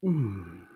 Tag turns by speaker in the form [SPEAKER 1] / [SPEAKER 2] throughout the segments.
[SPEAKER 1] Mm.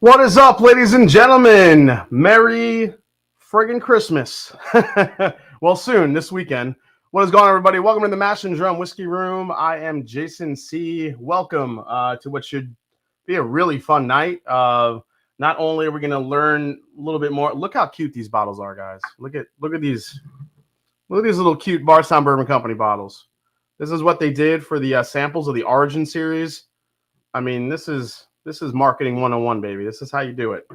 [SPEAKER 1] What is up, ladies and gentlemen? Merry friggin' Christmas. Well, soon, this weekend. What is going on, everybody? Welcome to the Mash and Drum Whiskey Room. I am Jason C. Welcome to what should be a really fun night. Not only are we going to learn a little bit more. Look how cute these bottles are, guys. Look at these. Look at these little cute Bardstown Bourbon Company bottles. This is what they did for the samples of the Origin series. I mean, this is marketing 101, baby. This is how you do it.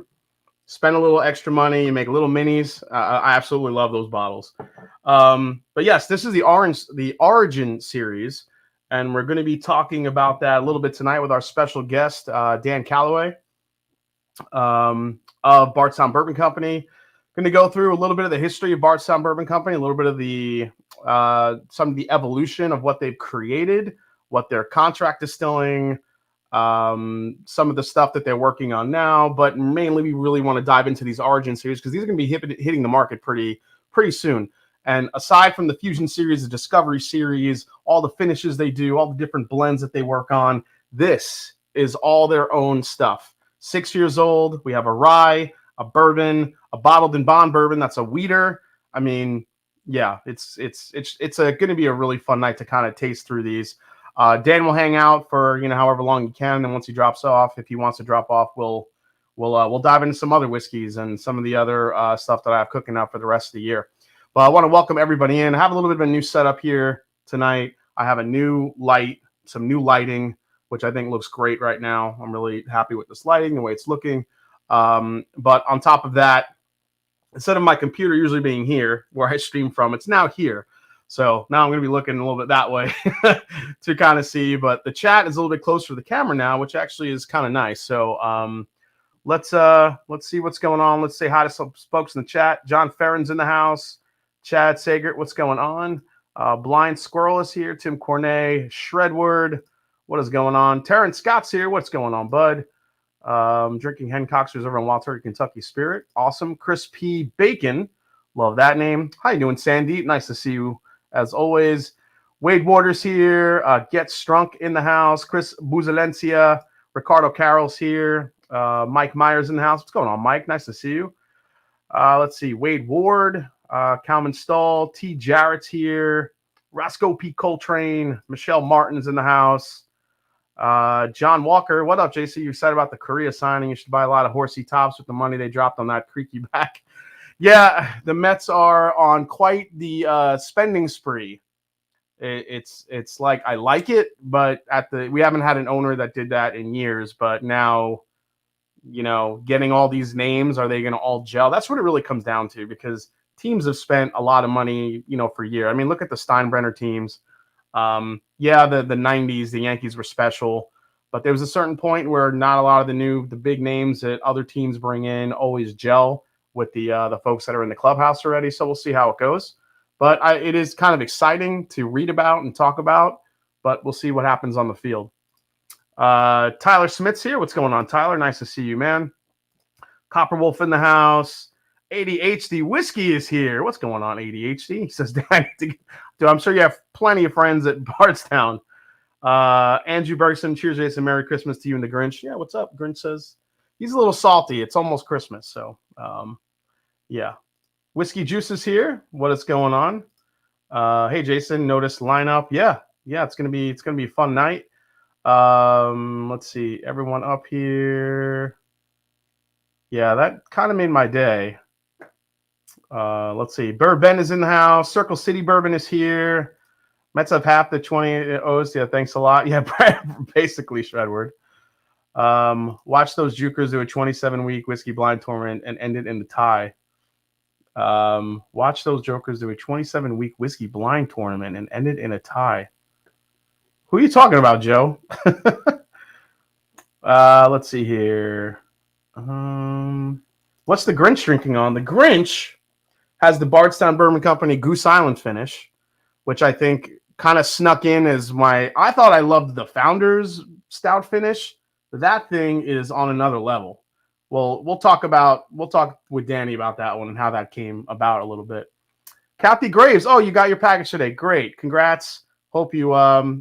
[SPEAKER 1] Spend a little extra money, you make little minis. I absolutely love those bottles. But yes, this is the Origin series, and we're going to be talking about that a little bit tonight with our special guest, Dan Callaway of Bardstown Bourbon Company. Going to go through a little bit of the history of Bardstown Bourbon Company, a little bit of the some of the evolution of what they've created, what their contract distilling, some of the stuff that they're working on now, but mainly we really want to dive into these Origin series because these are going to be hitting the market pretty soon. And aside from the Fusion series, the Discovery series, all the finishes they do, all the different blends that they work on, this is all their own stuff. 6 years old. We have a rye, a bourbon, a bottled and bond bourbon. That's a wheater. I mean, yeah, it's going to be a really fun night to kind of taste through these. Dan will hang out for however long he can, and once he drops off, if he wants to drop off, we'll dive into some other whiskeys and some of the other stuff that I have cooking up for the rest of the year. But I want to welcome everybody in. I have a little bit of a new setup here tonight. I have a new light, some new lighting, which I think looks great right now. I'm really happy with this lighting, the way it's looking. But on top of that, instead of my computer usually being here where I stream from, it's now here. So now I'm going to be looking a little bit that way to kind of see. But the chat is a little bit closer to the camera now, which actually is kind of nice. So let's see what's going on. Let's say hi to some folks in the chat. John Ferrin's in the house. Chad Sagert, what's going on? Blind Squirrel is here. Tim Cornet, Shredward, what is going on? Terrence Scott's here. What's going on, bud? Drinking Hencocksters over in Wild Turkey, Kentucky Spirit. Awesome. Chris P. Bacon. Love that name. How you doing, Sandy? Nice to see you as always. Wade Waters here. Get Strunk in the house. Chris Buzalencia. Ricardo Carroll's here. Mike Myers in the house. What's going on, Mike? Nice to see you. Let's see. Wade Ward. Calvin Stahl. T. Jarrett's here. Roscoe P. Coltrane, Michelle Martin's in the house. John Walker, what up, JC? You excited about the Korea signing? You should buy a lot of horsey tops with the money they dropped on that creaky back. Yeah, the Mets are on quite the spending spree. It's like I like it, but we haven't had an owner that did that in years. But now, getting all these names, are they going to all gel? That's what it really comes down to, because teams have spent a lot of money, for a year. I mean, look at the Steinbrenner teams. Yeah, the 90s, the Yankees were special, but there was a certain point where not a lot of the big names that other teams bring in always gel with the folks that are in the clubhouse already. So we'll see how it goes. But it is kind of exciting to read about and talk about, but we'll see what happens on the field. Tyler Smith's here. What's going on, Tyler? Nice to see you, man. Copper Wolf in the house. ADHD Whiskey is here. What's going on, ADHD? He says, dude, I'm sure you have plenty of friends at Bardstown. Andrew Bergson, cheers, Jason. Merry Christmas to you and the Grinch. Yeah, what's up? Grinch says he's a little salty. It's almost Christmas. So, yeah. Whiskey Juice is here. What is going on? Hey, Jason, notice lineup. Yeah, it's gonna be a fun night. Let's see, everyone up here. Yeah, that kind of made my day. Let's see, Bourbon is in the house. Circle City Bourbon is here. Mets have half the 20 O's. Yeah, thanks a lot. Yeah, basically, Shredward. Watch those jukers do a 27-week whiskey blind tournament and end it in the tie. Watch those jokers do a 27-week whiskey blind tournament and end it in a tie. Who are you talking about, Joe? Let's see here. What's the Grinch drinking on? The Grinch has the Bardstown Bourbon Company Goose Island finish, which I think kind of snuck in as I thought I loved the Founders Stout finish, but that thing is on another level. Well, we'll talk with Danny about that one and how that came about a little bit. Kathy Graves, oh, you got your package today. Great. Congrats. Hope you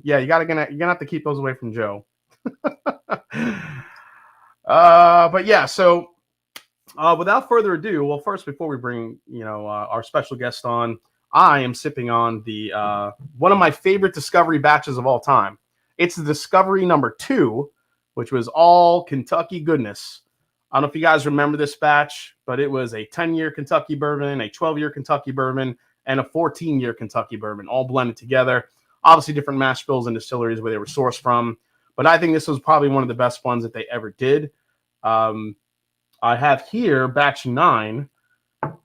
[SPEAKER 1] you're gonna have to keep those away from Joe. But yeah, so without further ado, well, first, before we bring our special guest on, I am sipping on the one of my favorite Discovery batches of all time. It's the Discovery number 2, which was all Kentucky goodness. I don't know if you guys remember this batch, but it was a 10-year Kentucky bourbon, a 12-year Kentucky bourbon, and a 14-year Kentucky bourbon, all blended together. Obviously, different mash bills and distilleries where they were sourced from, but I think this was probably one of the best ones that they ever did. I have here batch 9,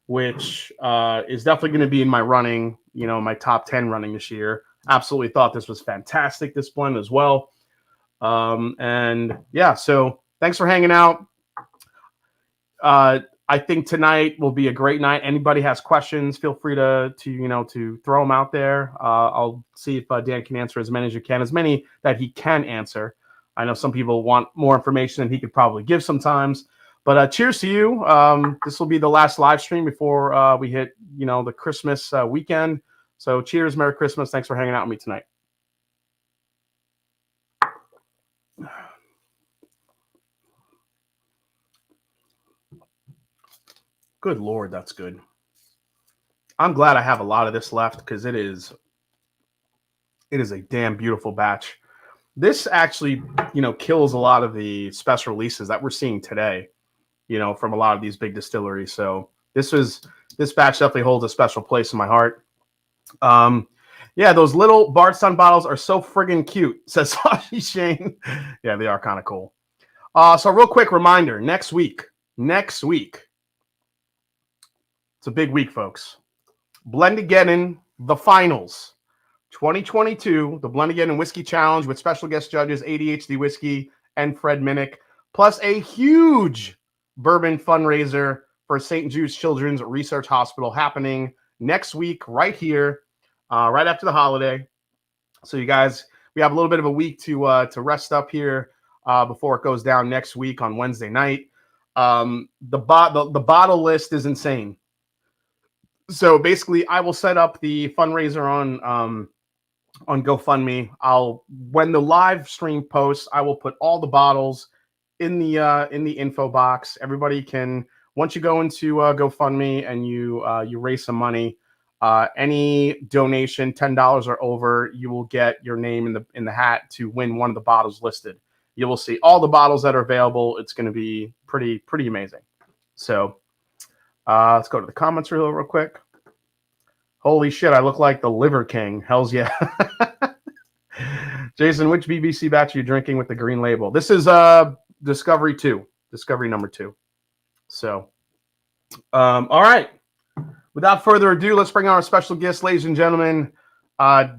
[SPEAKER 1] which is definitely going to be in my running, my top 10 running this year. Absolutely thought this was fantastic, this blend as well. And yeah, so thanks for hanging out. I think tonight will be a great night. Anybody has questions, feel free to throw them out there. I'll see if Dan can answer as many as you can, as many that he can answer. I know some people want more information than he could probably give sometimes. But cheers to you. This will be the last live stream before we hit, the Christmas weekend. So cheers, Merry Christmas. Thanks for hanging out with me tonight. Good Lord, that's good. I'm glad I have a lot of this left because it is a damn beautiful batch. This actually, kills a lot of the special releases that we're seeing today, from a lot of these big distilleries. So this batch definitely holds a special place in my heart. Yeah, those little Bardstown bottles are so friggin' cute, says Sashi Shane. Yeah, they are kind of cool. So real quick reminder, next week, it's a big week, folks. Blendageddon, the finals. 2022, the Blendageddon Whiskey Challenge with special guest judges ADHD Whiskey and Fred Minnick, plus a huge bourbon fundraiser for St. Jude's Children's Research Hospital happening next week right here, right after the holiday. So you guys, we have a little bit of a week to rest up here before it goes down next week on Wednesday night. The bottle list is insane. So basically, I will set up the fundraiser on GoFundMe. When the live stream posts, I will put all the bottles in the info box. Everybody can, once you go into GoFundMe and you raise some money, Any donation, $10 or over, you will get your name in the hat to win one of the bottles listed. You will see all the bottles that are available. It's going to be pretty amazing. So let's go to the comments real quick. Holy shit, I look like the Liver King. Hells yeah. Jason, which BBC batch are you drinking with the green label? This is Discovery number 2. So, all right. Without further ado, let's bring on our special guest, ladies and gentlemen,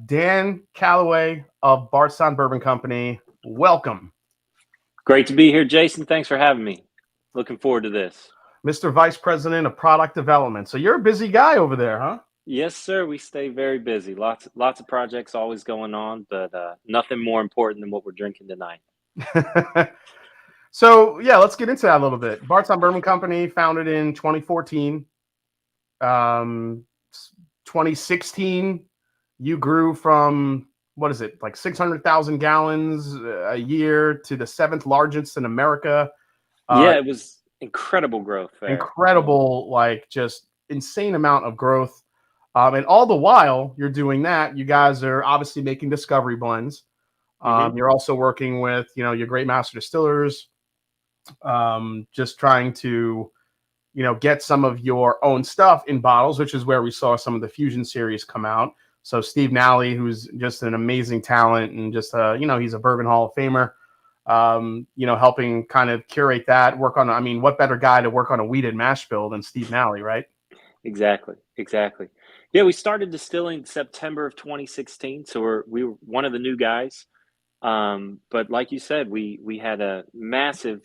[SPEAKER 1] Dan Callaway of Bardstown Bourbon Company. Welcome.
[SPEAKER 2] Great to be here, Jason. Thanks for having me. Looking forward to this.
[SPEAKER 1] Mr. Vice President of Product Development. So you're a busy guy over there, huh?
[SPEAKER 2] Yes, sir. We stay very busy. Lots of projects always going on, but nothing more important than what we're drinking tonight.
[SPEAKER 1] So, yeah, let's get into that a little bit. Bardstown Bourbon Company, founded in 2014. 2016, you grew from, what is it, like 600,000 gallons a year to the 7th largest in America.
[SPEAKER 2] Yeah, it was incredible growth there.
[SPEAKER 1] Incredible, like just insane amount of growth. And all the while you're doing that, you guys are obviously making discovery blends. You're also working with, your great master distillers, just trying to, get some of your own stuff in bottles, which is where we saw some of the Fusion series come out. So Steve Nally, who's just an amazing talent and just, he's a Bourbon Hall of Famer, helping kind of curate that, work on, what better guy to work on a wheated mash bill than Steve Nally, right?
[SPEAKER 2] Exactly. Yeah, we started distilling September of 2016, so we were one of the new guys. But like you said, we had a massive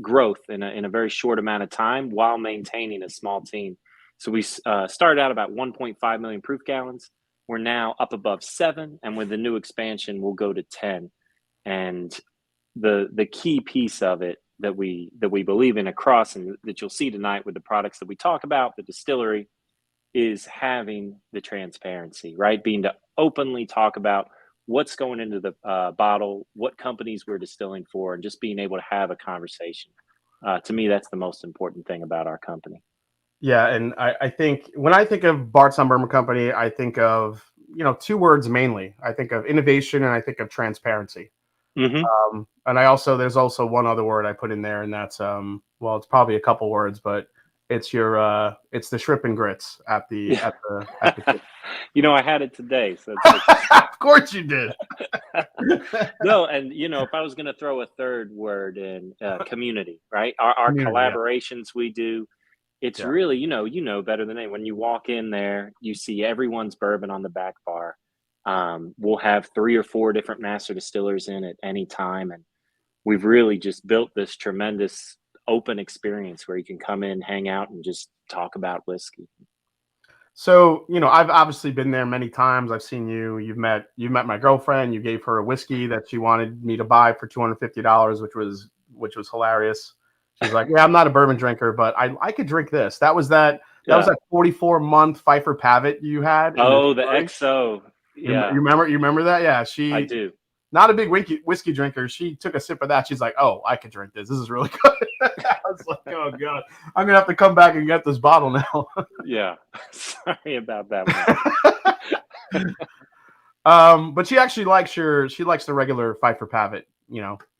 [SPEAKER 2] growth in a very short amount of time while maintaining a small team. So we started out about 1.5 million proof gallons. We're now up above 7, and with the new expansion, we'll go to 10. And the key piece of it that we believe in across, and that you'll see tonight with the products that we talk about, the distillery, is having the transparency, right? Being to openly talk about what's going into the bottle, what companies we're distilling for, and just being able to have a conversation. To me, that's the most important thing about our company.
[SPEAKER 1] Yeah, and I think when I think of Bardstown Bourbon Company, I think of, 2 words mainly. I think of innovation and I think of transparency. And there's also one other word I put in there, and that's it's probably a couple words, but it's it's the shrimp and grits at the
[SPEAKER 2] I had it today, so
[SPEAKER 1] of course you did.
[SPEAKER 2] No, and if I was going to throw a third word in, community, right? Our collaborations we do, it's really, better than anyone. When you walk in there, you see everyone's bourbon on the back bar. We'll have 3 or 4 different master distillers in at any time, and we've really just built this tremendous open experience where you can come in, hang out, and just talk about whiskey.
[SPEAKER 1] So, I've obviously been there many times. I've seen you. You've met my girlfriend. You gave her a whiskey that she wanted me to buy for $250, which was hilarious. She's like, "Yeah, I'm not a bourbon drinker, but I could drink this." That was that 44-month Pfeiffer Pavitt you had.
[SPEAKER 2] Oh, the XO. Yeah.
[SPEAKER 1] You remember that? Yeah,
[SPEAKER 2] I do.
[SPEAKER 1] Not a big whiskey drinker. She took a sip of that. She's like, "Oh, I could drink this. This is really good." I was like, "Oh god, I'm gonna have to come back and get this bottle now."
[SPEAKER 2] Yeah, sorry about that
[SPEAKER 1] one. But she actually likes the regular Pfeiffer Pavitt.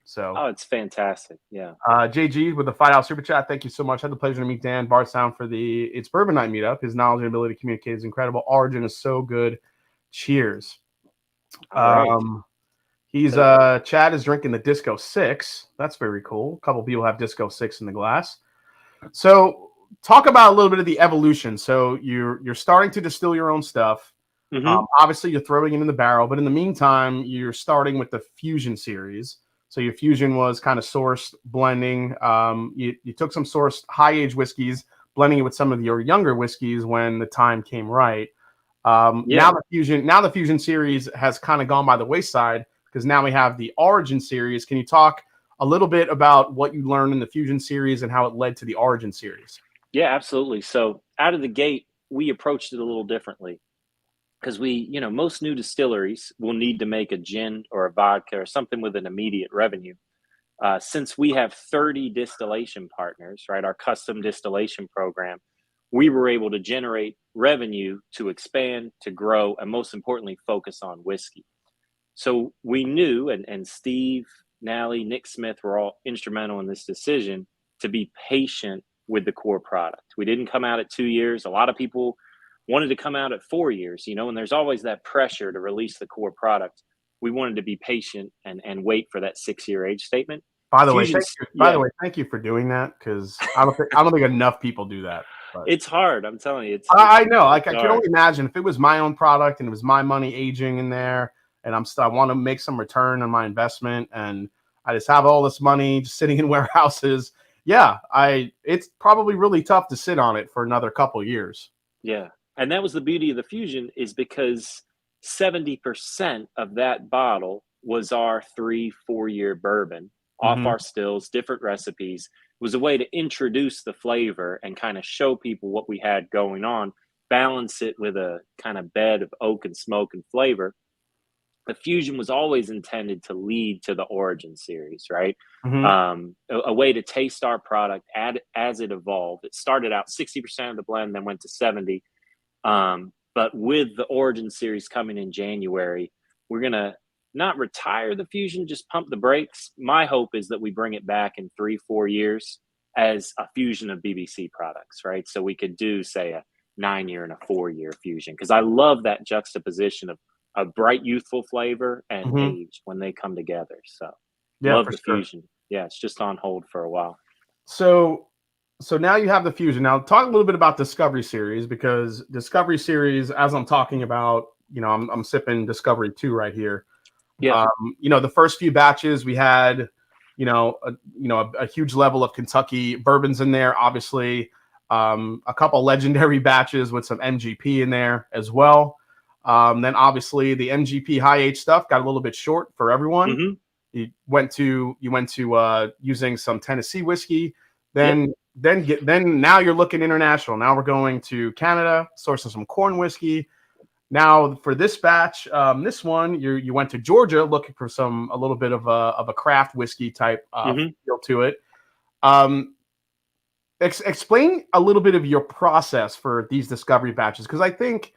[SPEAKER 1] So.
[SPEAKER 2] Oh, it's fantastic. Yeah.
[SPEAKER 1] JG with the $5 super chat. Thank you so much. I had the pleasure to meet Dan Bardstown for It's Bourbon Night meetup. His knowledge and ability to communicate is incredible. Origin is so good. Cheers.
[SPEAKER 2] Right.
[SPEAKER 1] He's Chad is drinking the Disco 6. That's very cool. A couple people have Disco 6 in the glass. So talk about a little bit of the evolution. So you're starting to distill your own stuff. Obviously you're throwing it in the barrel, but in the meantime, you're starting with the Fusion series. So your Fusion was kind of sourced blending. You took some sourced high-age whiskeys, blending it with some of your younger whiskeys when the time came right. Now the Fusion series has kind of gone by the wayside because now we have the Origin series. Can you talk a little bit about what you learned in the Fusion series and how it led to the Origin series?
[SPEAKER 2] Yeah, absolutely. So out of the gate, we approached it a little differently because most new distilleries will need to make a gin or a vodka or something with an immediate revenue. Since we have 30 distillation partners, right, our custom distillation program, we were able to generate revenue to expand, to grow, and most importantly, focus on whiskey. So we knew, and Steve, Nally, Nick Smith were all instrumental in this decision to be patient with the core product. We didn't come out at 2 years. A lot of people wanted to come out at 4 years, and there's always that pressure to release the core product. We wanted to be patient and wait for that 6-year age statement.
[SPEAKER 1] By the way, thank you for doing that, because I don't think enough people do that. But
[SPEAKER 2] it's hard. I'm telling you,
[SPEAKER 1] I know. Like, I can only imagine if it was my own product and it was my money aging in there, and I want to make some return on my investment, and I just have all this money just sitting in warehouses. Yeah, it's probably really tough to sit on it for another couple of years.
[SPEAKER 2] Yeah, and that was the beauty of the Fusion, is because 70% of that bottle was our 3-4 year bourbon off our stills, different recipes. It was a way to introduce the flavor and kind of show people what we had going on, balance it with a kind of bed of oak and smoke and flavor. The Fusion was always intended to lead to the Origin series, right? A way to taste our product as it evolved. It started out 60% of the blend, then went to 70. But with the Origin series coming in January, we're going to not retire the Fusion, just pump the brakes. My hope is that we bring it back in 3-4 years as a fusion of BBC products, right? So we could do, say, a 9-year and a 4-year Fusion, because I love that juxtaposition of a bright, youthful flavor and age when they come together. So love the Fusion. Yeah, it's just on hold for a while.
[SPEAKER 1] So now you have the Fusion. Now talk a little bit about Discovery Series, because Discovery Series, as I'm talking about, I'm sipping Discovery 2 right here.
[SPEAKER 2] Yeah.
[SPEAKER 1] The first few batches we had, a huge level of Kentucky bourbons in there, obviously. A couple legendary batches with some MGP in there as well. Then obviously the MGP high age stuff got a little bit short for everyone. You went to using some Tennessee whiskey. Then now you're looking international. Now we're going to Canada, sourcing some corn whiskey. Now for this batch, this one you went to Georgia looking for a little bit of a craft whiskey type feel to it. Explain a little bit of your process for these Discovery batches, because I think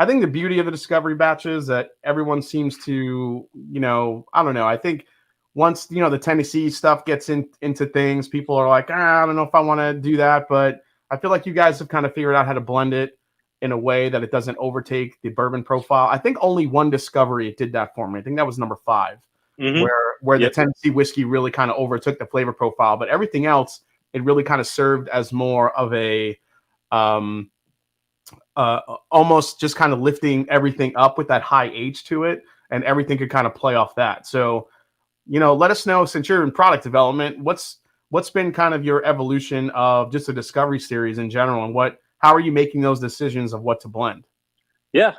[SPEAKER 1] the beauty of the Discovery batches that everyone seems to, I don't know. I think once, the Tennessee stuff gets into things, people are like, I don't know if I want to do that. But I feel like you guys have kind of figured out how to blend it in a way that it doesn't overtake the bourbon profile. I think only one Discovery did that for me. I think that was number 5, where the Tennessee whiskey really kind of overtook the flavor profile. But everything else, it really kind of served as more of a almost just kind of lifting everything up with that high age to it, and everything could kind of play off that. So, let us know, since you're in product development, what's been kind of your evolution of just the Discovery series in general, and how are you making those decisions of what to blend?
[SPEAKER 2] Yeah.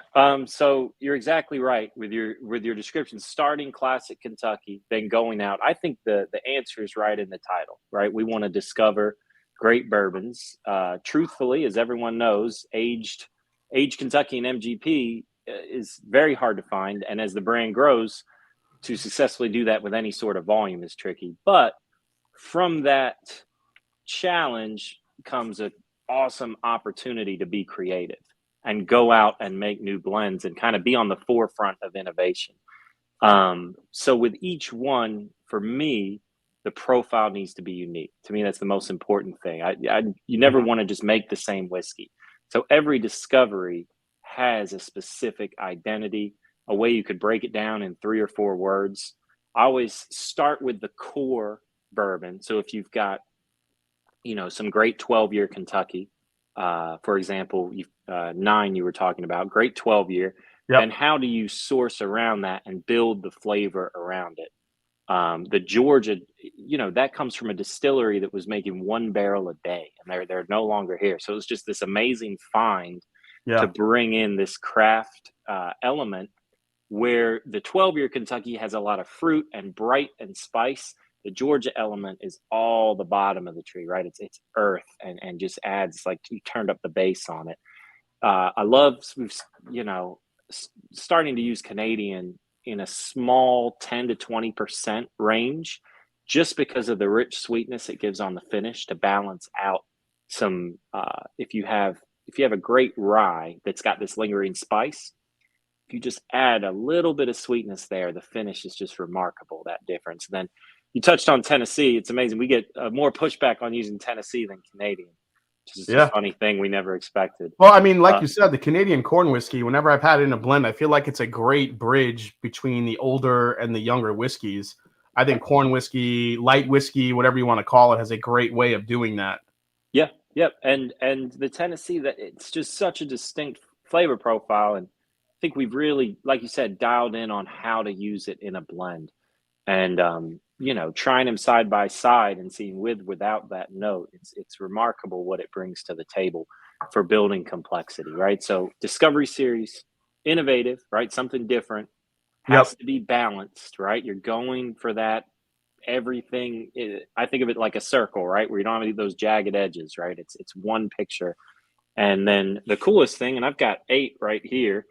[SPEAKER 2] So you're exactly right with your description. Starting classic Kentucky, then going out. I think the answer is right in the title, right? We want to discover great bourbons. Truthfully, as everyone knows, aged Kentucky and MGP is very hard to find, and as the brand grows, to successfully do that with any sort of volume is tricky. But from that challenge comes an awesome opportunity to be creative and go out and make new blends and kind of be on the forefront of innovation. So with each one, for me, the profile needs to be unique. To me, that's the most important thing. You never want to just make the same whiskey. So every Discovery has a specific identity, a way you could break it down in 3 or 4 words. I always start with the core bourbon. So if you've got, some great 12-year Kentucky, for example, 9 you were talking about, great 12-year, and how do you source around that and build the flavor around it? The Georgia, that comes from a distillery that was making 1 barrel a day, and they're no longer here. So it was just this amazing find to bring in this craft element, where the 12-year Kentucky has a lot of fruit and bright and spice. The Georgia element is all the bottom of the tree, right? It's earth and just adds, like, you turned up the bass on it. I love, starting to use Canadian in a small 10 to 20% range, just because of the rich sweetness it gives on the finish to balance out if you have a great rye that's got this lingering spice, if you just add a little bit of sweetness there, the finish is just remarkable, that difference. And then you touched on Tennessee. It's amazing. We get more pushback on using Tennessee than Canadian, which is a funny thing we never expected.
[SPEAKER 1] Well, I mean, like you said, the Canadian corn whiskey, whenever I've had it in a blend, I feel like it's a great bridge between the older and the younger whiskeys. I think corn whiskey, light whiskey, whatever you want to call it, has a great way of doing that.
[SPEAKER 2] Yeah, yep. And the Tennessee, that it's just such a distinct flavor profile. And I think we've really, like you said, dialed in on how to use it in a blend. And trying them side by side and seeing without that note, it's remarkable what it brings to the table for building complexity, right? So Discovery Series, innovative, right? Something different, has to be balanced, right? You're going for that everything. I think of it like a circle, right? Where you don't have those jagged edges, right? It's one picture. And then the coolest thing, and I've got 8 right here,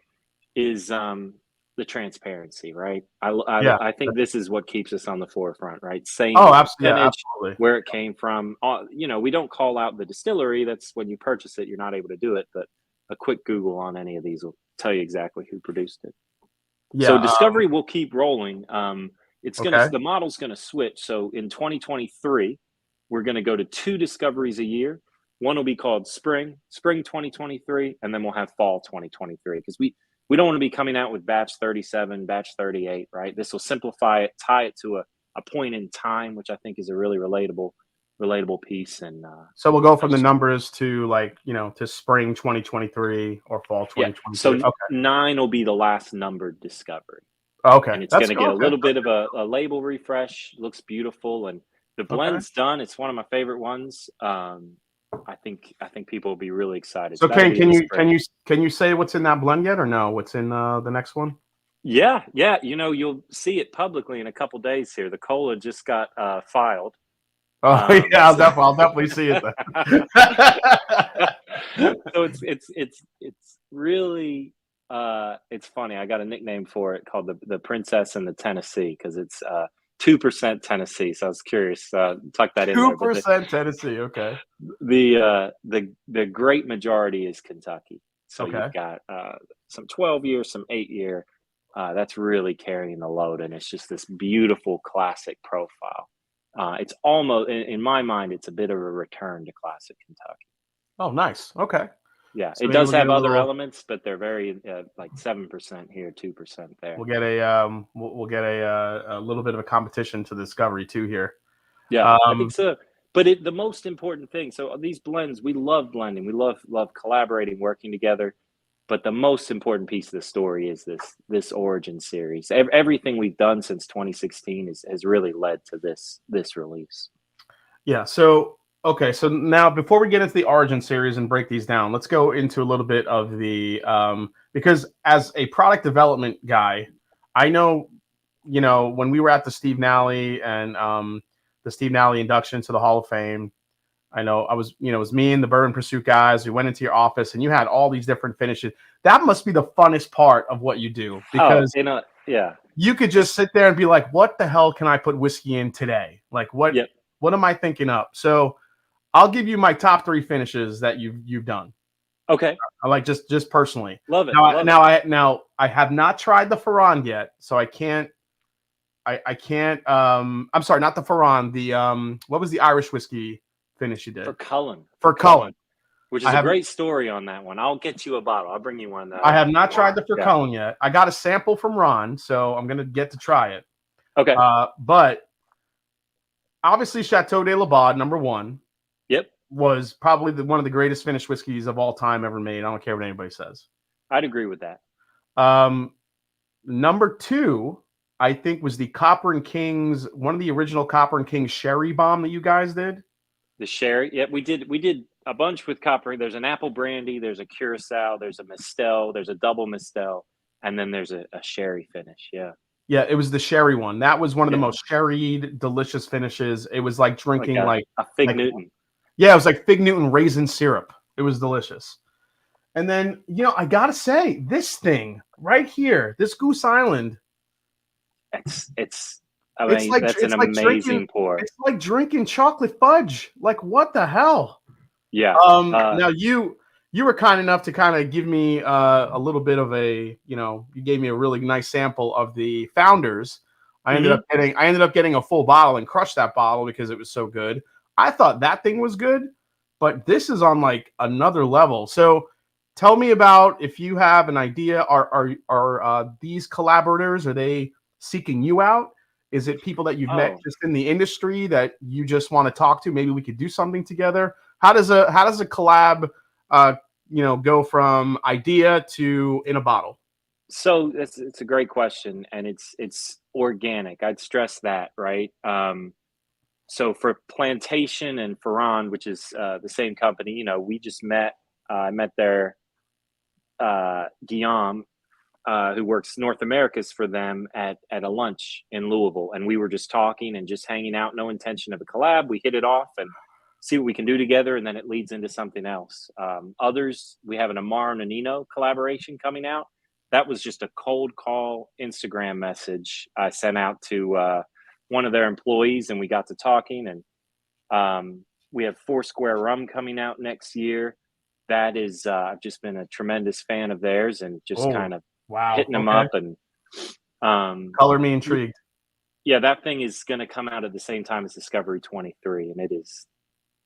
[SPEAKER 2] is the transparency, right? I think this is what keeps us on the forefront, right? Saying
[SPEAKER 1] absolutely,
[SPEAKER 2] where it came from. We don't call out the distillery. That's when you purchase it, you're not able to do it. But a quick Google on any of these will tell you exactly who produced it. So Discovery will keep rolling. The model's gonna switch. So in 2023, we're gonna go to 2 discoveries a year. One will be called Spring 2023, and then we'll have Fall 2023, because we don't want to be coming out with batch 37, batch 38, right? This will simplify it, tie it to a point in time, which I think is a really relatable piece. And
[SPEAKER 1] so we'll go from the numbers to to spring 2023 or fall 2023.
[SPEAKER 2] So 9 will be the last numbered discovery.
[SPEAKER 1] Okay.
[SPEAKER 2] And it's going to get a little bit of a label refresh. Looks beautiful, and the blend's done. It's one of my favorite ones. I think people will be really excited.
[SPEAKER 1] So can you say what's in that blend yet, or no? What's in the next one?
[SPEAKER 2] Yeah. You'll see it publicly in a couple days here. The cola just got filed.
[SPEAKER 1] Oh I'll definitely see it then.
[SPEAKER 2] So it's really it's funny. I got a nickname for it called the Princess and the Tennessee, because it's 2% Tennessee. So I was curious. Tuck that in there.
[SPEAKER 1] 2% Tennessee. Okay.
[SPEAKER 2] The great majority is Kentucky. So you've got some 12-year, some 8-year. That's really carrying the load, and it's just this beautiful classic profile. It's almost, in my mind, it's a bit of a return to classic Kentucky.
[SPEAKER 1] Oh, nice. Okay.
[SPEAKER 2] Yeah, so it does have other elements, but they're very like 7% here, 2% there.
[SPEAKER 1] We'll get a little bit of a competition to Discovery too here.
[SPEAKER 2] Yeah, I think so. But the most important thing, so these blends, we love blending, we love collaborating, working together. But the most important piece of the story is this origin series. Everything we've done since 2016 has really led to this release.
[SPEAKER 1] Yeah. So so now before we get into the origin series and break these down, let's go into a little bit of the because as a product development guy, I know when we were at the Steve Nally and the Steve Nally induction to the Hall of Fame, I know it was me and the Bourbon Pursuit guys. We went into your office and you had all these different finishes. That must be the funnest part of what you do, because you could just sit there and be like, what the hell can I put whiskey in today? Like what am I thinking up? So I'll give you my top 3 finishes that you've done.
[SPEAKER 2] Okay.
[SPEAKER 1] I like just personally.
[SPEAKER 2] Love it.
[SPEAKER 1] Now I have not tried the Ferrand yet, so I can't. I'm sorry, not the Ferrand. The what was the Irish whiskey finish you did?
[SPEAKER 2] For Cullen. Which is a great story on that one. I'll get you a bottle. I'll bring you one.
[SPEAKER 1] I have not tried the Cullen yet. I got a sample from Ron, so I'm gonna get to try it.
[SPEAKER 2] Okay.
[SPEAKER 1] But obviously, Chateau de la Baude, number 1.
[SPEAKER 2] Yep.
[SPEAKER 1] Was probably one of the greatest finished whiskeys of all time ever made. I don't care what anybody says.
[SPEAKER 2] I'd agree with that.
[SPEAKER 1] Number 2, I think, was the Copper and Kings, one of the original Copper and Kings sherry bomb that you guys did.
[SPEAKER 2] The sherry, yeah, we did a bunch with Copper. There's an apple brandy, there's a curacao, there's a mistel, there's a double mistel, and then there's a sherry finish. Yeah,
[SPEAKER 1] it was the sherry one. That was one of the most sherried, delicious finishes. It was like drinking like
[SPEAKER 2] a Fig Newton.
[SPEAKER 1] Yeah, it was like Fig Newton raisin syrup. It was delicious. And then I gotta say, this thing right here, this Goose Island.
[SPEAKER 2] It's an amazing pour.
[SPEAKER 1] It's like drinking chocolate fudge. Like, what the hell?
[SPEAKER 2] Yeah.
[SPEAKER 1] Now you were kind enough to kind of give me a little bit of a, you gave me a really nice sample of the Founders. I ended up getting a full bottle and crushed that bottle because it was so good. I thought that thing was good, but this is on like another level. So tell me about, if you have an idea, are these collaborators, are they seeking you out? Is it people that you've met
[SPEAKER 2] Oh,
[SPEAKER 1] just in the industry that you just want to talk to? Maybe we could do something together. How does a collab go from idea to in a bottle?
[SPEAKER 2] so it's a great question, and it's organic. I'd stress that, right? So for Plantation and Ferran, which is the same company, we just met. I met their Guillaume, who works North Americas for them at a lunch in Louisville, and we were just talking and just hanging out. No intention of a collab. We hit it off and see what we can do together, and then it leads into something else. Others, we have an Amaro Nonino collaboration coming out. That was just a cold call Instagram message I sent out to one of their employees, and we got to talking. And we have Foursquare Rum coming out next year. That is, I've just been a tremendous fan of theirs, and just
[SPEAKER 1] Oh,
[SPEAKER 2] kind of
[SPEAKER 1] wow.
[SPEAKER 2] hitting them
[SPEAKER 1] Okay.
[SPEAKER 2] up. And
[SPEAKER 1] Color me intrigued.
[SPEAKER 2] yeah, that thing is going to come out at the same time as Discovery 23, and it is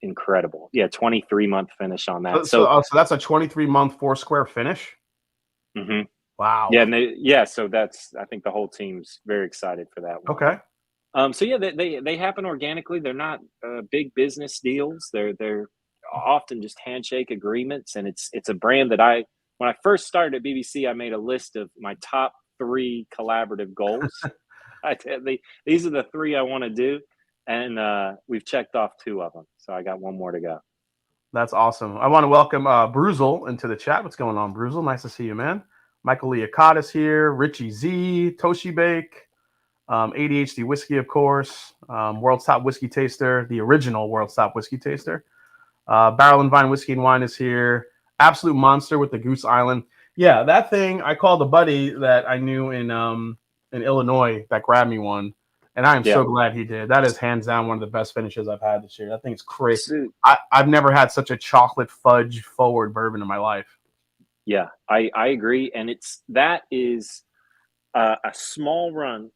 [SPEAKER 2] incredible. Yeah, 23-month finish on
[SPEAKER 1] So,
[SPEAKER 2] that.
[SPEAKER 1] so,
[SPEAKER 2] So,
[SPEAKER 1] oh, so that's a 23-month Foursquare finish.
[SPEAKER 2] mhm.
[SPEAKER 1] Wow.
[SPEAKER 2] Yeah, and so that's, I think the whole team's very excited for that one.
[SPEAKER 1] Okay.
[SPEAKER 2] So yeah, they happen organically. They're not big business deals. They're often just handshake agreements, and it's a brand that when I first started at BBC, I made a list of my top 3 collaborative goals. These are the 3 I want to do, and we've checked off 2 of them. So I got 1 more to go.
[SPEAKER 1] That's awesome. I want to welcome Bruzel into the chat. What's going on, Bruzel? Nice to see you, man. Michael Liacotis here, Richie Z, Toshi Bake, ADHD Whiskey, of course, World's Top Whiskey Taster, the original World's Top Whiskey Taster. Barrel and Vine Whiskey and Wine is here. Absolute Monster with the Goose Island. Yeah, that thing, I called a buddy that I knew in Illinois that grabbed me one, and I am
[SPEAKER 2] Yeah.
[SPEAKER 1] so glad he did. That is hands down one of the best finishes I've had this year. That thing's crazy.
[SPEAKER 2] So,
[SPEAKER 1] I've never had such a chocolate fudge forward bourbon in my life.
[SPEAKER 2] yeah, I agree, and that is a small run.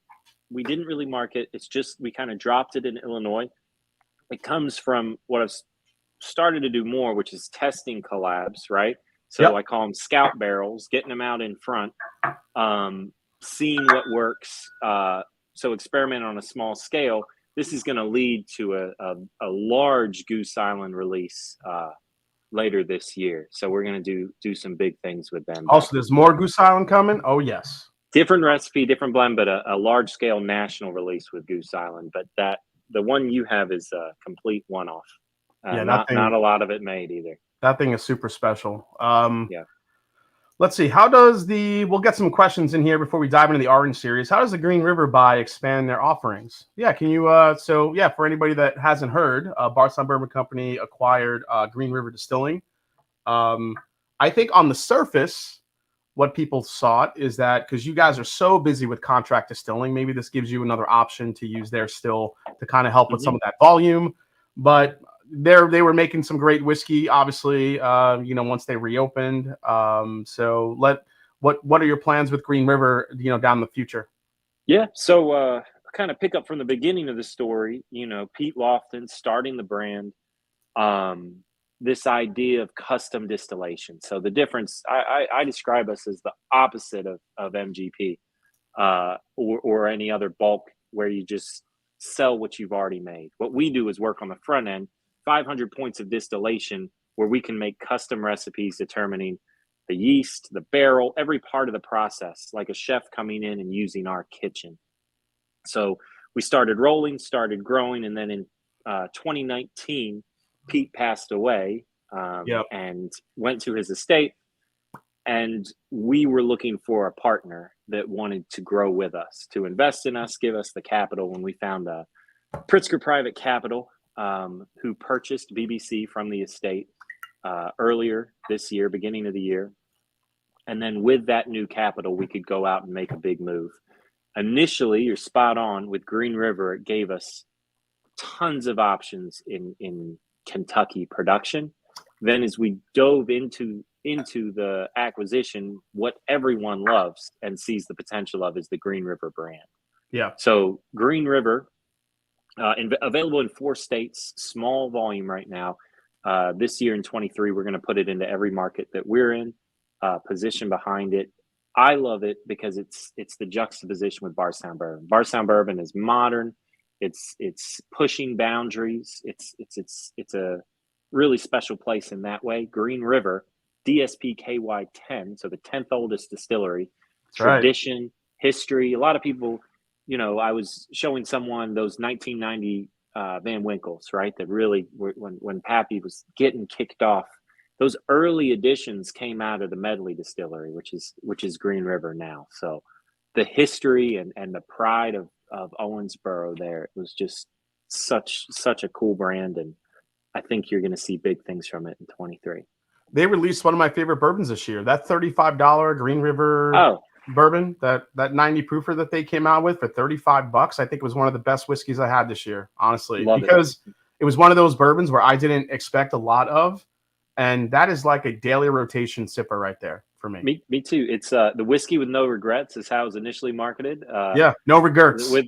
[SPEAKER 2] We didn't really market. It's just we kind of dropped it in Illinois. It comes from what I've started to do more, which is testing collabs, right? So
[SPEAKER 1] Yep.
[SPEAKER 2] I call them scout barrels, getting them out in front, seeing what works. So experiment on a small scale. This is going to lead to a large Goose Island release later this year. So we're going to do some big things with them.
[SPEAKER 1] Also, there's more Goose Island coming. Oh, yes.
[SPEAKER 2] Different recipe, different blend, but a large scale national release with Goose Island. But the one you have is a complete one off.
[SPEAKER 1] Yeah,
[SPEAKER 2] not a lot of it made either.
[SPEAKER 1] That thing is super special.
[SPEAKER 2] Yeah.
[SPEAKER 1] Let's see. We'll get some questions in here before we dive into the Orange series. How does the Green River buy expand their offerings? Yeah, can you, for anybody that hasn't heard, Bardstown Bourbon Company acquired Green River Distilling. I think on the surface, what people sought is that because you guys are so busy with contract distilling, maybe this gives you another option to use their still to kind of help with some of that volume. But they were making some great whiskey, obviously, once they reopened. What are your plans with Green River, down in the future?
[SPEAKER 2] Yeah. So kind of pick up from the beginning of the story, Pete Lofton starting the brand, this idea of custom distillation. So the difference, I describe us as the opposite of MGP or any other bulk where you just sell what you've already made. What we do is work on the front end, 500 points of distillation, where we can make custom recipes determining the yeast, the barrel, every part of the process, like a chef coming in and using our kitchen. So we started rolling, started growing, and then in 2019, Pete passed away and went to his estate. And we were looking for a partner that wanted to grow with us, to invest in us, give us the capital. When we found a Pritzker Private Capital, who purchased BBC from the estate earlier this year, beginning of the year. And then with that new capital, we could go out and make a big move. Initially, you're spot on with Green River. It gave us tons of options in Kentucky production. then as we dove into the acquisition, what everyone loves and sees the potential of is the Green River brand.
[SPEAKER 1] Yeah.
[SPEAKER 2] So Green River, available in 4 states, small volume right now. This year in 23, we're going to put it into every market that we're in, position behind it. I love it because it's the juxtaposition with Bardstown Bourbon. Bardstown Bourbon is modern. It's pushing boundaries. It's a really special place in that way. Green River, DSPKY 10, so the 10th oldest distillery.
[SPEAKER 1] That's right.
[SPEAKER 2] Tradition, history. A lot of people, I was showing someone those 1990 Van Winkles, right? That really, when Pappy was getting kicked off, those early editions came out of the Medley Distillery, which is Green River now. So the history and the pride of Owensboro there, it was just such a cool brand, and I think you're going to see big things from it in 23.
[SPEAKER 1] They released one of my favorite bourbons this year. That $35 Green River bourbon, that 90 proofer that they came out with for $35, I think was one of the best whiskeys I had this year, honestly. Because it was one of those bourbons where I didn't expect a lot of, and that is like a daily rotation sipper right there for me.
[SPEAKER 2] Me too. It's the whiskey with no regrets is how it was initially marketed.
[SPEAKER 1] No regrets.
[SPEAKER 2] With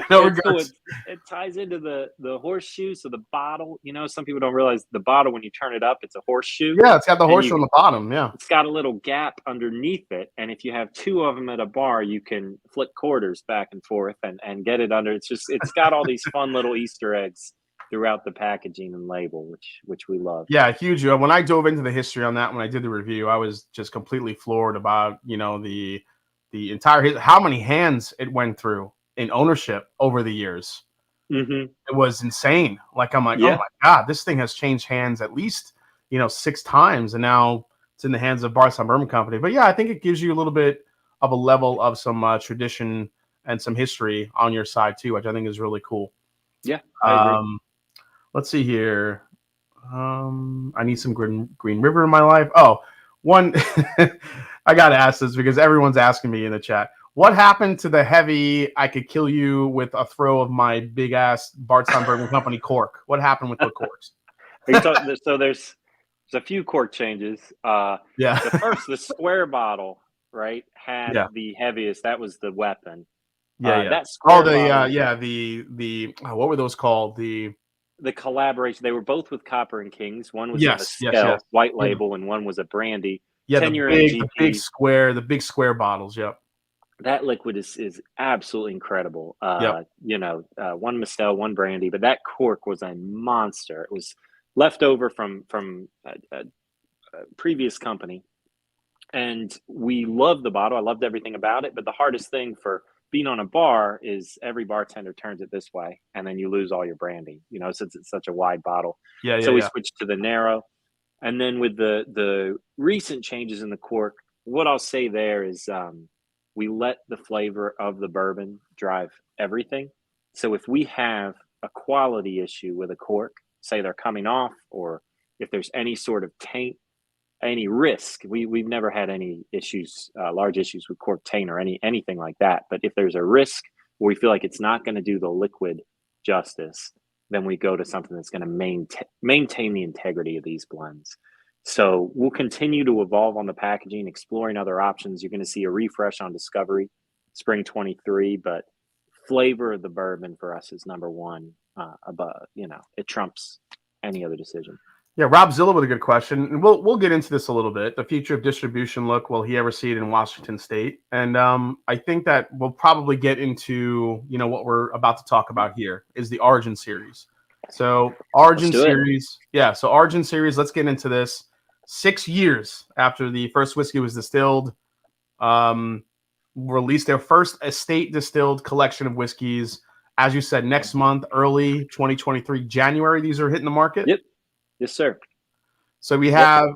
[SPEAKER 1] no regrets.
[SPEAKER 2] It ties into the horseshoe. So the bottle, some people don't realize the bottle, when you turn it up, it's a horseshoe.
[SPEAKER 1] Yeah, it's got the horseshoe on the bottom. Yeah,
[SPEAKER 2] it's got a little gap underneath it, and if you have 2 of them at a bar, you can flip quarters back and forth and get it under. It's got all these fun little Easter eggs throughout the packaging and label, which we love.
[SPEAKER 1] Yeah, huge. When I dove into the history on that, when I did the review, I was just completely floored about the entire how many hands it went through in ownership over the years.
[SPEAKER 2] Mm-hmm.
[SPEAKER 1] It was insane. Like, I'm like, oh my God, this thing has changed hands at least 6 times, and now it's in the hands of Bardstown Bourbon Company. But yeah, I think it gives you a little bit of a level of some tradition and some history on your side too, which I think is really cool.
[SPEAKER 2] Yeah, I agree.
[SPEAKER 1] Let's see here. I need some Green River in my life. Oh, one, I got to ask this because everyone's asking me in the chat. What happened to the heavy, I could kill you with a throw of my big ass Bardstown Bourbon Company cork? What happened with the corks?
[SPEAKER 2] So there's a few cork changes. The square bottle, right, had the heaviest. That was the weapon. That square
[SPEAKER 1] the what were those called?
[SPEAKER 2] The collaboration. They were both with Copper and Kings. One was a white label, and one was a brandy.
[SPEAKER 1] Yeah, the big square bottles. Yep.
[SPEAKER 2] That liquid is absolutely incredible. One Mistel, one brandy, but that cork was a monster. It was left over from a previous company, and we loved the bottle. I loved everything about it, but the hardest thing for being on a bar is every bartender turns it this way, and then you lose all your brandy, since it's such a wide bottle. So we switched to the narrow. And then with the recent changes in the cork, what I'll say there is we let the flavor of the bourbon drive everything. So if we have a quality issue with a cork, say they're coming off, or if there's any sort of taint, any risk, we've never had any issues, large issues with cork taint or anything like that. But if there's a risk where we feel like it's not going to do the liquid justice, then we go to something that's going to maintain the integrity of these blends. So we'll continue to evolve on the packaging, exploring other options. You're going to see a refresh on Discovery Spring 23, but flavor of the bourbon for us is number one. It trumps any other decision.
[SPEAKER 1] Yeah, Rob Zilla with a good question, and we'll get into this a little bit. The future of distribution look, will he ever see it in Washington State? And I think that we'll probably get into what we're about to talk about here is the Origin Series. So Origin Series, Origin Series. Let's get into this. 6 years after the first whiskey was distilled, released their first estate distilled collection of whiskeys. As you said, next month, early 2023, January. These are hitting the market.
[SPEAKER 2] Yep. Yes, sir.
[SPEAKER 1] So we have,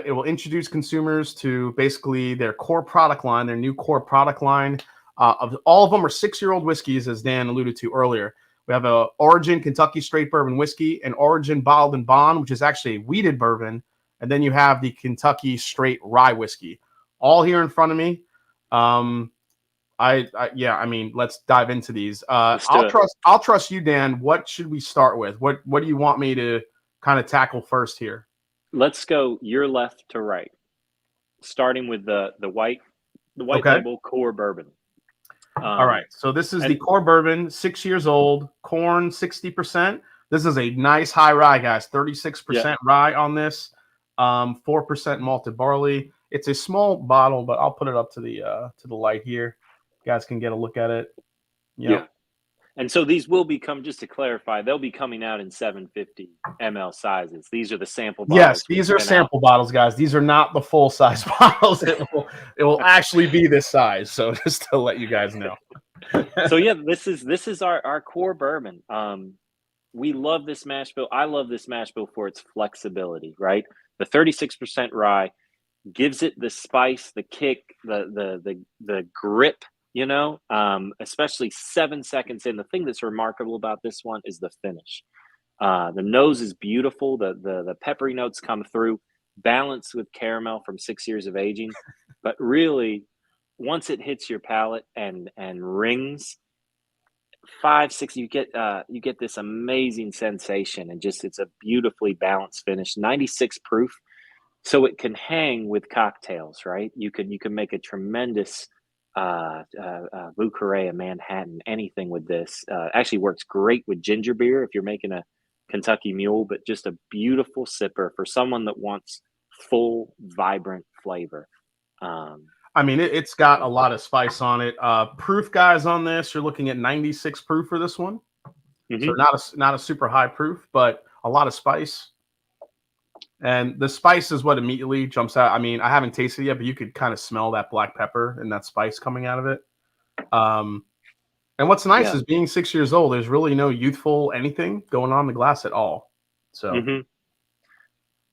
[SPEAKER 1] it will introduce consumers to basically their core product line, their new core product line. All of them are 6-year-old whiskeys, as Dan alluded to earlier. We have a Origin Kentucky Straight Bourbon Whiskey, an Origin Bottled and Bond, which is actually a wheated bourbon. And then you have the Kentucky Straight Rye Whiskey. All here in front of me. Let's dive into these. I'll trust you, Dan. What should we start with? What do you want me to kind of tackle first here?
[SPEAKER 2] Let's go your left to right, starting with the white
[SPEAKER 1] Okay.
[SPEAKER 2] label core bourbon.
[SPEAKER 1] All right. So this is the core bourbon, 6 years old, corn 60%. This is a nice high rye, guys. 36% rye on this. 4% malted barley. It's a small bottle, but I'll put it up to the light here. You guys can get a look at it. Yep.
[SPEAKER 2] Yeah. And so these will become, just to clarify, they'll be coming out in 750 ml sizes. These are the sample bottles.
[SPEAKER 1] Yes, these are sample bottles, guys. These are not the full size bottles. It will actually be this size. So just to let you guys know.
[SPEAKER 2] So yeah, this is our core bourbon. We love this mash bill. I love this mash bill for its flexibility, right? The 36% rye gives it the spice, the kick, the grip, especially 7 seconds in. The thing that's remarkable about this one is the finish. The nose is beautiful. The peppery notes come through, balanced with caramel from 6 years of aging. But really, once it hits your palate and rings, 5, 6, you get this amazing sensation, and just it's a beautifully balanced finish. 96 proof, so it can hang with cocktails, right? You can make a tremendous Vieux Carré, a Manhattan, anything with this. Actually works great with ginger beer if you're making a Kentucky Mule, but just a beautiful sipper for someone that wants full, vibrant flavor.
[SPEAKER 1] I mean, it's got a lot of spice on it. Proof, guys, on this, you're looking at 96 proof for this one. So not a super high proof, but a lot of spice. And the spice is what immediately jumps out. I mean, I haven't tasted it yet, but you could kind of smell that black pepper and that spice coming out of it. And what's nice is being 6 years old, there's really no youthful anything going on in the glass at all. So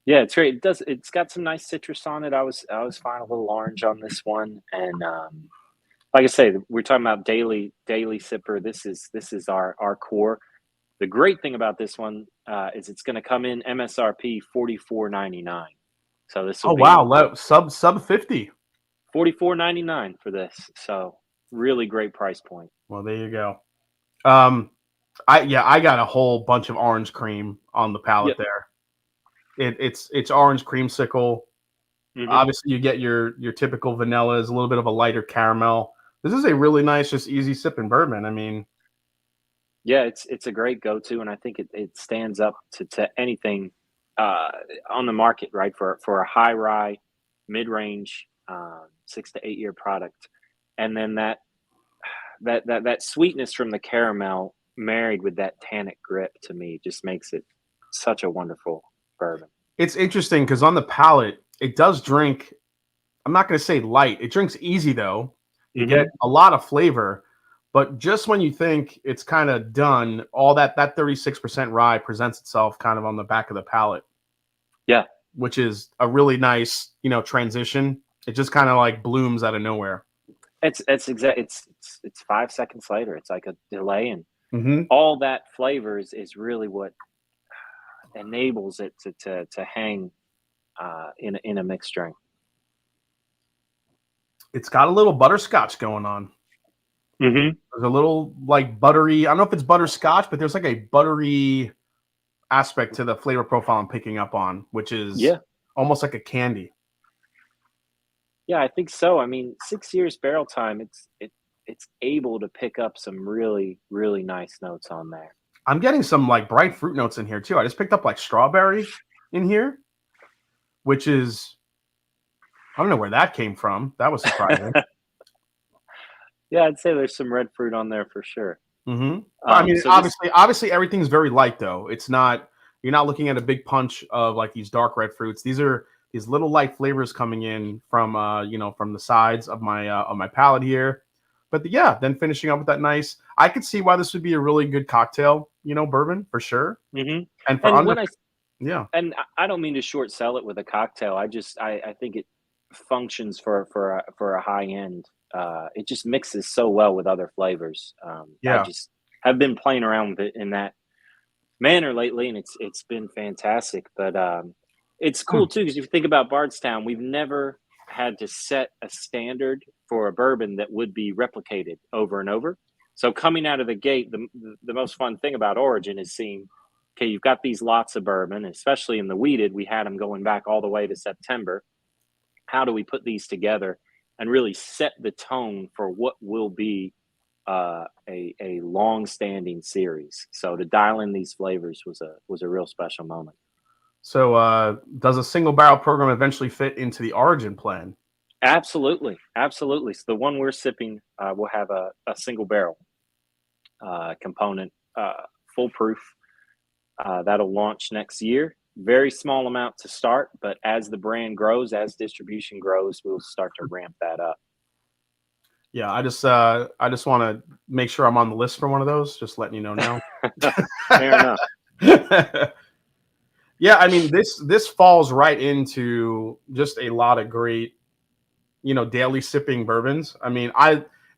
[SPEAKER 2] yeah, it's great. It's got some nice citrus on it. I was finding a little orange on this one. And like I say, we're talking about daily sipper. This is our core. The great thing about this one is it's going to come in MSRP $44.99. So this will be
[SPEAKER 1] sub 50.
[SPEAKER 2] $44.99 for this. So really great price point.
[SPEAKER 1] Well, there you go. I got a whole bunch of orange cream on the palate there. It's orange creamsicle. Obviously, you get your typical vanillas, a little bit of a lighter caramel. This is a really nice, just easy sipping bourbon. I mean,
[SPEAKER 2] yeah, it's a great go-to, and I think it stands up to anything on the market, right? For a high rye, mid-range, 6 to 8 year product, and then that sweetness from the caramel married with that tannic grip, to me, just makes it such a wonderful bourbon.
[SPEAKER 1] It's interesting because on the palate, it does drink. I'm not going to say light. It drinks easy though. You get a lot of flavor. But just when you think it's kind of done, all that 36% rye presents itself kind of on the back of the palate.
[SPEAKER 2] Yeah.
[SPEAKER 1] Which is a really nice, transition. It just kind of like blooms out of nowhere.
[SPEAKER 2] It's 5 seconds later. It's like a delay, and all that flavor is really what enables it to hang in a mixed drink. It's
[SPEAKER 1] got a little butterscotch going on. There's a little like buttery. I don't know if it's butterscotch, but there's like a buttery aspect to the flavor profile I'm picking up on, which is almost like a candy.
[SPEAKER 2] Yeah, I think so. I mean, 6 years barrel time, it's able to pick up some really, really nice notes on there.
[SPEAKER 1] I'm getting some like bright fruit notes in here too. I just picked up like strawberry in here, which is, I don't know where that came from. That was surprising.
[SPEAKER 2] Yeah, I'd say there's some red fruit on there for sure.
[SPEAKER 1] I mean, so obviously everything's very light though. It's not, you're not looking at a big punch of like these dark red fruits. These are these little light flavors coming in from from the sides of my palate here. But then finishing up with that nice, I could see why this would be a really good cocktail, bourbon for sure.
[SPEAKER 2] And
[SPEAKER 1] yeah.
[SPEAKER 2] And I don't mean to short sell it with a cocktail. I think it functions for a high end. It just mixes so well with other flavors. I just have been playing around with it in that manner lately, and it's been fantastic. But it's cool too, because if you think about Bardstown, we've never had to set a standard for a bourbon that would be replicated over and over. So coming out of the gate, the most fun thing about Origin is seeing okay, you've got these lots of bourbon, especially in the weeded. We had them going back all the way to September. How do we put these together and really set the tone for what will be a long-standing series? So to dial in these flavors was a real special moment.
[SPEAKER 1] So does a single barrel program eventually fit into the origin plan?
[SPEAKER 2] Absolutely, absolutely. So the one we're sipping will have a single barrel component, full proof. That'll launch next year. Very small amount to start, but as the brand grows, as distribution grows, we'll start to ramp that up.
[SPEAKER 1] Yeah, I just want to make sure I'm on the list for one of those. Just letting you know now.
[SPEAKER 2] Fair enough.
[SPEAKER 1] Yeah, I mean this falls right into just a lot of great, daily sipping bourbons. I mean,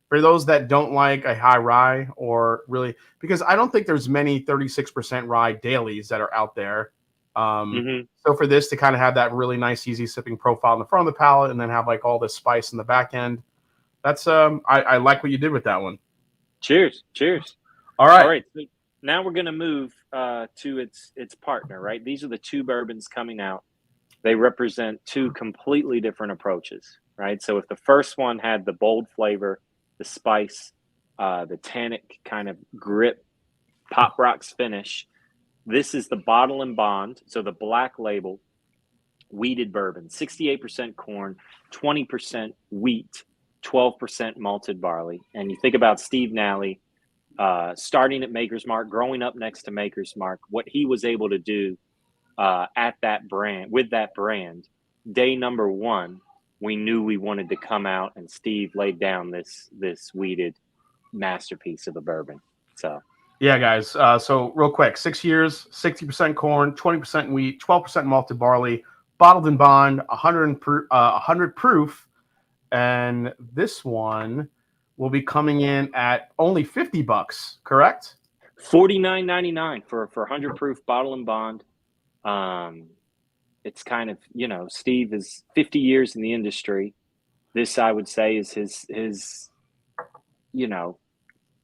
[SPEAKER 1] for those that don't like a high rye or really, because I don't think there's many 36% rye dailies that are out there. So for this to kind of have that really nice, easy sipping profile in the front of the palate, and then have like all this spice in the back end, that's I like what you did with that one.
[SPEAKER 2] Cheers.
[SPEAKER 1] All right.
[SPEAKER 2] All right. So now we're going to move to its partner, right? These are the two bourbons coming out. They represent two completely different approaches, right? So if the first one had the bold flavor, the spice, the tannic kind of grip, pop rocks finish, this is the Bottle and Bond. So the black label weeded bourbon, 68% corn, 20% wheat, 12% malted barley. And you think about Steve Nally, starting at Maker's Mark, growing up next to Maker's Mark, what he was able to do at that brand, with that brand. Day number one, we knew we wanted to come out, and Steve laid down this weeded masterpiece of a bourbon. So
[SPEAKER 1] yeah, guys. So real quick, 6 years, 60% corn, 20% wheat, 12% malted barley, bottled in bond, 100 proof, and this one will be coming in at only $50, correct?
[SPEAKER 2] $49.99 for 100 proof bottle and bond. It's kind of, Steve is 50 years in the industry. This, I would say, is his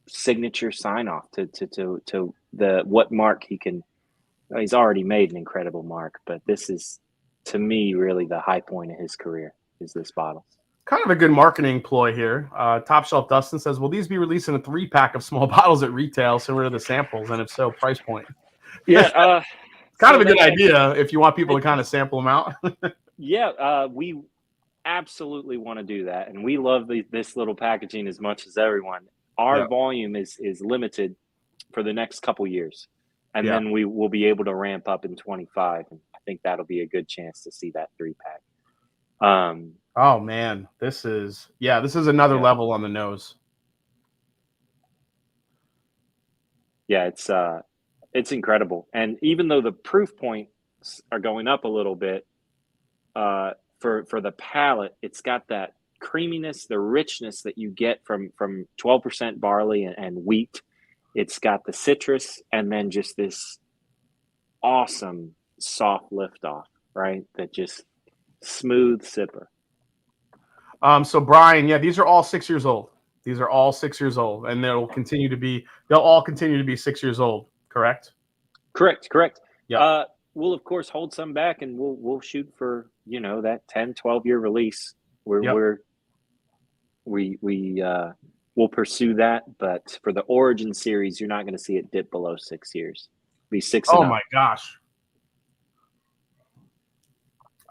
[SPEAKER 2] signature sign off to the what mark he can. He's already made an incredible mark, but this is, to me, really the high point of his career is this bottle.
[SPEAKER 1] Kind of a good marketing ploy here. Top Shelf Dustin says, will these be released in a 3-pack of small bottles at retail, similar to the samples? And if so, price point?
[SPEAKER 2] Yeah.
[SPEAKER 1] Kind of a good idea if you want people to kind of sample them out.
[SPEAKER 2] Yeah, we absolutely want to do that. And we love this little packaging as much as everyone. Our volume is limited for the next couple years. And then we will be able to ramp up in 25. And I think that'll be a good chance to see that 3-pack.
[SPEAKER 1] Oh man, this is another level on the nose.
[SPEAKER 2] Yeah, it's incredible. And even though the proof points are going up a little bit, for the palate, it's got that creaminess, the richness that you get from 12% barley and wheat. It's got the citrus, and then just this awesome soft liftoff, right? That just smooth sipper.
[SPEAKER 1] So Brian, these are all 6 years old. These are all 6 years old, and they'll all continue to be 6 years old. Correct.
[SPEAKER 2] Yeah. We'll of course hold some back, and we'll shoot for that 10, 12-year release. We'll pursue that, but for the Origin series, you're not going to see it dip below 6 years. Be 6.
[SPEAKER 1] Oh my gosh.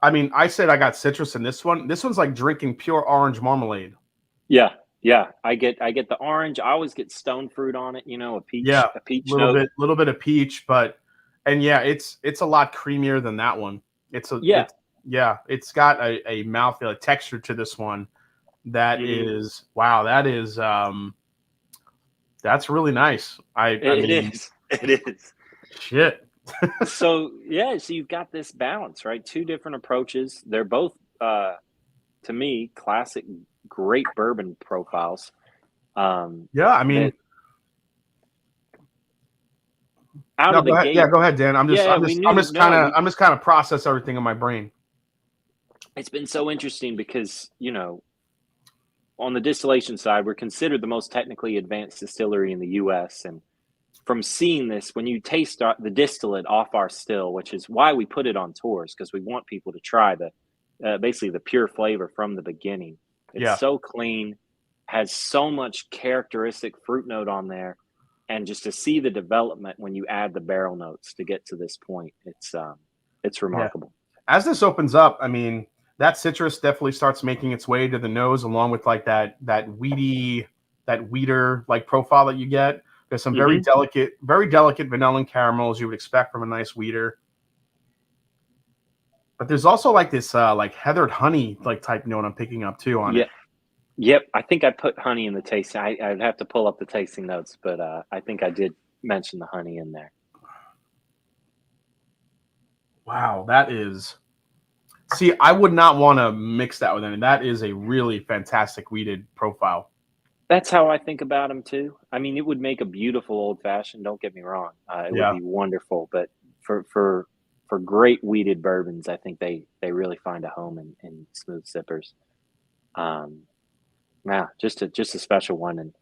[SPEAKER 1] I mean, I said I got citrus in this one. This one's like drinking pure orange marmalade.
[SPEAKER 2] Yeah. I get the orange. I always get stone fruit on it. A peach.
[SPEAKER 1] Yeah,
[SPEAKER 2] a peach
[SPEAKER 1] little bit of peach, it's a lot creamier than that one. It's got a mouthfeel, a texture to this one that is wow. That is that's really nice.
[SPEAKER 2] It is.
[SPEAKER 1] Shit.
[SPEAKER 2] So you've got this balance, right? Two different approaches. They're both, to me, classic, great bourbon profiles.
[SPEAKER 1] Go ahead, Dan. I'm just kind of process everything in my brain.
[SPEAKER 2] It's been so interesting because on the distillation side, we're considered the most technically advanced distillery in the U.S. and from seeing this, when you taste the distillate off our still, which is why we put it on tours, because we want people to try basically the pure flavor from the beginning. It's
[SPEAKER 1] Yeah.
[SPEAKER 2] so clean, has so much characteristic fruit note on there, and just to see the development when you add the barrel notes to get to this point, it's remarkable.
[SPEAKER 1] Yeah. As this opens up, I mean, that citrus definitely starts making its way to the nose, along with like that weeder like profile that you get. There's some very delicate vanilla and caramels you would expect from a nice weeder. But there's also like this like heathered honey like type note I'm picking up too on it.
[SPEAKER 2] Yep. I think I put honey in the tasting. I'd have to pull up the tasting notes, but I think I did mention the honey in there.
[SPEAKER 1] Wow, that is. See, I would not want to mix that with anything. That is a really fantastic weeded profile.
[SPEAKER 2] That's how I think about them too. I mean, it would make a beautiful old fashioned. Don't get me wrong; it would be wonderful. But for great weeded bourbons, I think they really find a home in smooth sippers. Yeah, just a special one. And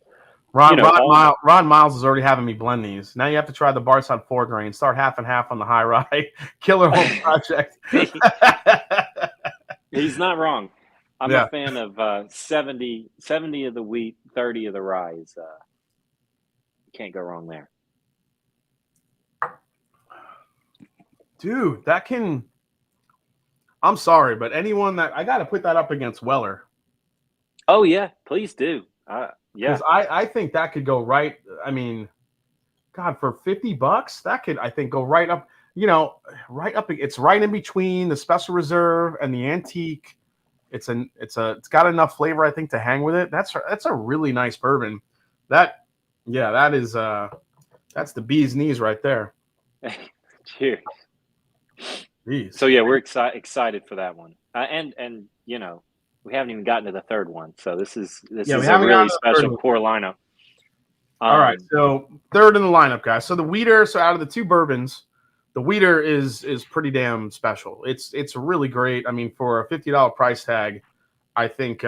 [SPEAKER 1] Ron Miles is already having me blend these. Now you have to try the Bardstown 4 grain. Start half and half on the high rye. Killer home project.
[SPEAKER 2] He's not wrong. I'm a fan of 70 of the wheat, 30 of the rye. Can't go wrong there.
[SPEAKER 1] Dude, that can... I'm sorry, but anyone that... I got to put that up against Weller.
[SPEAKER 2] Oh, yeah. Please do. Yeah.
[SPEAKER 1] Because I think that could go right... I mean, God, for $50, that could, I think, go right up... You know, right up... It's right in between the Special Reserve and the Antique. It's got enough flavor, I think, to hang with it. That's a really nice bourbon. That's the bee's knees right there.
[SPEAKER 2] Cheers.
[SPEAKER 1] Jeez.
[SPEAKER 2] So yeah, we're excited for that one. And you know, we haven't even gotten to the third one. So this is a really special core lineup.
[SPEAKER 1] All right, so third in the lineup, guys. So the weeder. So out of the two bourbons, the weeder is pretty damn special. It's really great. I mean, for a $50 price tag, I think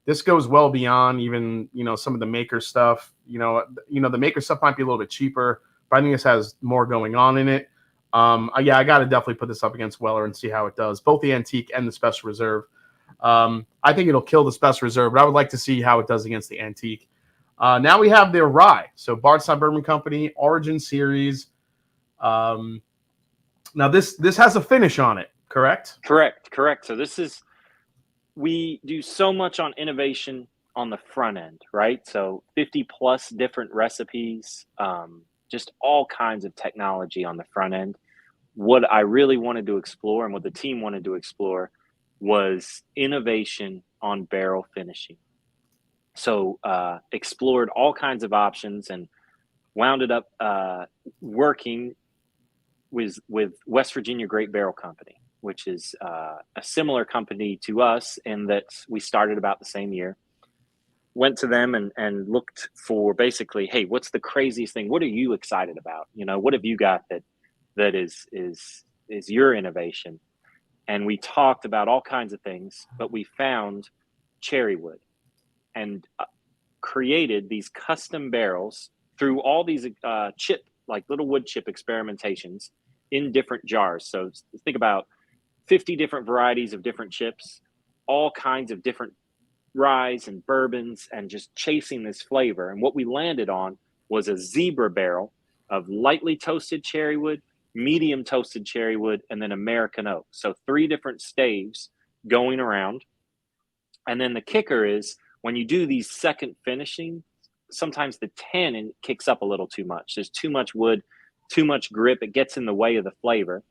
[SPEAKER 1] this goes well beyond even, you know, some of the maker stuff. You know, the maker stuff might be a little bit cheaper, but I think this has more going on in it. I got to definitely put this up against Weller and see how it does, both the Antique and the Special Reserve. I think it'll kill the Special Reserve, but I would like to see how it does against the Antique. Now we have their rye. So Bardstown Bourbon Company Origin Series. Now this has a finish on it, correct?
[SPEAKER 2] Correct. So we do so much on innovation on the front end, right? So 50 plus different recipes, just all kinds of technology on the front end. What I really wanted to explore and what the team wanted to explore was innovation on barrel finishing. So explored all kinds of options and wound up working with West Virginia Great Barrel Company, which is a similar company to us in that we started about the same year. Went to them and looked for basically, hey, what's the craziest thing? What are you excited about? You know, what have you got that is your innovation? And we talked about all kinds of things, but we found cherry wood and created these custom barrels through all these like little wood chip experimentations in different jars. So think about 50 different varieties of different chips, all kinds of different ryes and bourbons, and just chasing this flavor. And what we landed on was a zebra barrel of lightly toasted cherry wood, medium toasted cherry wood, and then American oak. So 3 different staves going around. And then the kicker is when you do these second finishing, sometimes the tannin kicks up a little too much. There's too much wood, too much grip. It gets in the way of the flavor.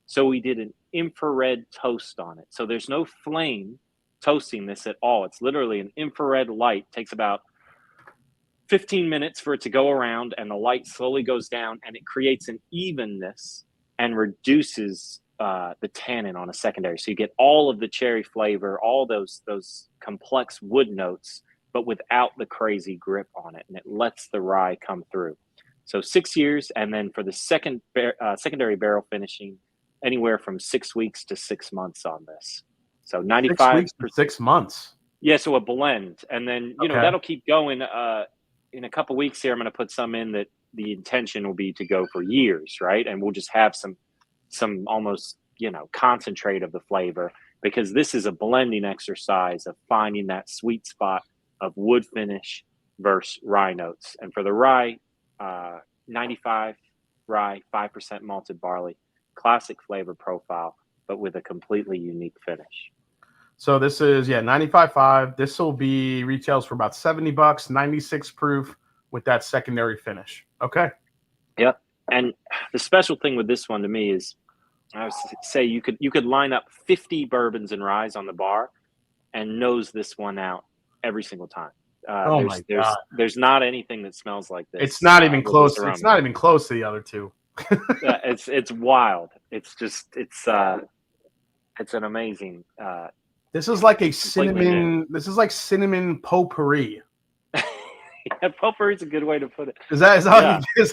[SPEAKER 2] So we did an infrared toast on it. So there's no flame toasting this at all. It's literally an infrared light. Takes about 15 minutes for it to go around, and the light slowly goes down, and it creates an evenness and reduces the tannin on a secondary. So you get all of the cherry flavor, all those complex wood notes, but without the crazy grip on it, and it lets the rye come through. So 6 years, and then for the secondary barrel finishing, anywhere from 6 weeks to 6 months on this. So 95
[SPEAKER 1] 6 weeks to 6 months.
[SPEAKER 2] Yeah, so a blend, and then you know that'll keep going. In a couple weeks here, I'm going to put some in the intention will be to go for years, right? And we'll just have some almost, concentrate of the flavor, because this is a blending exercise of finding that sweet spot of wood finish versus rye notes. And for the rye, 95 rye, 5% malted barley, classic flavor profile, but with a completely unique finish.
[SPEAKER 1] So this is 95.5. This will be retails for about $70, 96 proof with that secondary finish. Okay.
[SPEAKER 2] Yep. And the special thing with this one to me is, I would say you could line up 50 bourbons and ryes on the bar and nose this one out every single time.
[SPEAKER 1] Oh my God.
[SPEAKER 2] There's not anything that smells like this.
[SPEAKER 1] It's not even close. It's not even close to the other two.
[SPEAKER 2] It's wild. It's an amazing.
[SPEAKER 1] This is like a cinnamon. This is like cinnamon potpourri.
[SPEAKER 2] Yeah, potpourri is a good way to put it.
[SPEAKER 1] Is that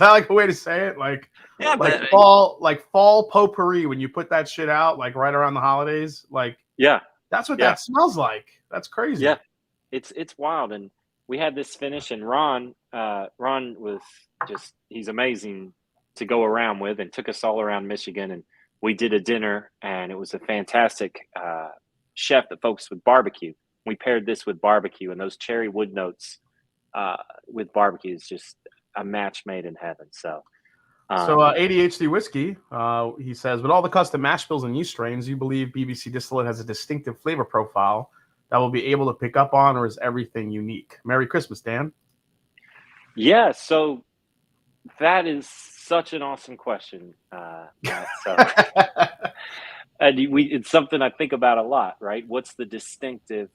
[SPEAKER 1] like a way to say it? Like,
[SPEAKER 2] yeah,
[SPEAKER 1] like fall potpourri when you put that shit out like right around the holidays. Like,
[SPEAKER 2] yeah,
[SPEAKER 1] that's what that smells like. That's crazy.
[SPEAKER 2] Yeah, it's wild. And we had this finish, and Ron was he's amazing to go around with, and took us all around Michigan, and we did a dinner, and it was a fantastic chef that focused with barbecue. We paired this with barbecue, and those cherry wood notes with barbecue is just a match made in heaven. So
[SPEAKER 1] ADHD whiskey, he says, with all the custom mash bills and yeast strains, you believe BBC Distillate has a distinctive flavor profile that will be able to pick up on, or is everything unique? Merry Christmas, Dan.
[SPEAKER 2] Yeah, so that is such an awesome question. Matt, so. And it's something I think about a lot, right? What's the distinctive?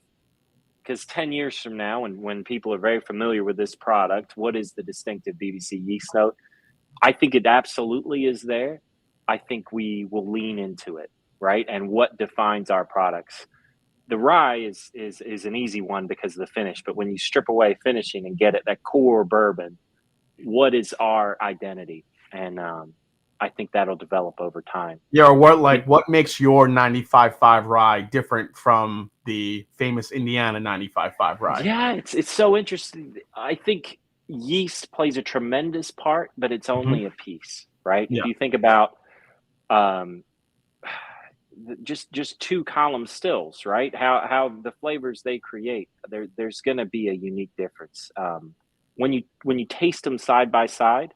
[SPEAKER 2] Because 10 years from now, and when people are very familiar with this product, what is the distinctive BBC yeast note? I think it absolutely is there. I think we will lean into it, right? And what defines our products? The rye is an easy one because of the finish, but when you strip away finishing and get at that core bourbon, what is our identity? And I think that'll develop over time.
[SPEAKER 1] Yeah, or what makes your 95.5 rye different from the famous Indiana 95.5 rye?
[SPEAKER 2] Yeah, it's so interesting. I think yeast plays a tremendous part, but it's only a piece, right?
[SPEAKER 1] Yeah.
[SPEAKER 2] If you think about just two column stills, right? How the flavors they create, there's going to be a unique difference. When you taste them side by side,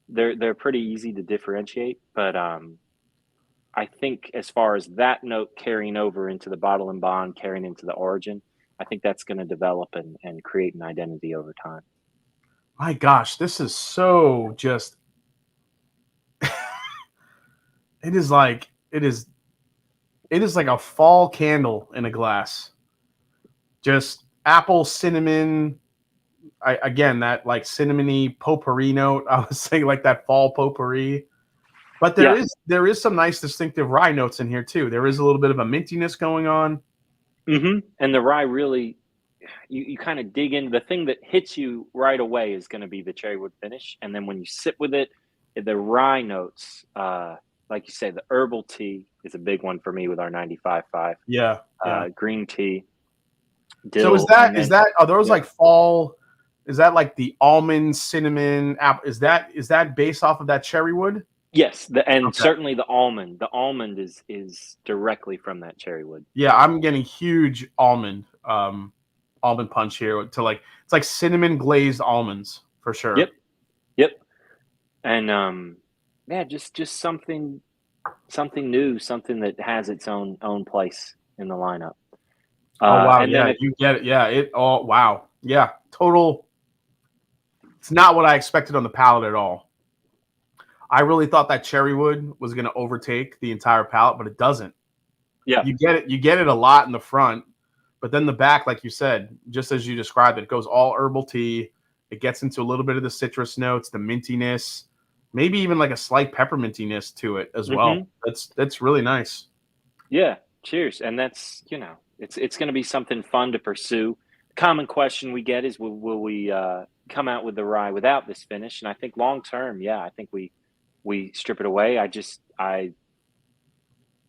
[SPEAKER 2] they're pretty easy to differentiate, but I think as far as that note carrying over into the bottle and bond, carrying into the origin, I think that's going to develop and create an identity over time.
[SPEAKER 1] My gosh, this is so just it is like a fall candle in a glass. Just apple, cinnamon. Again, that like cinnamony potpourri note. I was saying like that fall potpourri. But there is some nice distinctive rye notes in here too. There is a little bit of a mintiness going on.
[SPEAKER 2] Mm-hmm. And the rye really, you kind of dig in. The thing that hits you right away is going to be the cherry wood finish. And then when you sit with it, the rye notes, like you say, the herbal tea is a big one for me with our 95.5.
[SPEAKER 1] Yeah.
[SPEAKER 2] Green tea.
[SPEAKER 1] Dill, so are those like fall? Is that like the almond, cinnamon, apple? Is that based off of that cherry wood?
[SPEAKER 2] Yes, certainly the almond. The almond is directly from that cherry wood.
[SPEAKER 1] Yeah, I'm getting huge almond punch here. It's like cinnamon glazed almonds for sure.
[SPEAKER 2] Yep. And just something new, something that has its own place in the lineup.
[SPEAKER 1] Oh wow! You get it. Yeah. Wow. Yeah. Total. It's not what I expected on the palate at all. I really thought that cherry wood was going to overtake the entire palate, but it doesn't.
[SPEAKER 2] Yeah.
[SPEAKER 1] You get it a lot in the front, but then the back, like you said, just as you described it, goes all herbal tea. It gets into a little bit of the citrus notes, the mintiness, maybe even like a slight peppermintiness to it as well. That's really nice.
[SPEAKER 2] Yeah. Cheers. And that's, it's going to be something fun to pursue. Common question we get is, will we come out with the rye without this finish? And I think long term, I think we strip it away.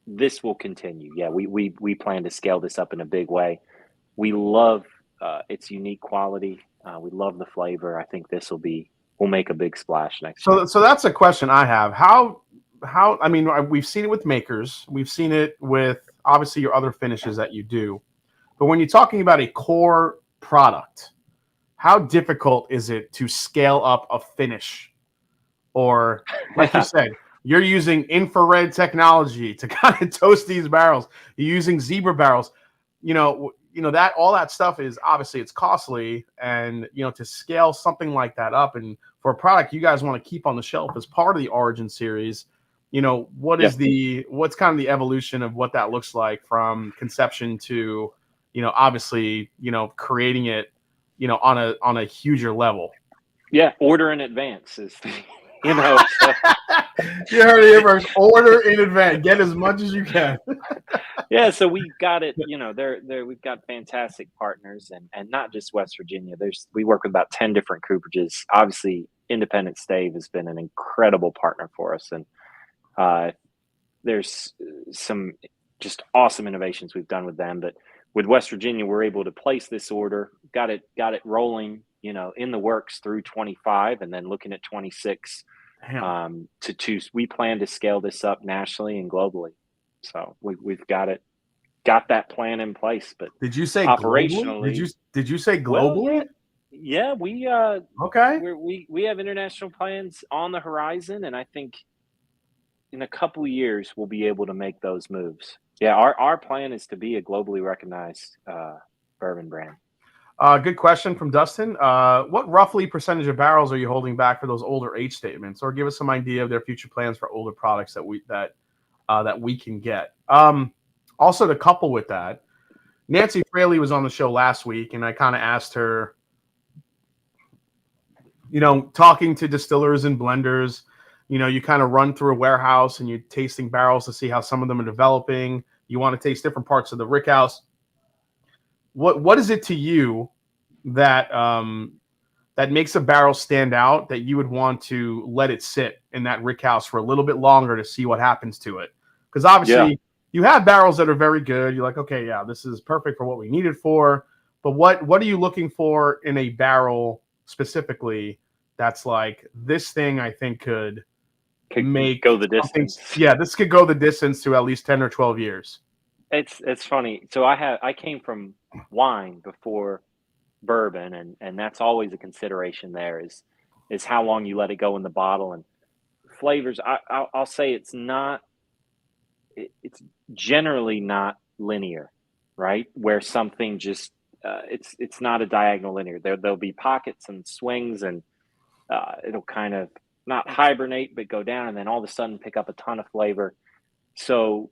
[SPEAKER 2] This will continue. Yeah, we plan to scale this up in a big way. We love its unique quality. We love the flavor. I think this will be will make a big splash next year.
[SPEAKER 1] So that's a question I have. How I mean, we've seen it with makers, we've seen it with obviously your other finishes that you do, but when you're talking about a core product, how difficult is it to scale up a finish? Or like you said, you're using infrared technology to kind of toast these barrels. You're using zebra barrels. That all that stuff is obviously it's costly, and to scale something like that up, and for a product you guys want to keep on the shelf as part of the Origin series, what's kind of the evolution of what that looks like from conception to, obviously, creating it, on a huger level.
[SPEAKER 2] Yeah, order in advance is so.
[SPEAKER 1] You heard it here first. Order in advance. Get as much as you can.
[SPEAKER 2] Yeah, so we've got it. We've got fantastic partners, and not just West Virginia. We work with about 10 different cooperages. Obviously, Independent Stave has been an incredible partner for us, and there's some just awesome innovations we've done with them. But with West Virginia, we're able to place this order, got it rolling, in the works through 25, and then looking at 26. We plan to scale this up nationally and globally. So we've got that plan in place. But
[SPEAKER 1] did you say
[SPEAKER 2] operationally?
[SPEAKER 1] Did you say globally?
[SPEAKER 2] Well, yeah, we
[SPEAKER 1] okay.
[SPEAKER 2] We have international plans on the horizon, and I think in a couple of years we'll be able to make those moves. Yeah, our plan is to be a globally recognized bourbon brand.
[SPEAKER 1] Good question from Dustin. What roughly percentage of barrels are you holding back for those older age statements, or give us some idea of their future plans for older products that we can get? Also, to couple with that, Nancy Fraley was on the show last week, and I kind of asked her, talking to distillers and blenders, you kind of run through a warehouse and you're tasting barrels to see how some of them are developing. You want to taste different parts of the rickhouse. What is it to you that that makes a barrel stand out, that you would want to let it sit in that rickhouse for a little bit longer to see what happens to it? Because obviously you have barrels that are very good. You're like, okay, yeah, this is perfect for what we need it for. But what are you looking for in a barrel specifically that's like, this thing I think could
[SPEAKER 2] go the distance?
[SPEAKER 1] Yeah, this could go the distance to at least 10 or 12 years.
[SPEAKER 2] It's funny. So I came from wine before bourbon, and that's always a consideration. There is how long you let it go in the bottle, and flavors. I'll say it's generally not linear, right? Where something just it's not a diagonal linear. There'll be pockets and swings, and it'll kind of not hibernate but go down, and then all of a sudden pick up a ton of flavor. So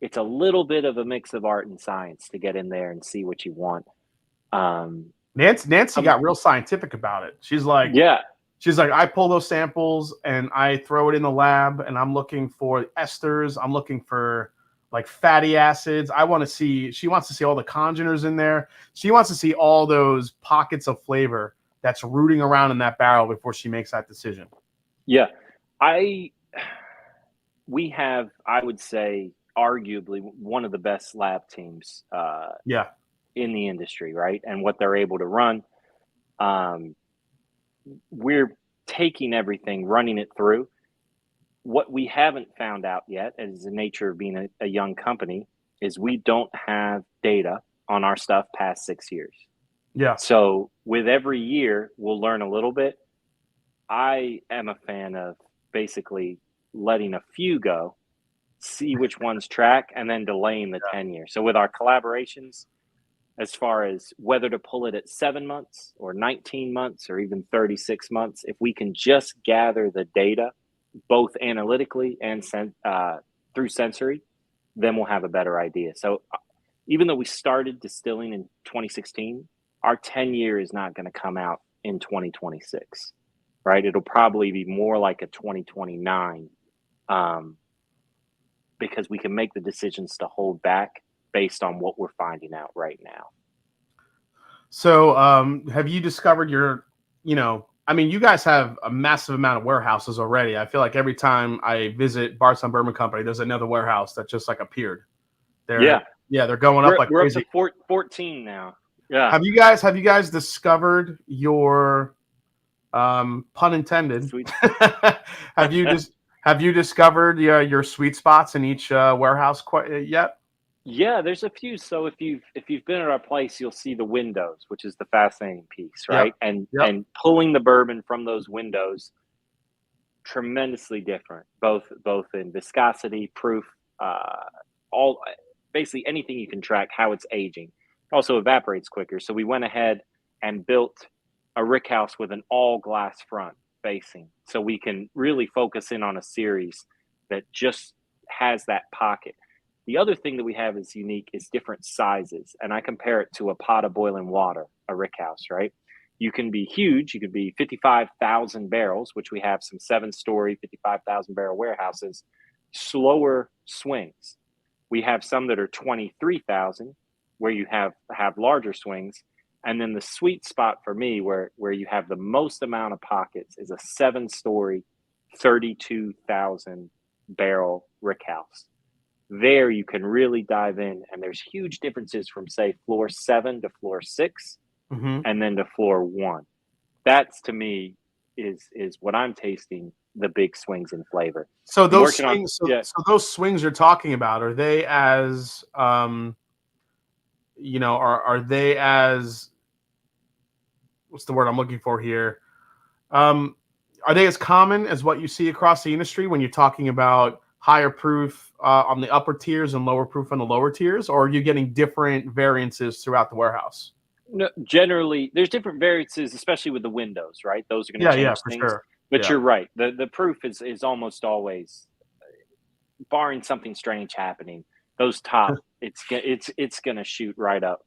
[SPEAKER 2] it's a little bit of a mix of art and science to get in there and see what you want.
[SPEAKER 1] Nancy got real scientific about it. She's like, I pull those samples and I throw it in the lab, and I'm looking for esters. I'm looking for like fatty acids. She wants to see all the congeners in there. She wants to see all those pockets of flavor that's rooting around in that barrel before she makes that decision.
[SPEAKER 2] Yeah. We have, I would say, arguably one of the best lab teams in the industry, right? And what they're able to run. We're taking everything, running it through. What we haven't found out yet, as the nature of being a young company, is we don't have data on our stuff past 6 years.
[SPEAKER 1] Yeah.
[SPEAKER 2] So with every year, we'll learn a little bit. I am a fan of basically letting a few go, see which ones track, and then delaying the 10 years. So with our collaborations, as far as whether to pull it at 7 months or 19 months or even 36 months, if we can just gather the data, both analytically and through sensory, then we'll have a better idea. So even though we started distilling in 2016, our 10-year is not going to come out in 2026, right? It'll probably be more like a 2029, because we can make the decisions to hold back based on what we're finding out right now.
[SPEAKER 1] So have you discovered you guys have a massive amount of warehouses already. I feel like every time I visit Bardstown Bourbon Company, there's another warehouse that just like appeared. They're going up like crazy.
[SPEAKER 2] We're up to 14 now. Yeah.
[SPEAKER 1] Have you guys discovered your Pun intended.
[SPEAKER 2] Sweet.
[SPEAKER 1] have you just have you discovered your sweet spots in each warehouse yet?
[SPEAKER 2] Yeah, there's a few. So if you've been at our place, you'll see the windows, which is the fascinating piece,
[SPEAKER 1] Yep.
[SPEAKER 2] right? And
[SPEAKER 1] Yep.
[SPEAKER 2] and pulling the bourbon from those windows, tremendously different, both in viscosity, proof, all basically anything you can track how it's aging. It also evaporates quicker. So we went ahead and built a rick house with an all glass front facing, so we can really focus in on a series that just has that pocket. The other thing that we have is unique is different sizes, and I compare it to a pot of boiling water, a rick house, right? You can be huge. You could be 55,000 barrels, which we have some 7-story, 55,000 barrel warehouses, slower swings. We have some that are 23,000 where you have larger swings. And then the sweet spot for me where you have the most amount of pockets is a 7-story, 32,000 barrel rick house. There you can really dive in, and there's huge differences from, say, floor 7 to floor 6.
[SPEAKER 1] Mm-hmm.
[SPEAKER 2] And then to floor 1. That's, to me, is what I'm tasting, the big swings in flavor.
[SPEAKER 1] So those swings, so those swings you're talking about, are they as are they as, what's the word I'm looking for here? Are they as common as what you see across the industry when you're talking about higher proof on the upper tiers and lower proof on the lower tiers, or are you getting different variances throughout the warehouse?
[SPEAKER 2] No, generally, there's different variances, especially with the windows, right? Those are going to change
[SPEAKER 1] for
[SPEAKER 2] things.
[SPEAKER 1] sure.
[SPEAKER 2] But you're right. The proof is almost always, barring something strange happening, those top, it's going to shoot right up.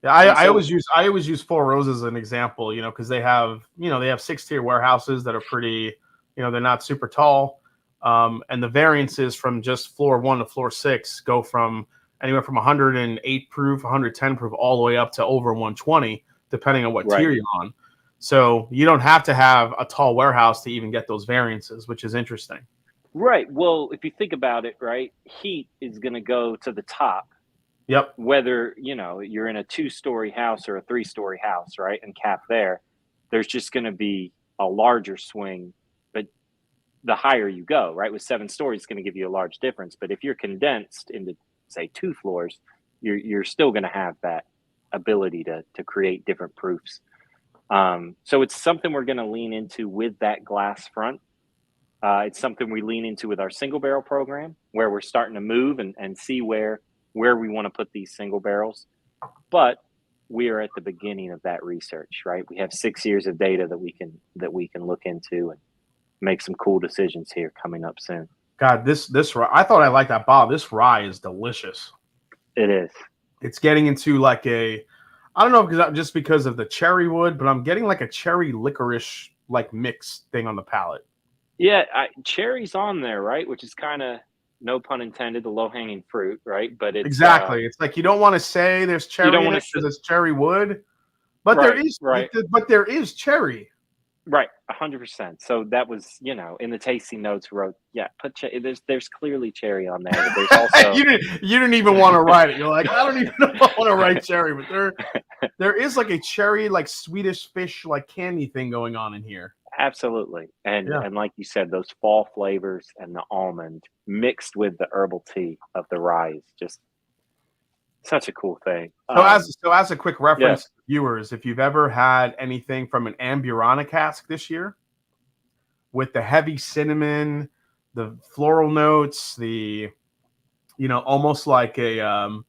[SPEAKER 1] Yeah, I always use Four Roses as an example, because they have 6-tier warehouses that are pretty, they're not super tall. And the variances from just floor 1 to floor 6 go from anywhere from 108 proof, 110 proof, all the way up to over 120, depending on what tier you're on. So you don't have to have a tall warehouse to even get those variances, which is interesting.
[SPEAKER 2] Right. Well, if you think about it, right, heat is going to go to the top.
[SPEAKER 1] Yep.
[SPEAKER 2] Whether, you're in a 2-story house or a 3-story house, right, and cap there's just going to be a larger swing. But the higher you go, right, with 7 stories, it's going to give you a large difference. But if you're condensed into, say, 2 floors, you're still going to have that ability to create different proofs. So it's something we're going to lean into with that glass front. It's something we lean into with our single barrel program, where we're starting to move and see where we want to put these single barrels. But we are at the beginning of that research, right? We have 6 years of data that we can look into and make some cool decisions here coming up soon.
[SPEAKER 1] God, this rye, I thought I liked that bottle. This rye is delicious.
[SPEAKER 2] It is.
[SPEAKER 1] It's getting into like I don't know, just because of the cherry wood, but I'm getting like a cherry licorice like mix thing on the palate.
[SPEAKER 2] Yeah, cherry's on there, right? Which is kind of, no pun intended, the low-hanging fruit, right? But it's
[SPEAKER 1] exactly. It's like you don't want to say there's cherry in it because it's cherry wood, but there is cherry.
[SPEAKER 2] Right, 100%. So that was, in the tasting notes wrote, there's clearly cherry on there. But there's also
[SPEAKER 1] you didn't even want to write it. You're like, I don't even know if I want to write cherry, but there is like a cherry, like Swedish fish, like candy thing going on in here.
[SPEAKER 2] Absolutely. And like you said, those fall flavors and the almond mixed with the herbal tea of the rye is just such a cool thing.
[SPEAKER 1] So as a quick reference to viewers, if you've ever had anything from an Amburana cask this year with the heavy cinnamon, the floral notes, the almost like a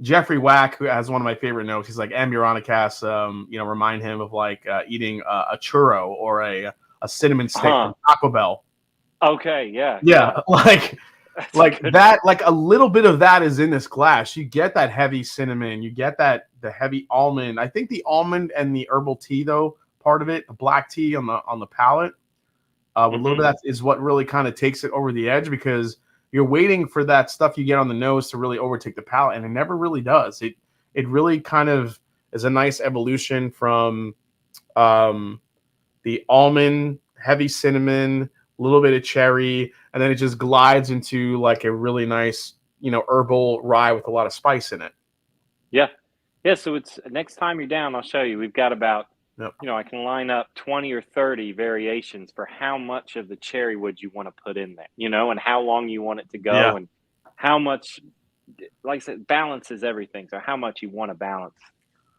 [SPEAKER 1] Jeffrey Wack, who has one of my favorite notes. He's like, Amburana casks remind him of like eating a churro or a cinnamon stick from Taco Bell.
[SPEAKER 2] Okay, yeah.
[SPEAKER 1] Like that, like a little bit of that is in this glass. You get that heavy cinnamon, you get the heavy almond. I think the almond and the herbal tea, though, part of it, the black tea on the palate, with a little bit of that is what really kind of takes it over the edge, because you're waiting for that stuff you get on the nose to really overtake the palate, and it never really does. It really kind of is a nice evolution from the almond, heavy cinnamon, a little bit of cherry, and then it just glides into like a really nice, herbal rye with a lot of spice in it.
[SPEAKER 2] Yeah. So it's next time you're down, I'll show you. We've got about
[SPEAKER 1] Yep.
[SPEAKER 2] I can line up 20 or 30 variations for how much of the cherry wood you want to put in there, and how long you want it to
[SPEAKER 1] Yeah.
[SPEAKER 2] go, and how much, like I said, balance is everything. So how much you want to balance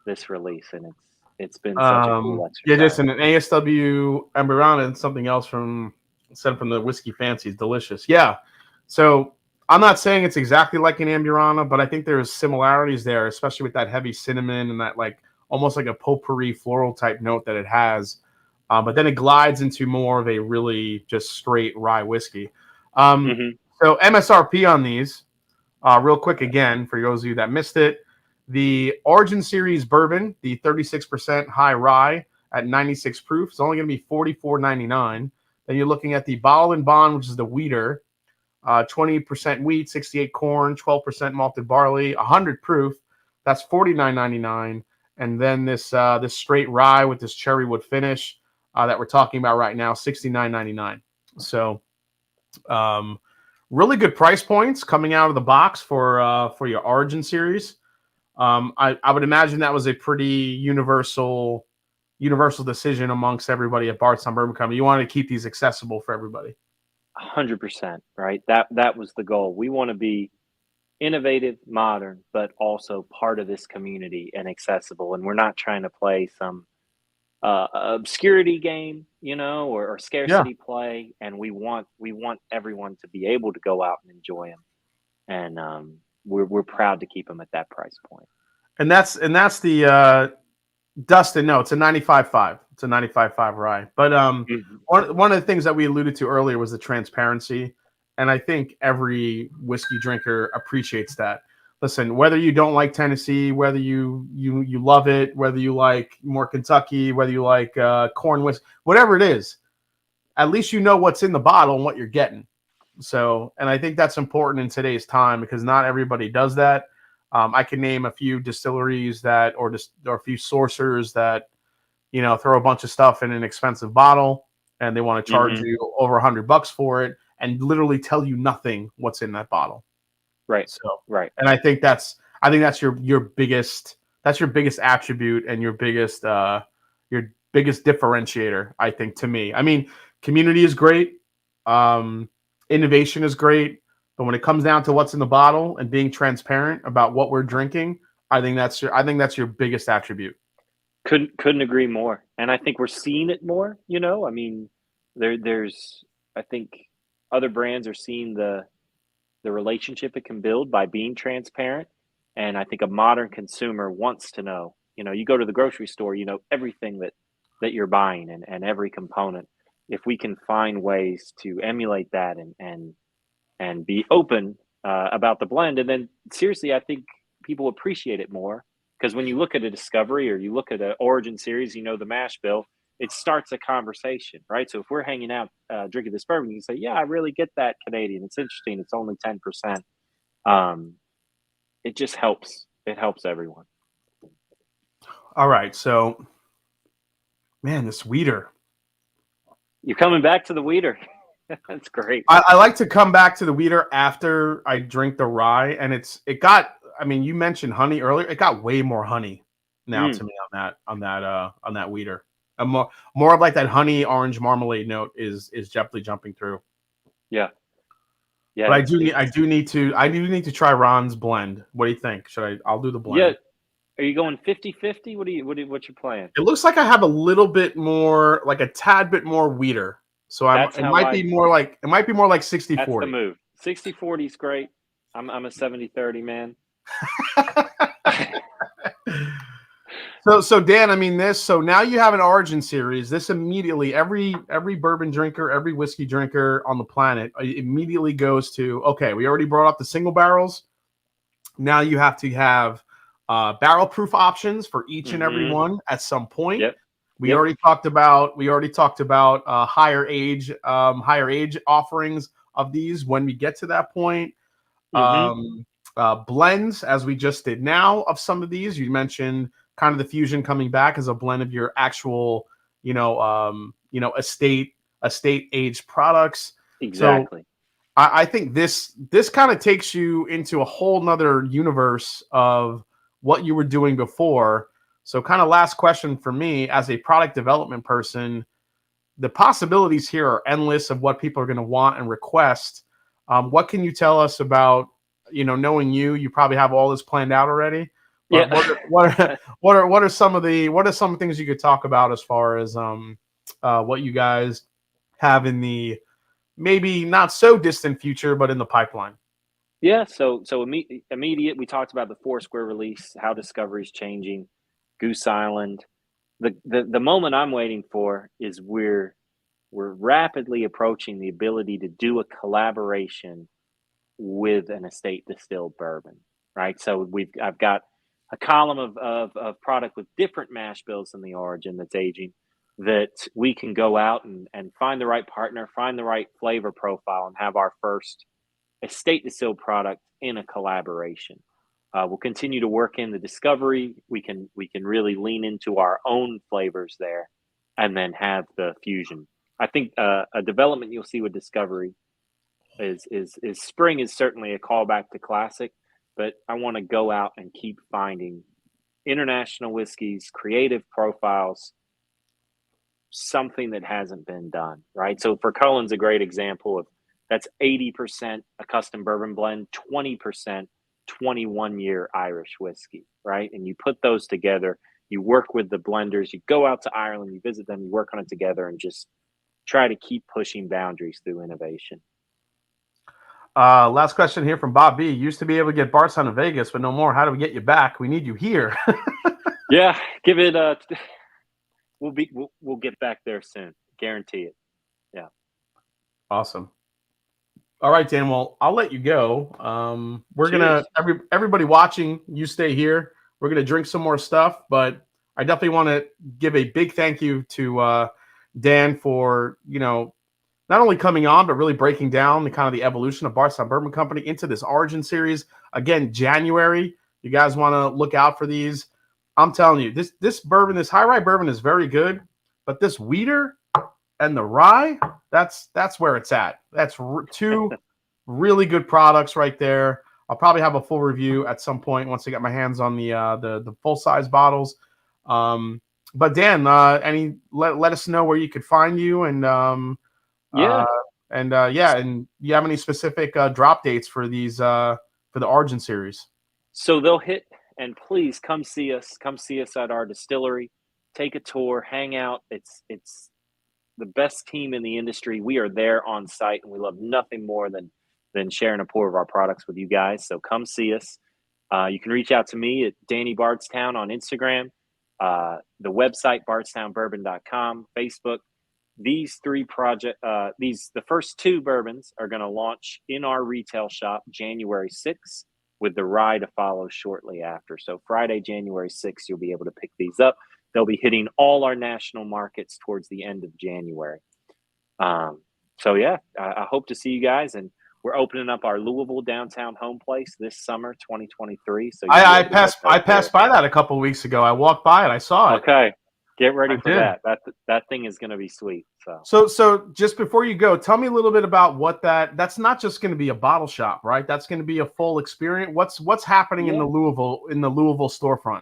[SPEAKER 2] this release, and it's been such a cool
[SPEAKER 1] Yeah,
[SPEAKER 2] exercise.
[SPEAKER 1] just an ASW Amberana and something else sent from the Whiskey Fancy is delicious. Yeah. So I'm not saying it's exactly like an Amburana, but I think there's similarities there, especially with that heavy cinnamon and that like almost like a potpourri floral type note that it has. But then it glides into more of a really just straight rye whiskey. So MSRP on these, real quick again, for those of you that missed it, the Origin Series bourbon, the 36% high rye at 96 proof, is only going to be $44.99. Then you're looking at the Bottle and Bond, which is the wheater, 20% wheat, 68 corn, 12% malted barley, 100 proof. That's $49.99. And then this straight rye with this cherry wood finish that we're talking about right now, $69.99. So really good price points coming out of the box for your Origin Series. I would imagine that was a pretty universal decision amongst everybody at Bardstown Bourbon Company. You wanted to keep these accessible for everybody.
[SPEAKER 2] 100%, right? That was the goal. We want to be innovative, modern, but also part of this community and accessible. And we're not trying to play some obscurity game, or scarcity play. And we want everyone to be able to go out and enjoy them. And we're proud to keep them at that price point.
[SPEAKER 1] And that's the Dustin. No, it's a 95.5. It's a 95.5 rye. But one of the things that we alluded to earlier was the transparency, and I think every whiskey drinker appreciates that. Listen, whether you don't like Tennessee, whether you love it, whether you like more Kentucky, whether you like corn whiskey, whatever it is, at least you know what's in the bottle and what you're getting. So, and I think that's important in today's time because not everybody does that. I can name a few distilleries or a few sourcers that, throw a bunch of stuff in an expensive bottle and they want to charge you over $100 for it and literally tell you nothing what's in that bottle.
[SPEAKER 2] Right.
[SPEAKER 1] So,
[SPEAKER 2] right.
[SPEAKER 1] And I think that's your biggest attribute and your biggest differentiator, I think, to me. I mean, community is great. Innovation is great. But when it comes down to what's in the bottle and being transparent about what we're drinking, I think that's your biggest attribute.
[SPEAKER 2] Couldn't agree more. And I think we're seeing it more, I mean, there's I think other brands are seeing the relationship it can build by being transparent. And I think a modern consumer wants to know, you go to the grocery store, everything that you're buying and every component. If we can find ways to emulate that and be open about the blend. And then seriously, I think people appreciate it more because when you look at a discovery or you look at an Origin Series, the mash bill, it starts a conversation, right? So if we're hanging out drinking this bourbon, you can say, yeah, I really get that Canadian. It's interesting. It's only 10%. It just helps. It helps everyone.
[SPEAKER 1] All right. So, man, this wheater.
[SPEAKER 2] You're coming back to the wheater. That's great.
[SPEAKER 1] I like to come back to the wheater after I drink the rye, and it got. I mean, you mentioned honey earlier. It got way more honey now to me on that wheater. More of like that honey orange marmalade note is definitely jumping through.
[SPEAKER 2] Yeah.
[SPEAKER 1] But I do need to try Ron's blend. What do you think? I'll do the blend.
[SPEAKER 2] Yeah. Are you going 50-50? What's your plan?
[SPEAKER 1] It looks like I have a little bit more, like a tad bit more wheater. So it might be more like 60-40.
[SPEAKER 2] That's the move. 60-40 is great. I'm a 70-30 man.
[SPEAKER 1] So Dan, I mean so now you have an Origin Series. This immediately, every bourbon drinker, every whiskey drinker on the planet immediately goes to, okay, we already brought up the single barrels. Now you have to have barrel proof options for each and every one at some point.
[SPEAKER 2] Yep.
[SPEAKER 1] We already talked about higher age offerings of these when we get to that point. Blends, as we just did now, of some of these. You mentioned kind of the fusion coming back as a blend of your actual, estate aged products.
[SPEAKER 2] Exactly.
[SPEAKER 1] So I think this kind of takes you into a whole nother universe of what you were doing before. So kind of last question for me as a product development person, the possibilities here are endless of what people are going to want and request. What can you tell us about, knowing you probably have all this planned out already, but
[SPEAKER 2] Yeah.
[SPEAKER 1] what are some things you could talk about as far as what you guys have in the maybe not so distant future, but in the pipeline?
[SPEAKER 2] Yeah, so immediate. We talked about the Foursquare release, how Discovery is changing, Goose Island. The moment I'm waiting for is we're rapidly approaching the ability to do a collaboration with an estate distilled bourbon, right? So I've got a column of product with different mash bills in the origin that's aging that we can go out and find the right partner, find the right flavor profile, and have our first estate distilled product in a collaboration. We'll continue to work in the discovery. We can really lean into our own flavors there, and then have the fusion. I think a development you'll see with discovery is spring is certainly a callback to classic, but I want to go out and keep finding international whiskeys, creative profiles, something that hasn't been done, right? So for Cullen's a great example of that's 80% a custom bourbon blend, 20% 21-year Irish whiskey, right? And you put those together, you work with the blenders, you go out to Ireland, you visit them, you work on it together, and just try to keep pushing boundaries through innovation.
[SPEAKER 1] Last question here from Bob B. Used to be able to get Bardstown in Vegas, but no more. How do we get you back? We need you here.
[SPEAKER 2] Yeah, give it we'll get back there soon. Guarantee it. Yeah.
[SPEAKER 1] Awesome. All right, Dan. Well, I'll let you go. We're
[SPEAKER 2] Cheers.
[SPEAKER 1] gonna everybody watching, you stay here. We're gonna drink some more stuff, but I definitely want to give a big thank you to Dan for not only coming on, but really breaking down the kind of the evolution of Bardstown Bourbon Company into this Origin series. Again, January. You guys want to look out for these. I'm telling you, this bourbon, this high rye bourbon is very good, but this wheater and the rye, that's where it's at. That's two really good products right there. I'll probably have a full review at some point once I get my hands on the full size bottles. But Dan, let us know where you could find you and
[SPEAKER 2] Yeah.
[SPEAKER 1] and you have any specific drop dates for these for the Origin series?
[SPEAKER 2] So they'll hit, and please come see us. Come see us at our distillery. Take a tour, hang out. It's the best team in the industry. We are there on site, and we love nothing more than sharing a pour of our products with you guys. So come see us. You can reach out to me at Danny Bardstown on Instagram, the website bardstownbourbon.com, Facebook. These the first two bourbons are going to launch in our retail shop January 6th, with the rye to follow shortly after. So Friday, January 6th, you'll be able to pick these up. They'll be hitting all our national markets towards the end of January. So yeah, I hope to see you guys, and we're opening up our Louisville downtown home place this summer, 2023. So
[SPEAKER 1] I passed by that a couple of weeks ago. I walked by it. I saw it.
[SPEAKER 2] Okay, get ready for
[SPEAKER 1] did.
[SPEAKER 2] that. That thing is going to be sweet.
[SPEAKER 1] So just before you go, tell me a little bit about what that's not just going to be a bottle shop, right? That's going to be a full experience. What's happening in the Louisville storefront?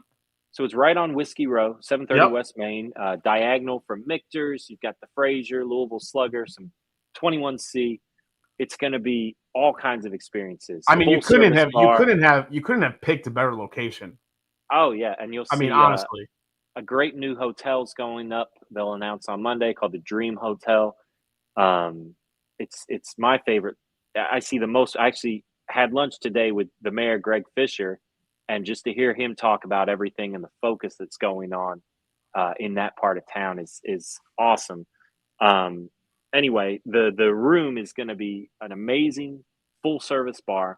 [SPEAKER 2] So it's right on Whiskey Row, 730
[SPEAKER 1] Yep.
[SPEAKER 2] West Main, diagonal from Michter's. You've got the Fraser, Louisville Slugger, some 21C. It's going to be all kinds of experiences.
[SPEAKER 1] I mean, you couldn't have picked a better location.
[SPEAKER 2] Oh yeah, and you'll see.
[SPEAKER 1] I mean, honestly,
[SPEAKER 2] a great new hotel's going up. They'll announce on Monday, called the Dream Hotel. It's my favorite. I see the most. I actually had lunch today with the mayor, Greg Fisher, and just to hear him talk about everything and the focus that's going on in that part of town is awesome. Anyway, the room is going to be an amazing full service bar.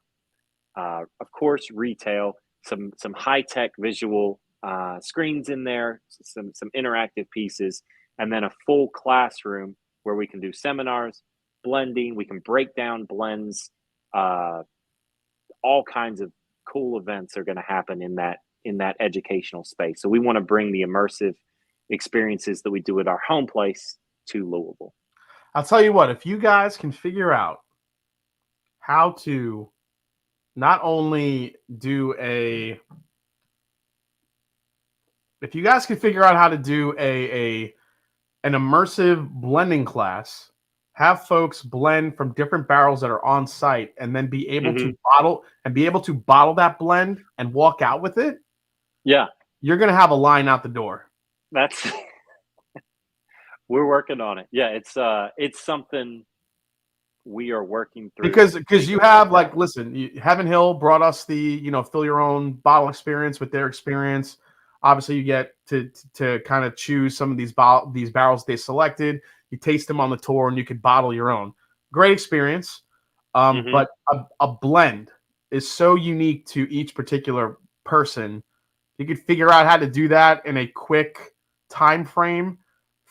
[SPEAKER 2] Of course, retail, some high tech visual screens in there, some interactive pieces, and then a full classroom where we can do seminars, blending. We can break down blends. All kinds of cool events are going to happen in that educational space. So we want to bring the immersive experiences that we do at our home place to Louisville.
[SPEAKER 1] I'll tell you what, if you guys can figure out how to not only do if you guys can figure out how to do an immersive blending class, have folks blend from different barrels that are on site, and then be able to bottle that blend and walk out with it.
[SPEAKER 2] Yeah,
[SPEAKER 1] you're gonna have a line out the door.
[SPEAKER 2] that's we're working on it. Yeah, it's something we are working through
[SPEAKER 1] Because you have listen, Heaven Hill brought us the fill your own bottle experience with their experience. Obviously, you get to kind of choose some of these barrels they selected. You taste them on the tour, and you could bottle your own. Great experience, but a blend is so unique to each particular person. You could figure out how to do that in a quick time frame.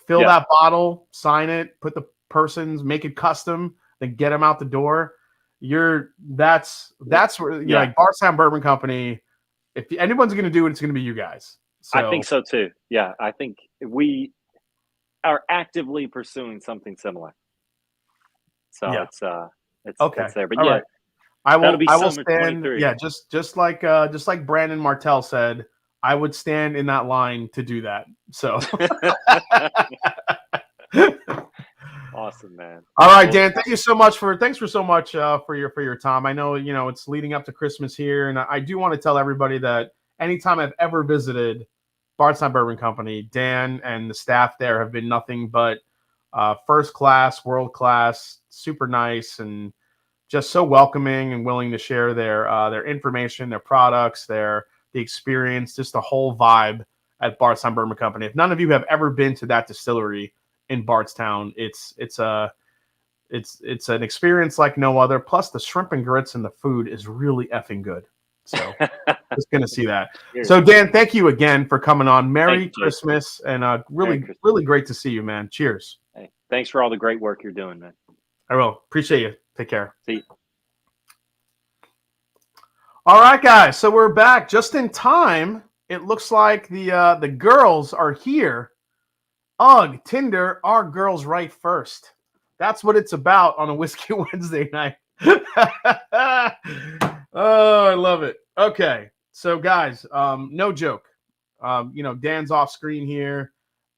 [SPEAKER 1] Fill that bottle, sign it, put the person's, make it custom, then get them out the door. That's where like Bardstown Bourbon Company. If anyone's going to do it, it's going to be you guys. So,
[SPEAKER 2] I think so too. Yeah, I think we are actively pursuing something similar. So it's
[SPEAKER 1] okay.
[SPEAKER 2] it's there. But
[SPEAKER 1] All
[SPEAKER 2] yeah,
[SPEAKER 1] right. I will stand.
[SPEAKER 2] 23.
[SPEAKER 1] Yeah, just like Brandon Martell said, I would stand in that line to do that. So
[SPEAKER 2] awesome, man.
[SPEAKER 1] All right, Dan. Thanks for so much for your time. I know it's leading up to Christmas here, and I do want to tell everybody that anytime I've ever visited Bardstown Bourbon Company, Dan and the staff there have been nothing but first class, world class, super nice, and just so welcoming and willing to share their information, their products, the experience, just the whole vibe at Bardstown Bourbon Company. If none of you have ever been to that distillery in Bardstown, it's an experience like no other. Plus, the shrimp and grits and the food is really effing good. So, just gonna see that.
[SPEAKER 2] Cheers.
[SPEAKER 1] So, Dan, thank you again for coming on. Merry Christmas, and really great to see you, man. Cheers.
[SPEAKER 2] Hey, thanks for all the great work you're doing, man.
[SPEAKER 1] I will. Appreciate you. Take care.
[SPEAKER 2] See you.
[SPEAKER 1] All right, guys. So we're back just in time. It looks like the girls are here. Ugh, Tinder, our girls right first. That's what it's about on a Whiskey Wednesday night. Oh, I love it. Okay, so guys, no joke. Dan's off screen here.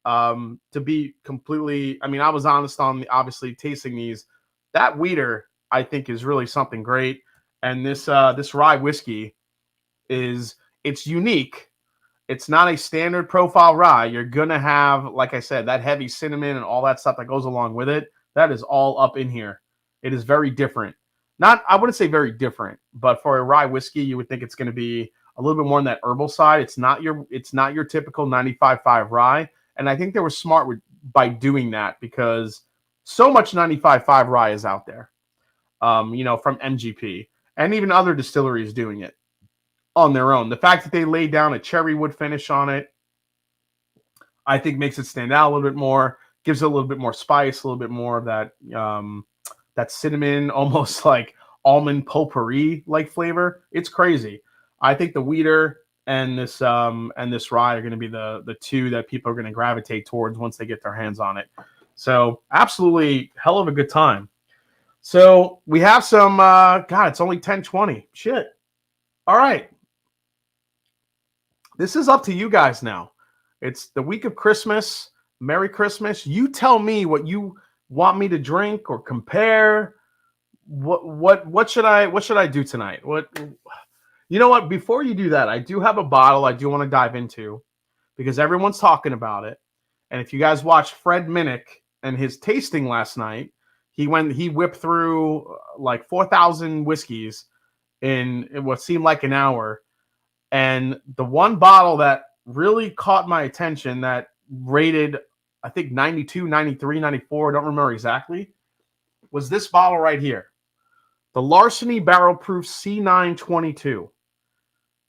[SPEAKER 1] To be completely, I was honest on obviously tasting these. That wheater, I think, is really something great. And this rye whiskey it's unique. It's not a standard profile rye. You're going to have, like I said, that heavy cinnamon and all that stuff that goes along with it. That is all up in here. It is very different. I wouldn't say very different, but for a rye whiskey, you would think it's going to be a little bit more on that herbal side. It's not your typical 95.5 rye. And I think they were smart by doing that because so much 95.5 rye is out there, from MGP and even other distilleries doing it on their own. The fact that they laid down a cherry wood finish on it, I think makes it stand out a little bit more, gives it a little bit more spice, a little bit more of that cinnamon, almost like almond potpourri like flavor. It's crazy. I think the wheater and this rye are going to be the two that people are going to gravitate towards once they get their hands on it. So absolutely hell of a good time. So we have some it's only 10:20. Shit. All right. This is up to you guys now. It's the week of Christmas. Merry Christmas. You tell me what you want me to drink or compare. What should I do tonight? You know what? Before you do that, I do have a bottle I do want to dive into because everyone's talking about it. And if you guys watched Fred Minnick and his tasting last night, he whipped through like 4,000 whiskeys in what seemed like an hour. And the one bottle that really caught my attention that rated, I think 92, 93, 94, I don't remember exactly, was this bottle right here. The Larceny Barrel Proof C922.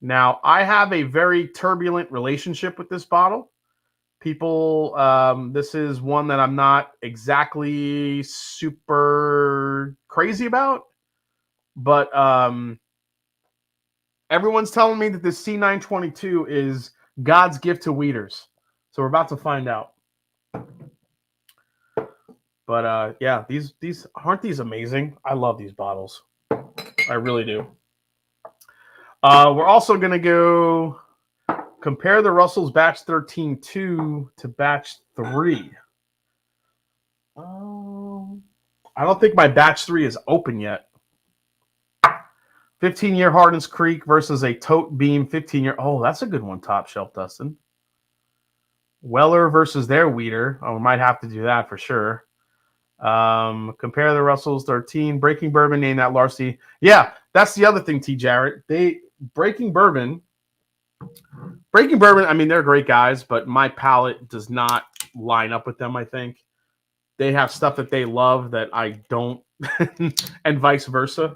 [SPEAKER 1] Now, I have a very turbulent relationship with this bottle. People, this is one that I'm not exactly super crazy about, but everyone's telling me that this C922 is God's gift to wheaters. So we're about to find out. But yeah, these aren't these amazing? I love these bottles. I really do. We're also gonna go Compare the Russell's batch 13.2 to batch 3. I don't think my batch 3 is open yet. 15-year Hardens Creek versus a Tote Beam 15-year. Oh, that's a good one, Top Shelf, Dustin. Weller versus their Weeder. Oh, we might have to do that for sure. Compare the Russell's 13. Breaking Bourbon named that Larceny. Yeah, that's the other thing, T. Jarrett. Breaking Bourbon, I mean, they're great guys, but my palate does not line up with them, I think. They have stuff that they love that I don't, and vice versa.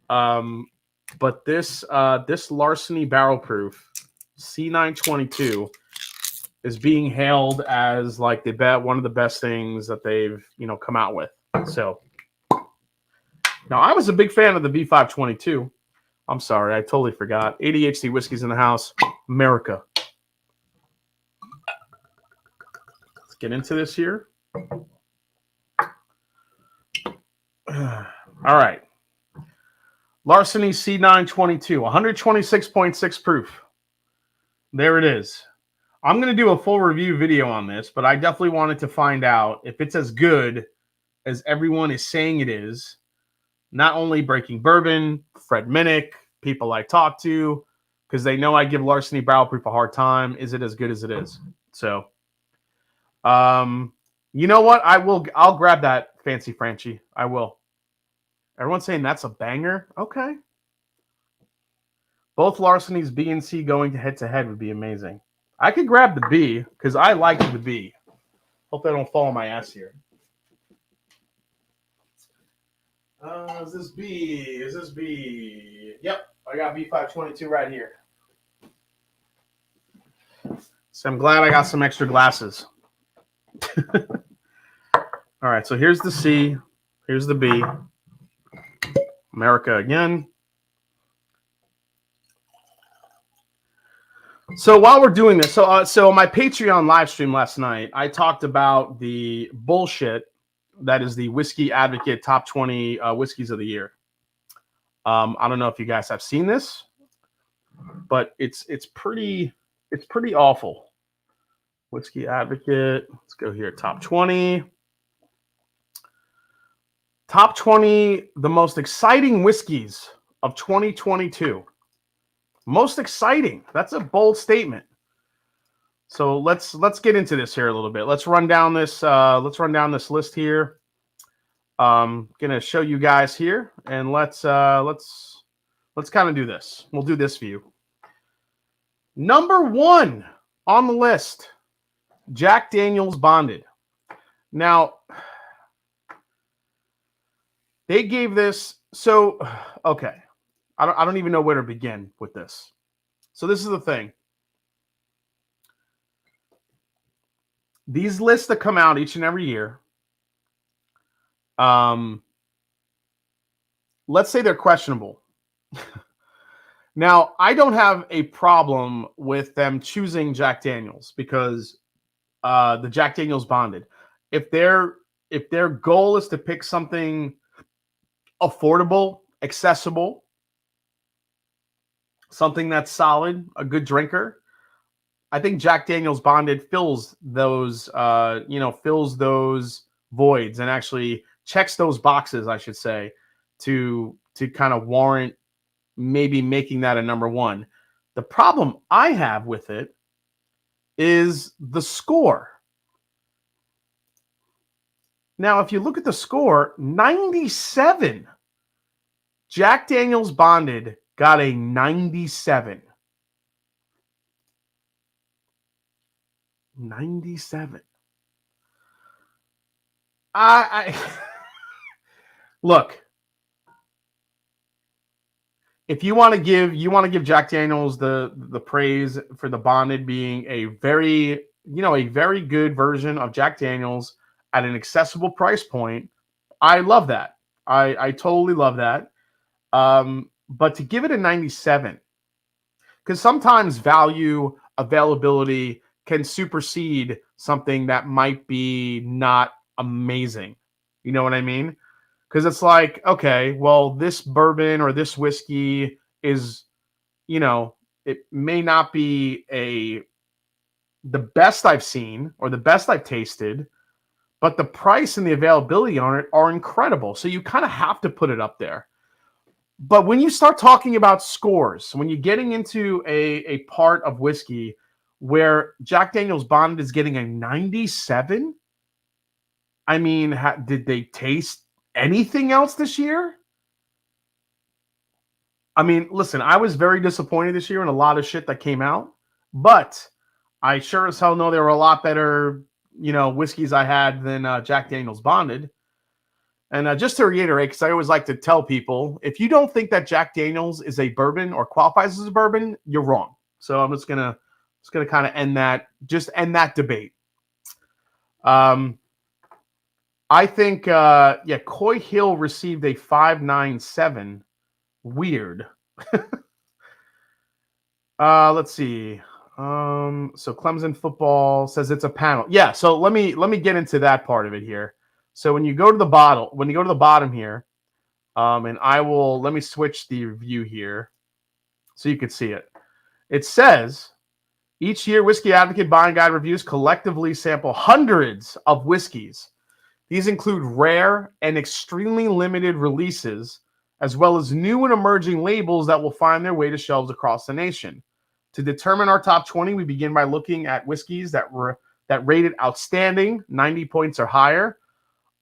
[SPEAKER 1] But this Larceny Barrel Proof C922 is being hailed as like one of the best things that they've come out with. So now I was a big fan of the B522. I'm sorry, I totally forgot. ADHD Whiskies in the house, America. Let's get into this here. All right. Larceny C922, 126.6 proof. There it is. I'm going to do a full review video on this, but I definitely wanted to find out if it's as good as everyone is saying it is. Not only Breaking Bourbon, Fred Minnick, people I talk to, because they know I give Larceny Barrel Proof a hard time. Is it as good as it is? So, you know what? I'll grab that Fancy Franchi. I will. Everyone's saying that's a banger. Okay. Both Larceny's B and C going to head would be amazing. I could grab the B because I like the B. Hope I don't fall on my ass here. Is this B? Is this B? Yep, I got B522 right here. So I'm glad I got some extra glasses. All right, so here's the C. Here's the B. America again. So while we're doing this, so my Patreon live stream last night, I talked about the bullshit that is the Whiskey Advocate Top 20 Whiskeys of the Year. I don't know if you guys have seen this, but it's pretty awful. Whiskey Advocate. Let's go here. Top 20. Top 20, the most exciting whiskeys of 2022. Most exciting. That's a bold statement. So let's get into this here a little bit. Let's run down this list here. Gonna show you guys here, and let's kind of do this. We'll do this view. Number 1 on the list, Jack Daniel's Bonded. Now, they gave this, so okay. I don't even know where to begin with this. So this is the thing. These lists that come out each and every year, let's say they're questionable. Now, I don't have a problem with them choosing Jack Daniels because the Jack Daniel's Bonded. If their goal is to pick something affordable, accessible, something that's solid, a good drinker, I think Jack Daniel's Bonded fills those voids and actually checks those boxes, I should say, to kind of warrant maybe making that a number 1. The problem I have with it is the score. Now, if you look at the score, 97. Jack Daniel's Bonded got a 97. 97. I look. If you want to give Jack Daniel's the praise for the Bonded being a very good version of Jack Daniel's at an accessible price point, I love that. I totally love that. But to give it a 97, because sometimes value, availability can supersede something that might be not amazing. You know what I mean? Because it's like, okay, well, this bourbon or this whiskey is It may not be the best I've seen or the best I've tasted, but the price and the availability on it are incredible. So you kind of have to put it up there. But when you start talking about scores, when you're getting into a part of whiskey where Jack Daniel's Bonded is getting a 97, I mean, did they taste anything else this year? I mean, listen, I was very disappointed this year in a lot of shit that came out, but I sure as hell know there were a lot better, whiskeys I had than Jack Daniel's Bonded. And just to reiterate, because I always like to tell people, if you don't think that Jack Daniel's is a bourbon or qualifies as a bourbon, you're wrong. So I'm just gonna kind of end that debate. I think Coy Hill received a 5.97. Weird. Let's see. So Clemson football says it's a panel. Yeah, so let me get into that part of it here. So when you go to the bottom here, and let me switch the review here so you can see it. It says each year Whiskey Advocate Buying Guide reviews collectively sample hundreds of whiskeys. These include rare and extremely limited releases, as well as new and emerging labels that will find their way to shelves across the nation. To determine our top 20, we begin by looking at whiskeys that rated outstanding, 90 points or higher,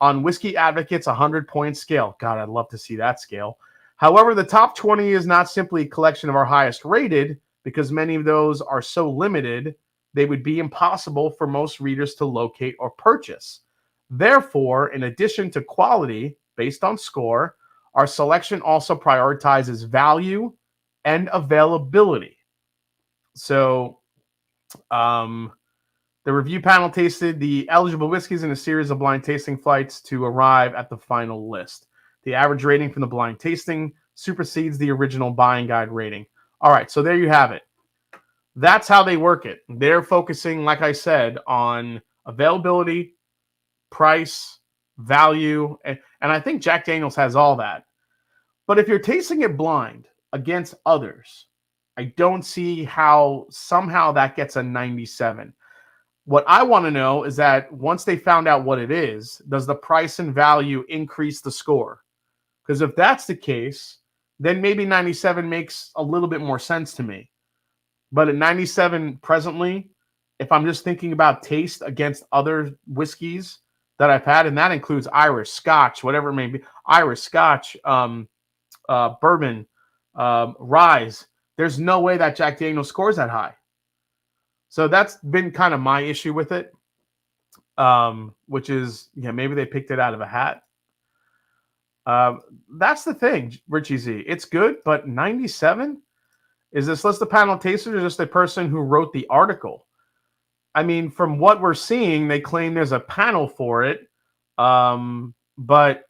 [SPEAKER 1] on Whiskey Advocate's 100-point scale. God, I'd love to see that scale. However, the top 20 is not simply a collection of our highest rated, because many of those are so limited, they would be impossible for most readers to locate or purchase. Therefore, in addition to quality based on score, our selection also prioritizes value and availability. So, the review panel tasted the eligible whiskeys in a series of blind tasting flights to arrive at the final list. The average rating from the blind tasting supersedes the original buying guide rating. All right, so there you have it. That's how they work it. They're focusing, like I said, on availability, price, value, and I think Jack Daniel's has all that. But if you're tasting it blind against others, I don't see how somehow that gets a 97. What I want to know is that once they found out what it is, does the price and value increase the score? Because if that's the case, then maybe 97 makes a little bit more sense to me. But at 97 presently, if I'm just thinking about taste against other whiskeys that I've had, and that includes Irish, Scotch, whatever it may be, Irish, Scotch, bourbon, rye, there's no way that Jack Daniel's scores that high. So that's been kind of my issue with it, which is, maybe they picked it out of a hat. That's the thing, Richie Z. It's good, but 97? Is this list of panel tasters or just the person who wrote the article? I mean, from what we're seeing, they claim there's a panel for it, but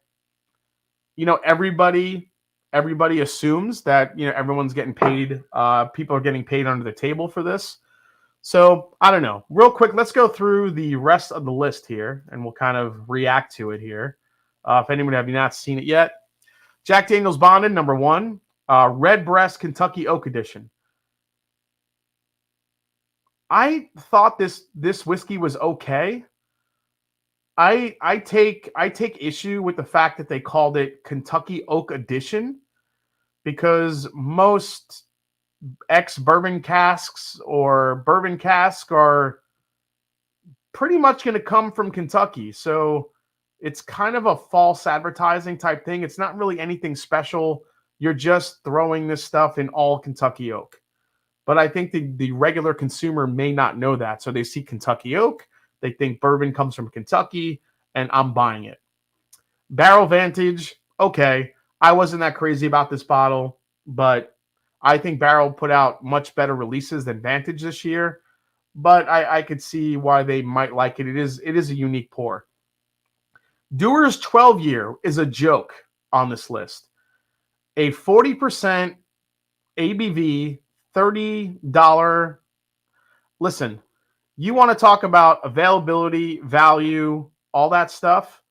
[SPEAKER 1] everybody assumes that everyone's getting paid. People are getting paid under the table for this. So I don't know. Real quick, let's go through the rest of the list here, and we'll kind of react to it here. If anyone have not seen it yet, Jack Daniel's Bonded, number 1, Redbreast Kentucky Oak Edition. I thought this whiskey was okay. I take issue with the fact that they called it Kentucky Oak Edition, because most ex-bourbon casks or bourbon cask are pretty much going to come from Kentucky. So it's kind of a false advertising type thing. It's not really anything special. You're just throwing this stuff in all Kentucky oak. But I think the regular consumer may not know that. So they see Kentucky oak, they think bourbon comes from Kentucky, and I'm buying it. Barrel Vantage, okay. I wasn't that crazy about this bottle, but I think Barrel put out much better releases than Vantage this year. But I could see why they might like it. It is a unique pour. Dewar's 12-year is a joke on this list. A 40% ABV, $30. Listen, you want to talk about availability, value, all that stuff.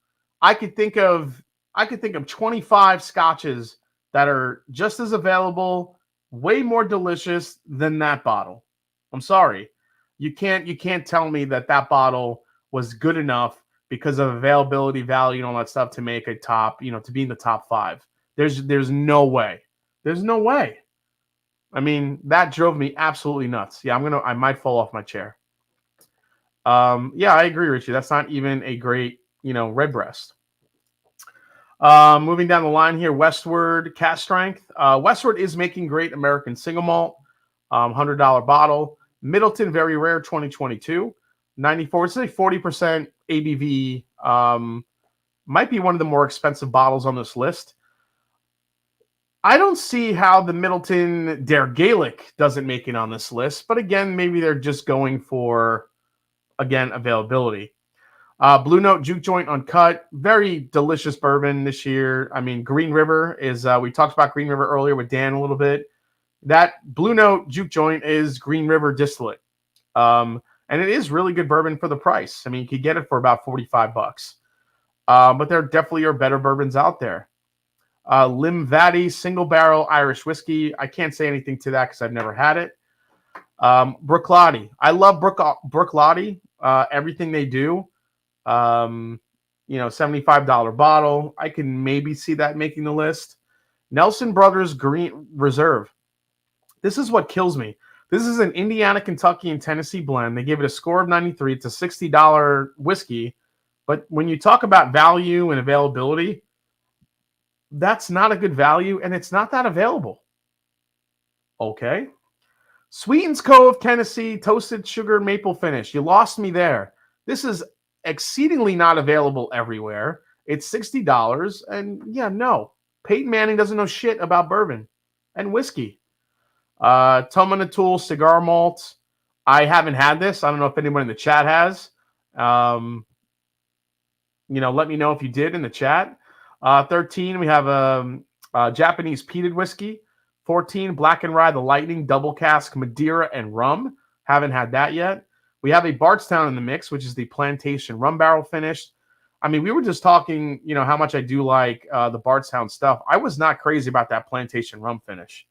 [SPEAKER 1] I could think of 25 scotches that are just as available way more delicious than that bottle. I'm sorry. You can't tell me that bottle was good enough because of availability, value, and all that stuff to make a top, to be in the top 5. There's no way. There's no way. I mean, that drove me absolutely nuts. Yeah, I might fall off my chair. Yeah, I agree, Richie. That's not even a great, Redbreast. Moving down the line here, Westward Cask Strength. Westward is making great American single malt, $100 bottle. Middleton Very Rare 2022, 94. It's a 40% ABV. Might be one of the more expensive bottles on this list. I don't see how the Middleton Dare Gaelic doesn't make it on this list, but again, maybe they're just going for, again, availability. Blue Note Juke Joint Uncut, very delicious bourbon this year. I mean, Green River is, we talked about Green River earlier with Dan a little bit. That Blue Note Juke Joint is Green River distillate. And it is really good bourbon for the price. I mean, you could get it for about $45. But there definitely are better bourbons out there. Limvady Single Barrel Irish Whiskey. I can't say anything to that because I've never had it. Brooklotti. I love Brooklotti. Everything they do. $75 bottle. I can maybe see that making the list. Nelson Brothers Green Reserve. This is what kills me. This is an Indiana, Kentucky, and Tennessee blend. They gave it a score of 93. It's a $60 whiskey. But when you talk about value and availability, that's not a good value, and it's not that available. Okay. Sweetens Cove, Tennessee, toasted sugar maple finish. You lost me there. This is exceedingly not available everywhere. It's $60, and yeah, no. Peyton Manning doesn't know shit about bourbon and whiskey. Tomanatool Cigar Malt. I haven't had this. I don't know if anyone in the chat has. Let me know if you did in the chat. 13, we have a Japanese peated whiskey. 14, Black and Rye, the Lightning, double cask, Madeira, and rum. Haven't had that yet. We have a Bardstown in the mix, which is the plantation rum barrel finished. I mean, we were just talking, how much I do like the Bardstown stuff. I was not crazy about that plantation rum finish.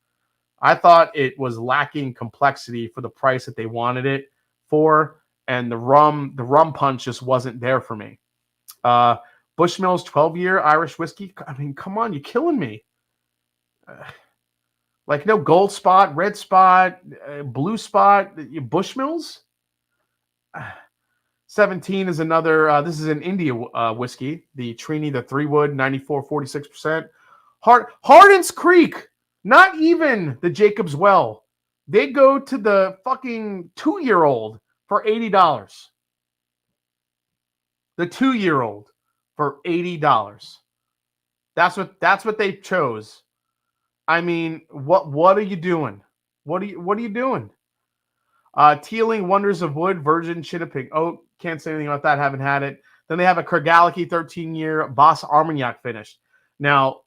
[SPEAKER 1] I thought it was lacking complexity for the price that they wanted it for, and the rum punch just wasn't there for me. Bushmills 12-year Irish whiskey. I mean, come on, you're killing me. Gold spot, red spot, blue spot, Bushmills. 17 is another. This is an India whiskey, the Trini, the 3-wood, 94, 46%. Hardin's Creek, not even the Jacob's Well. They go to the fucking 2-year-old for $80. The 2-year-old for $80. That's what they chose. I mean, what are you doing? What are you doing? Teeling Wonders of Wood, Virgin Chittapig. Oh, can't say anything about that. Haven't had it. Then they have a Kergaliki 13-year Boss Armagnac finish. Now,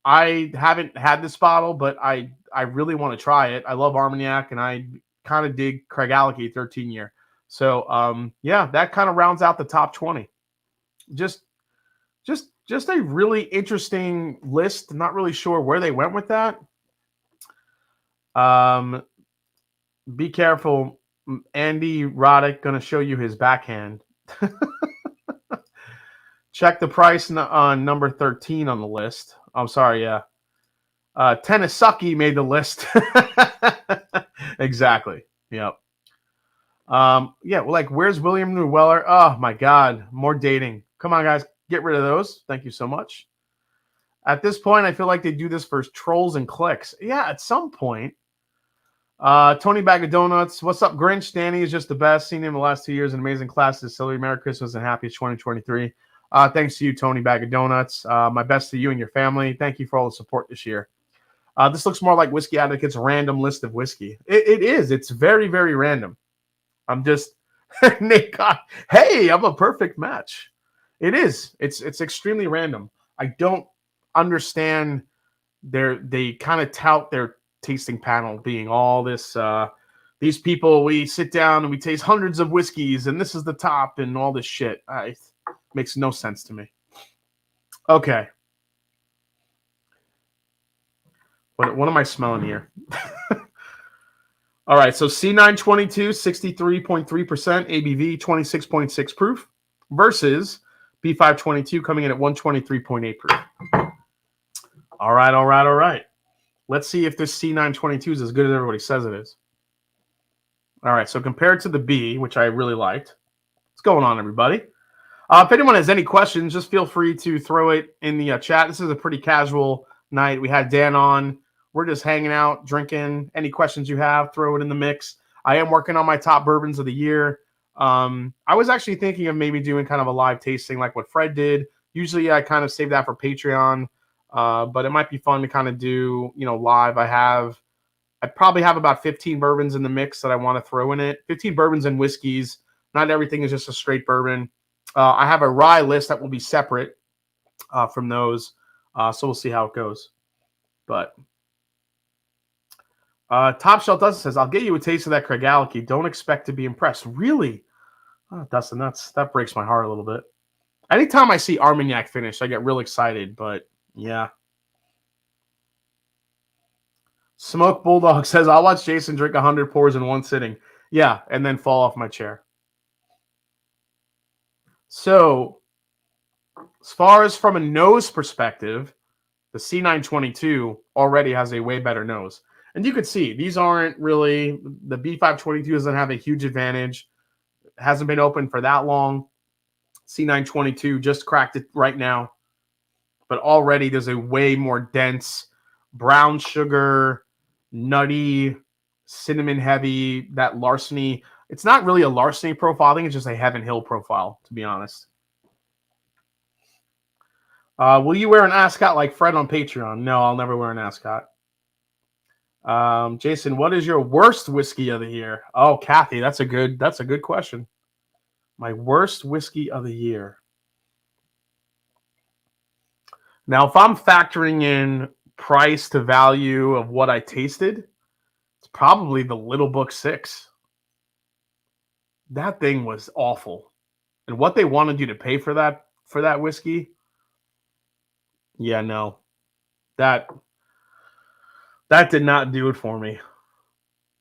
[SPEAKER 1] I haven't had this bottle, but I really want to try it. I love Armagnac, and I kind of dig Kergaliki 13-year. So, yeah, that kind of rounds out the top 20. Just a really interesting list. Not really sure where they went with that. Be careful. Andy Roddick going to show you his backhand. Check the price on number 13 on the list. I'm sorry, yeah. Tennessee made the list. Exactly. Yep. Yeah, well, where's William Llewellyn? Oh, my God. More dating. Come on, guys. Get rid of those. Thank you so much. At this point, I feel like they do this for trolls and clicks. Yeah, at some point. Tony Bag of Donuts. What's up, Grinch? Danny is just the best. Seen him the last 2 years. An amazing class. Distillery. Merry Christmas and happy 2023. Thanks to you, Tony Bag of Donuts. My best to you and your family. Thank you for all the support this year. This looks more like Whiskey Advocate's random list of whiskey. It is. It's very, very random. I'm just Nick. Hey, I'm a perfect match. It is. It's extremely random. I don't understand. They kind of tout their tasting panel being all this. These people, we sit down and we taste hundreds of whiskeys, and this is the top, and all this shit. It makes no sense to me. Okay. What am I smelling here? All right, so C922, 63.3% ABV, 26.6 proof, versus B522 coming in at 123.8 proof. All right. Let's see if this C922 is as good as everybody says it is. All right, so compared to the B, which I really liked. What's going on, everybody? If anyone has any questions, just feel free to throw it in the chat. This is a pretty casual night. We had Dan on. We're just hanging out, drinking. Any questions you have, throw it in the mix. I am working on my top bourbons of the year. I was actually thinking of maybe doing kind of a live tasting like what Fred did. Usually I kind of save that for Patreon, but it might be fun to kind of do, live. I probably have about 15 bourbons in the mix that I want to throw in it. 15 bourbons and whiskeys. Not everything is just a straight bourbon. I have a rye list that will be separate from those, so we'll see how it goes. But Top Shelf Dustin says, "I'll get you a taste of that Craigellachie. Don't expect to be impressed." Really, Dustin, that breaks my heart a little bit. Anytime I see Armagnac finished, I get real excited. But yeah. Smoke Bulldog says, "I'll watch Jason drink 100 pours in one sitting." Yeah, and then fall off my chair. So, as far as from a nose perspective, the C922 already has a way better nose. And you could see, these aren't really, the B522 doesn't have a huge advantage. It hasn't been open for that long. C922 just cracked it right now. But already there's a way more dense brown sugar, nutty, cinnamon heavy, that larceny. It's not really a larceny profile. I think it's just a Heaven Hill profile, to be honest. Will you wear an ascot like Fred on Patreon? No, I'll never wear an ascot. Jason, what is your worst whiskey of the year? Oh, Kathy, that's a good question. My worst whiskey of the year. Now, if I'm factoring in price to value of what I tasted, it's probably the Little Book 6. That thing was awful. And what they wanted you to pay for that whiskey, yeah, no. That did not do it for me.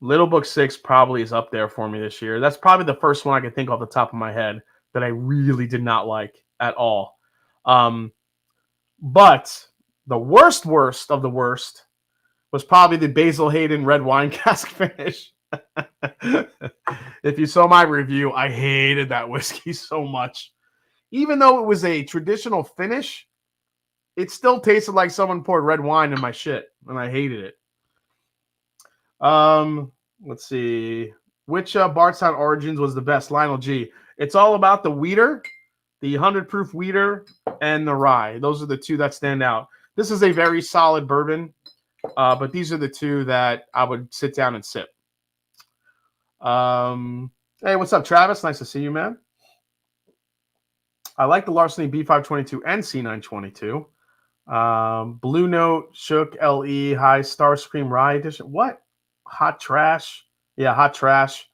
[SPEAKER 1] Little Book 6 probably is up there for me this year. That's probably the first one I can think off the top of my head that I really did not like at all. But the worst of the worst was probably the Basil Hayden red wine cask finish. If you saw my review, I hated that whiskey so much. Even though it was a traditional finish, it still tasted like someone poured red wine in my shit, and I hated it. Let's see. Which Bardstown Origins was the best? Lionel G. It's all about the wheater, the 100 proof wheater, and the rye. Those are the two that stand out. This is a very solid bourbon, but these are the two that I would sit down and sip. Hey, what's up, Travis? Nice to see you, man. I like the Larceny B522 and C922. Blue Note, Shook, LE, High, Starscream, Rye Edition. What? Hot trash. Yeah, hot trash.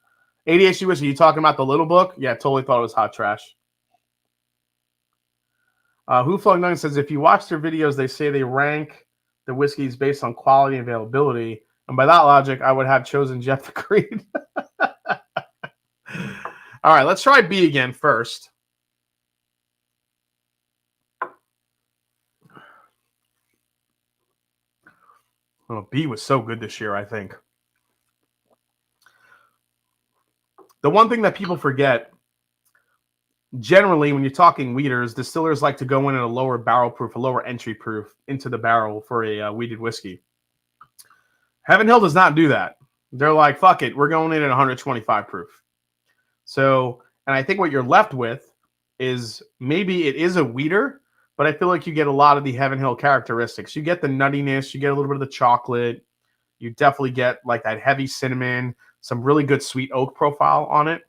[SPEAKER 1] ADHD whiskey, you talking about the Little Book? Yeah, totally thought it was hot trash. Who Flowing Nugget says, if you watch their videos, they say they rank the whiskeys based on quality and availability. And by that logic, I would have chosen Jeff the Creed. All right, let's try B again first. Oh, B was so good this year, I think. The one thing that people forget, generally, when you're talking wheaters, distillers like to go in at a lower barrel proof, a lower entry proof into the barrel for a wheated whiskey. Heaven Hill does not do that. They're like, fuck it, we're going in at 125 proof. So, and I think what you're left with is maybe it is a wheater, but I feel like you get a lot of the Heaven Hill characteristics. You get the nuttiness, you get a little bit of the chocolate, you definitely get like that heavy cinnamon, some really good sweet oak profile on it.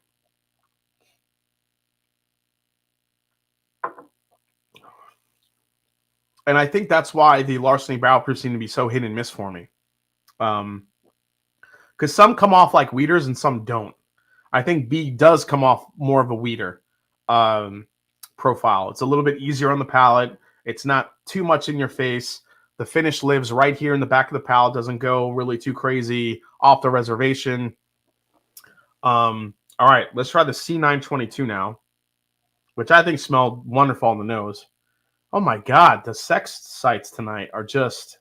[SPEAKER 1] And I think that's why the Larceny barrel proofs seem to be so hit and miss for me. Because some come off like wheaters and some don't. I think B does come off more of a wheater profile. It's a little bit easier on the palate. It's not too much in your face. The finish lives right here in the back of the palate, doesn't go really too crazy off the reservation. All right, let's try the C922 now, which I think smelled wonderful on the nose. Oh my God, the sex sites tonight are just...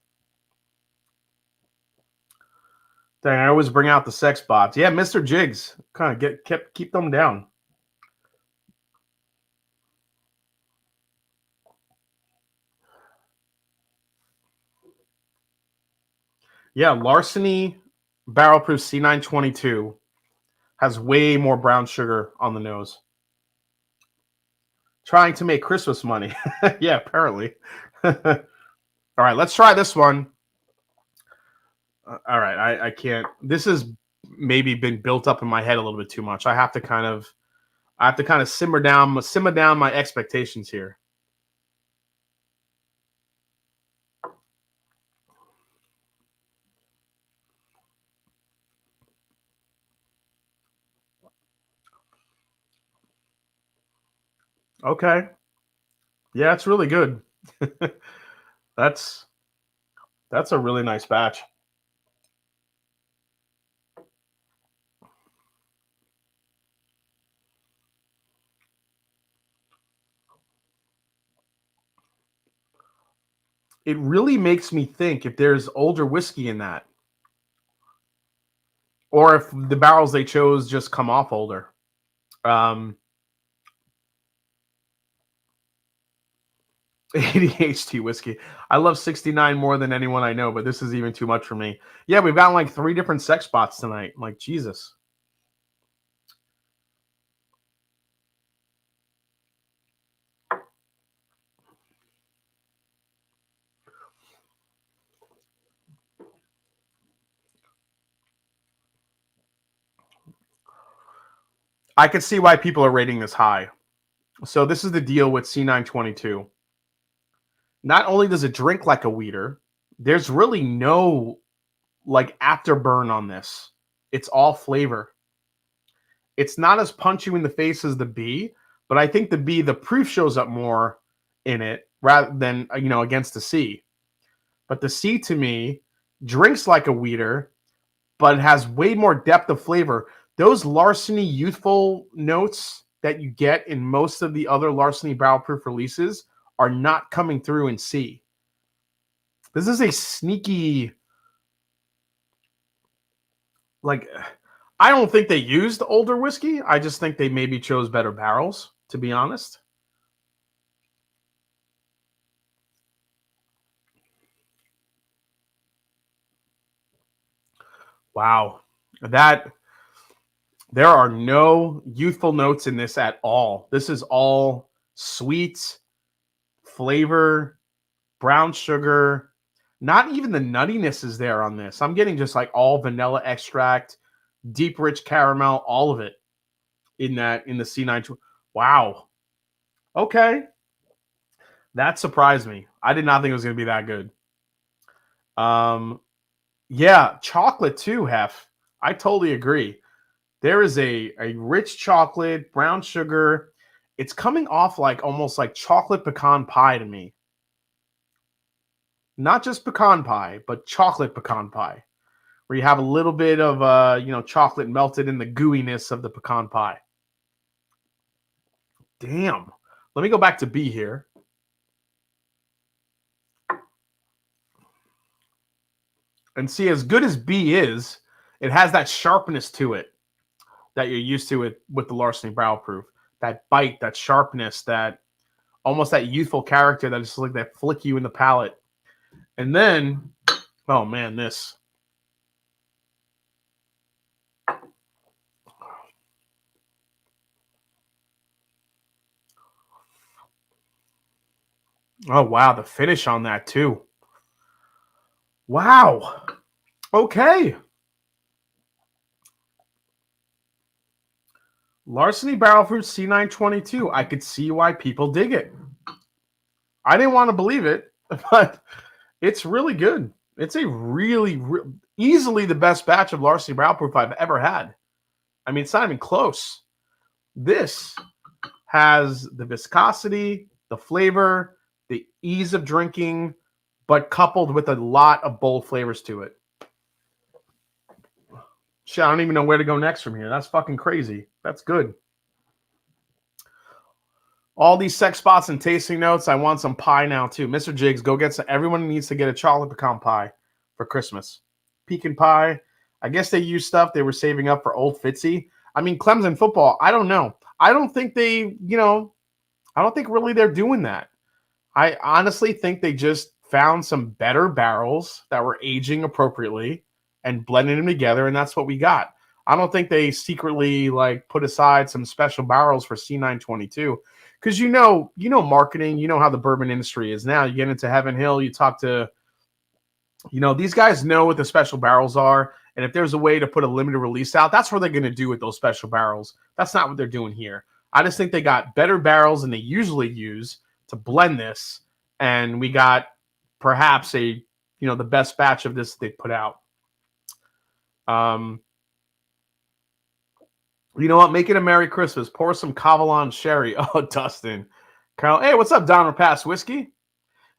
[SPEAKER 1] Dang, I always bring out the sex bots. Yeah, Mr. Jigs, kind of keep them down. Yeah, Larceny Barrel Proof C922 has way more brown sugar on the nose. Trying to make Christmas money. Yeah, apparently. All right, let's try this one. All right, I can't. This has maybe been built up in my head a little bit too much. I have to kind of simmer down my expectations here. Okay. Yeah, it's really good. That's a really nice batch. It really makes me think if there's older whiskey in that, or if the barrels they chose just come off older. ADHD whiskey. I love 69 more than anyone I know, but this is even too much for me. Yeah, we've got like 3 different sex spots tonight. Like, Jesus. I could see why people are rating this high. So this is the deal with C922. Not only does it drink like a weeder, there's really no like afterburn on this. It's all flavor. It's not as punchy in the face as the B, but I think the proof shows up more in it rather than against the C. But the C to me drinks like a weeder, but it has way more depth of flavor. Those Larceny youthful notes that you get in most of the other Larceny barrel proof releases are not coming through in C. This is a sneaky, like, I don't think they used older whiskey. I just think they maybe chose better barrels, to be honest. Wow. There are no youthful notes in this at all. This is all sweet, flavor, brown sugar. Not even the nuttiness is there on this. I'm getting just like all vanilla extract, deep rich caramel, all of it in the C9. Wow. Okay. That surprised me. I did not think it was going to be that good. Yeah, chocolate too, Hef. I totally agree. There is a rich chocolate, brown sugar. It's coming off like almost like chocolate pecan pie to me. Not just pecan pie, but chocolate pecan pie, where you have a little bit of chocolate melted in the gooiness of the pecan pie. Damn. Let me go back to B here. And see, as good as B is, it has that sharpness to it that you're used to with the Larceny Barrel Proof. That bite, that sharpness, that almost that youthful character that is just like that flick you in the palate. And then, oh man, this. Oh wow, the finish on that too. Wow. Okay. Larceny Barrel Proof C922. I could see why people dig it. I didn't want to believe it, but it's really good. It's a really easily the best batch of Larceny Barrel Proof I've ever had. I mean, it's not even close. This has the viscosity, the flavor, the ease of drinking, but coupled with a lot of bold flavors to it. Shit, I don't even know where to go next from here. That's fucking crazy. That's good. All these sex spots and tasting notes. I want some pie now too. Mr. Jiggs, go get some. Everyone needs to get a chocolate pecan pie for Christmas. Pecan pie. I guess they used stuff they were saving up for old Fitzy. I mean, Clemson football. I don't know. I don't think they, I don't think really they're doing that. I honestly think they just found some better barrels that were aging appropriately and blended them together, and that's what we got. I don't think they secretly put aside some special barrels for C922. Because marketing, how the bourbon industry is now. You get into Heaven Hill, you talk to, these guys know what the special barrels are. And if there's a way to put a limited release out, that's what they're going to do with those special barrels. That's not what they're doing here. I just think they got better barrels than they usually use to blend this. And we got perhaps the best batch of this they put out. You know what? Make it a Merry Christmas. Pour some Cavalon Sherry. Oh, Dustin. Carl, hey, what's up, Donner Pass Whiskey?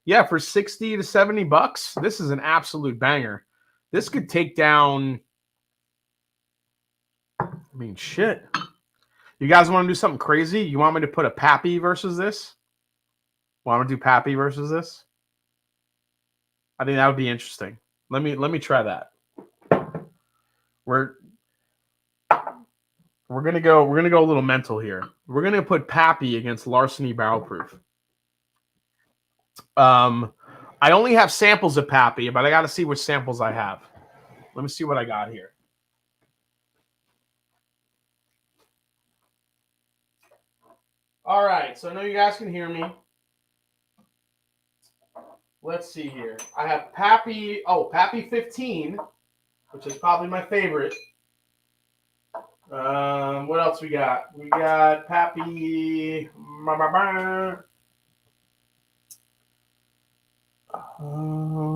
[SPEAKER 1] Yeah, for $60 to $70, this is an absolute banger. This could take down, shit. You guys want to do something crazy? You want me to put a Pappy versus this? Want to do Pappy versus this? I think that would be interesting. Let me try that. We're gonna go a little mental here. We're gonna put Pappy against Larceny Barrel Proof. I only have samples of Pappy, but I got to see which samples I have. Let me see what I got here. All right, so I know you guys can hear me. Let's see here. I have Pappy. Oh, Pappy 15, which is probably my favorite. What else we got? We got Pappy.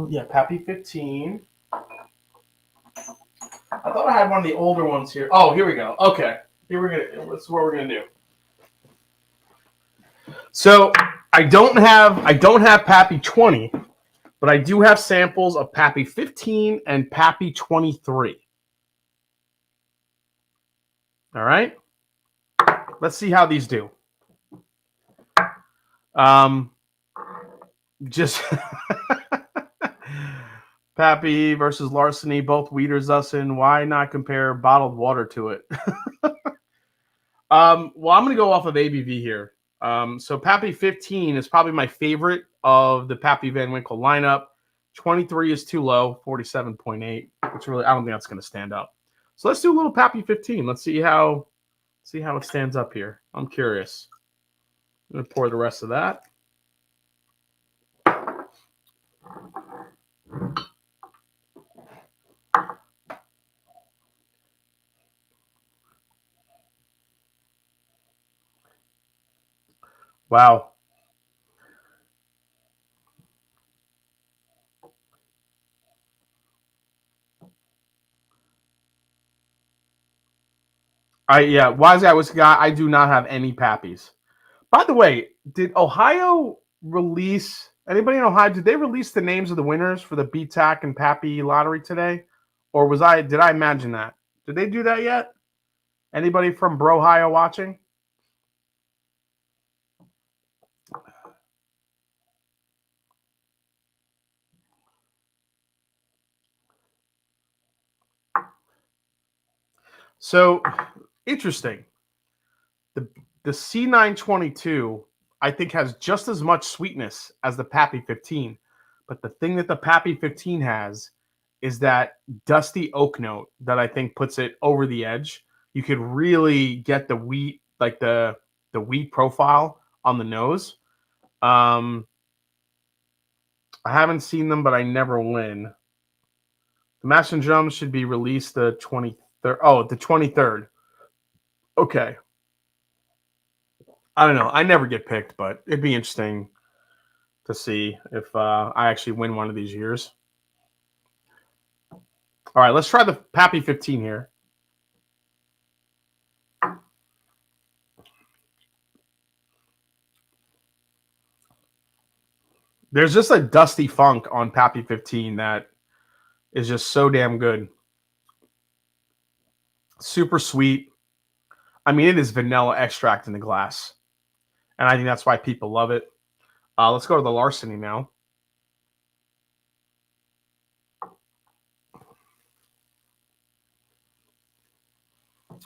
[SPEAKER 1] Yeah, Pappy 15. I thought I had one of the older ones here. Oh, here we go. Okay, that's what we're gonna do. So I don't have Pappy 20, but I do have samples of Pappy 15 and Pappy 23. All right. Let's see how these do. Just Pappy versus Larceny, both Weeders Ussin. Why not compare bottled water to it? Well, I'm going to go off of ABV here. So Pappy 15 is probably my favorite of the Pappy Van Winkle lineup. 23 is too low, 47.8, which really I don't think that's going to stand up. So let's do a little Pappy 15. Let's see how it stands up here. I'm curious. I'm going to pour the rest of that. Wow. Wise Guy Whiskey Guy, I do not have any Pappies. By the way, did Ohio release, anybody in Ohio, did they release the names of the winners for the BTAC and Pappy lottery today? Or did I imagine that? Did they do that yet? Anybody from Brohio watching? So, interesting. The C922, I think, has just as much sweetness as the Pappy 15. But the thing that the Pappy 15 has is that dusty oak note that I think puts it over the edge. You could really get the wheat, like the wheat profile on the nose. I haven't seen them, but I never win. The Mash and Drum should be released the 23rd. Oh, the 23rd. Okay. I don't know. I never get picked, but it'd be interesting to see if I actually win one of these years. All right, let's try the Pappy 15 here. There's just a dusty funk on Pappy 15 that is just so damn good. Super sweet. I mean, it is vanilla extract in the glass. And I think that's why people love it. Let's go to the Larceny now.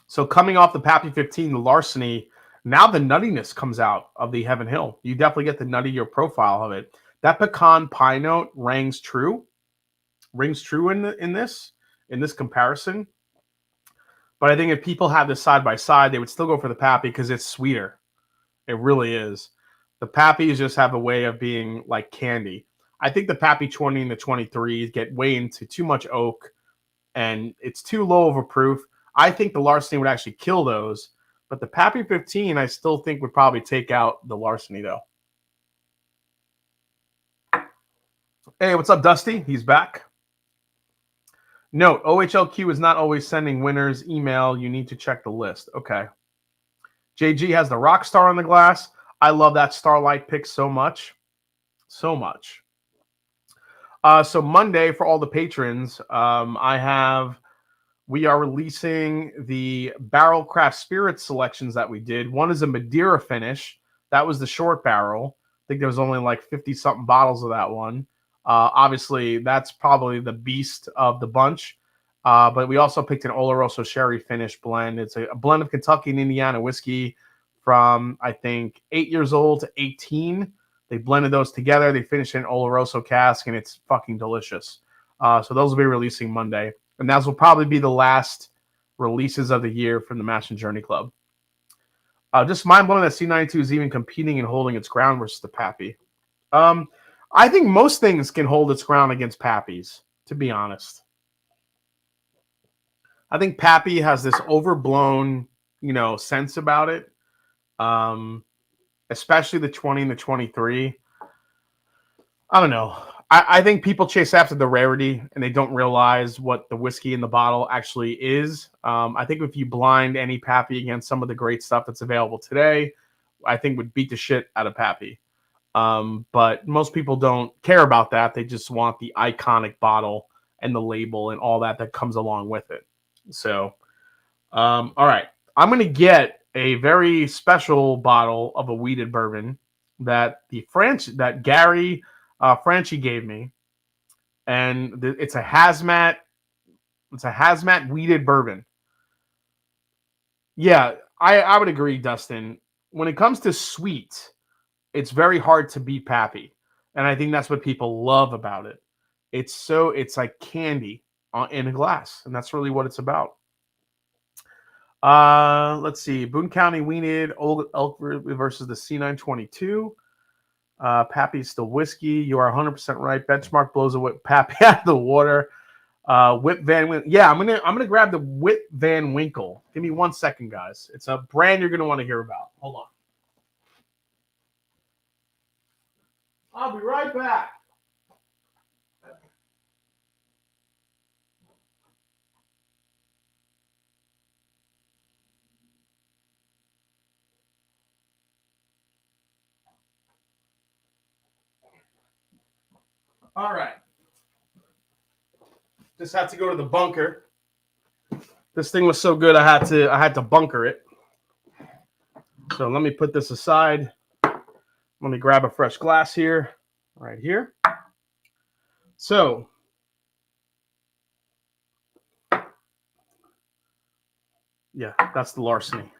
[SPEAKER 1] So coming off the Pappy 15, the Larceny, now the nuttiness comes out of the Heaven Hill. You definitely get the nuttier profile of it. That pecan pie note rings true in this comparison. But I think if people had this side by side, they would still go for the Pappy because it's sweeter. It really is. The Pappies just have a way of being like candy. I think the Pappy 20 and the 23 get way into too much oak, and it's too low of a proof. I think the Larceny would actually kill those, but the Pappy 15, I still think would probably take out the Larceny, though. Hey, what's up, Dusty? He's back. Note, OHLQ is not always sending winners email. You need to check the list. Okay. JG has the Rockstar on the glass. I love that Starlight pick so much. So much. So Monday, for all the patrons, we are releasing the Barrel Craft Spirits selections that we did. One is a Madeira finish. That was the short barrel. I think there was only like 50-something bottles of that one. Obviously, that's probably the beast of the bunch. But we also picked an Oloroso Sherry finish blend. It's a blend of Kentucky and Indiana whiskey from, I think, 8 years old to 18. They blended those together. They finished in an Oloroso cask, and it's fucking delicious. So those will be releasing Monday. And those will probably be the last releases of the year from the Mash and Journey Club. Just mind-blowing that C92 is even competing and holding its ground versus the Pappy. I think most things can hold its ground against Pappies, to be honest. I think Pappy has this overblown, sense about it. Especially the 20 and the 23. I don't know. I think people chase after the rarity and they don't realize what the whiskey in the bottle actually is. I think if you blind any Pappy against some of the great stuff that's available today, I think would beat the shit out of Pappy. But most people don't care about that. They just want the iconic bottle and the label and all that comes along with it. So, all right. I'm going to get a very special bottle of a wheated bourbon that Gary Franchi gave me. And it's a hazmat wheated bourbon. Yeah, I would agree, Dustin. When it comes to sweet, it's very hard to beat Pappy. And I think that's what people love about it. It's like candy in a glass. And that's really what it's about. Let's see. Boone County Weened Old Elk versus the C922. Pappy's still whiskey. You are 100% right. Benchmark blows away Pappy out of the water. Whip Van Winkle. Yeah, I'm gonna grab the Whip Van Winkle. Give me 1 second, guys. It's a brand you're gonna want to hear about. Hold on. I'll be right back. All right. Just had to go to the bunker. This thing was so good, I had to bunker it. So let me put this aside. Let me grab a fresh glass here, right here. So, yeah, that's the Larceny.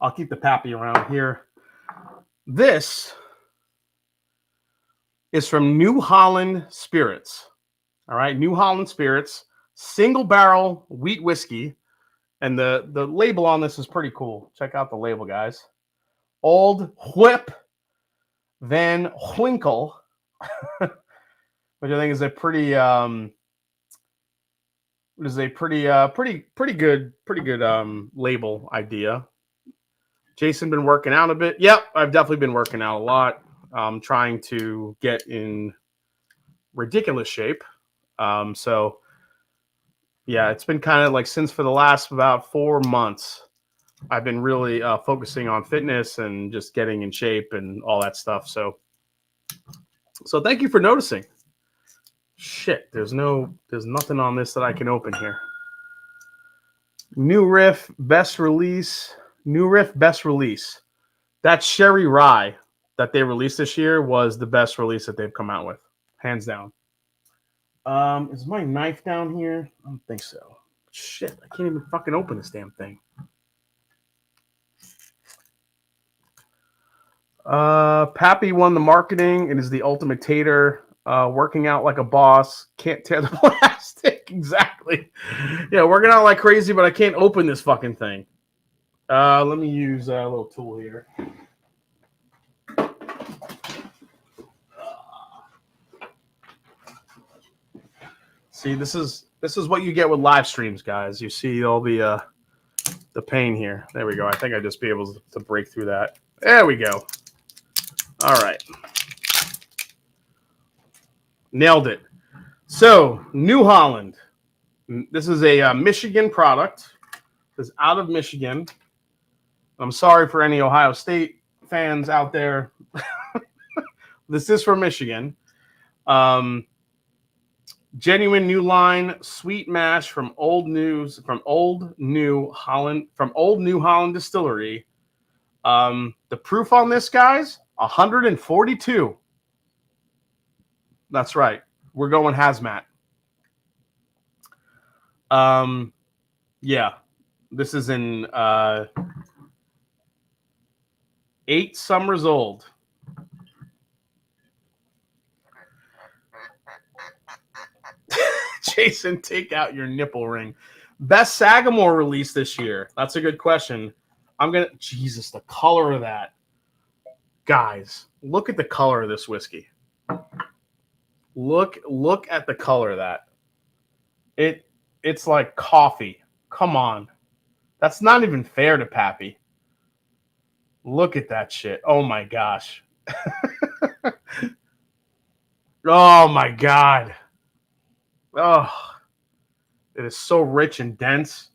[SPEAKER 1] I'll keep the Pappy around here. This is from New Holland Spirits. All right, New Holland Spirits, single barrel wheat whiskey. And the label on this is pretty cool. Check out the label, guys. Old Whip Van Winkle, which I think is a pretty good label idea. Jason been working out a bit. Yep, I've definitely been working out a lot. Trying to get in ridiculous shape. So yeah, it's been kind of like since for the last about 4 months, I've been really focusing on fitness and just getting in shape and all that stuff. So So thank you for noticing. Shit, there's nothing on this that I can open here. New riff, best release. New riff, best release. That sherry rye that they released this year was the best release that they've come out with, hands down. Is my knife down here? I don't think so. Shit, I can't even fucking open this damn thing. Pappy won the marketing. It is the ultimate tater. Working out like a boss. Can't tear the plastic. Exactly. Yeah, working out like crazy, but I can't open this fucking thing. Let me use a little tool here. See, this is what you get with live streams, guys. You see all the pain here. There we go. I think I just be able to break through that. There we go. All right. Nailed it. So, New Holland. This is a Michigan product. It's out of Michigan. I'm sorry for any Ohio State fans out there. This is from Michigan. Genuine new line, sweet mash from Old New Holland Distillery. The proof on this, guys, 142. That's right. We're going hazmat. Yeah. This is in 8 summers old. Jason, take out your nipple ring. Best Sagamore release this year. That's a good question. Jesus, the color of that. Guys, look at the color of this whiskey. Look at the color of that. It's like coffee. Come on. That's not even fair to Pappy. Look at that shit. Oh my gosh. Oh my God. Oh, it is so rich and dense.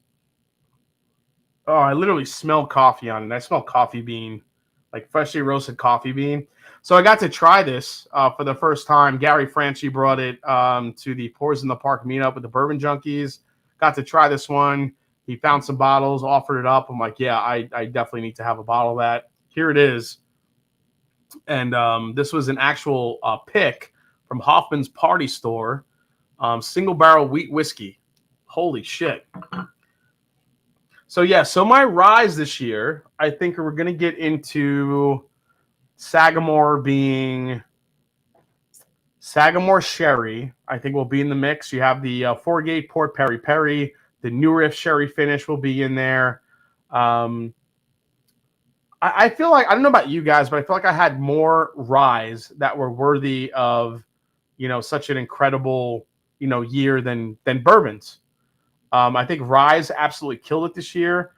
[SPEAKER 1] Oh, I literally smell coffee on it. I smell coffee bean, like freshly roasted coffee bean. So I got to try this for the first time. Gary Franchi brought it to the Pours in the Park meetup with the Bourbon Junkies. Got to try this one. He found some bottles, offered it up. I'm like, yeah, I definitely need to have a bottle of that. Here it is. And this was an actual pick from Hoffman's Party Store. Single barrel wheat whiskey. Holy shit. So yeah, so my rise this year, I think we're going to get into Sagamore being Sagamore Sherry. I think will be in the mix. You have the Four-Gate Port Peri Peri. The New Riff Sherry finish will be in there. I feel like, I don't know about you guys, but I feel like I had more ryes that were worthy of, such an incredible, year than bourbons. I think ryes absolutely killed it this year.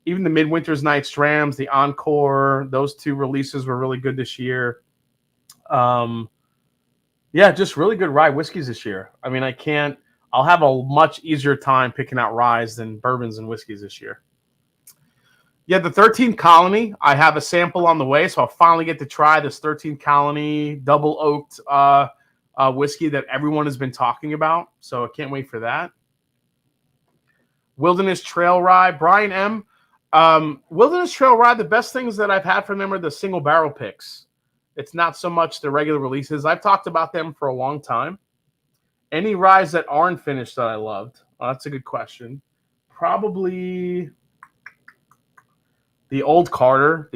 [SPEAKER 1] Even the Midwinter's Night's Drams, the Encore, those 2 releases were really good this year. Yeah, just really good rye whiskeys this year. I mean, I'll have a much easier time picking out ryes than bourbons and whiskeys this year. Yeah, the 13th Colony, I have a sample on the way, so I'll finally get to try this 13th Colony double oaked whiskey that everyone has been talking about. So I can't wait for that. Wilderness Trail Rye, Brian M. Wilderness Trail Rye, the best things that I've had from them are the single barrel picks. It's not so much the regular releases. I've talked about them for a long time. Any ryes that aren't finished that I loved? Well, that's a good question. Probably the Old Carter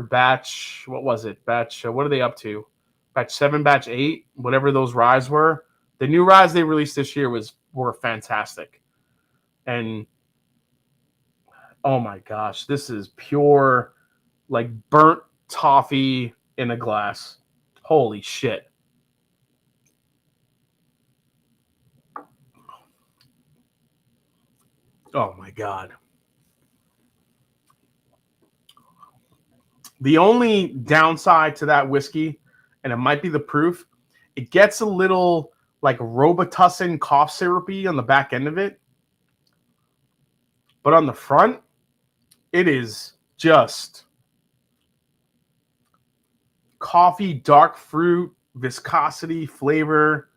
[SPEAKER 1] batch. What was it? Batch, what are they up to? Batch 7, batch 8, whatever those ryes were. The new ryes they released this year were fantastic. And oh my gosh, this is pure, like burnt toffee in a glass. Holy shit. Oh my God. The only downside to that whiskey, and it might be the proof, it gets a little like Robitussin cough syrupy on the back end of it. But on the front, it is just coffee, dark fruit, viscosity, flavor.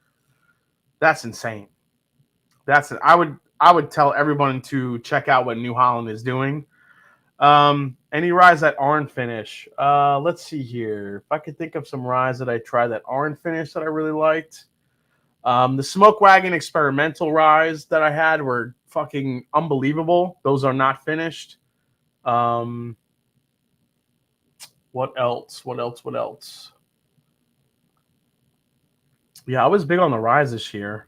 [SPEAKER 1] That's insane. I would tell everyone to check out what New Holland is doing. Any ryes that aren't finish? Let's see here. If I could think of some ryes that I tried that aren't finished that I really liked. The Smoke Wagon experimental ryes that I had were fucking unbelievable. Those are not finished. What else? What else? What else? Yeah, I was big on the ryes this year.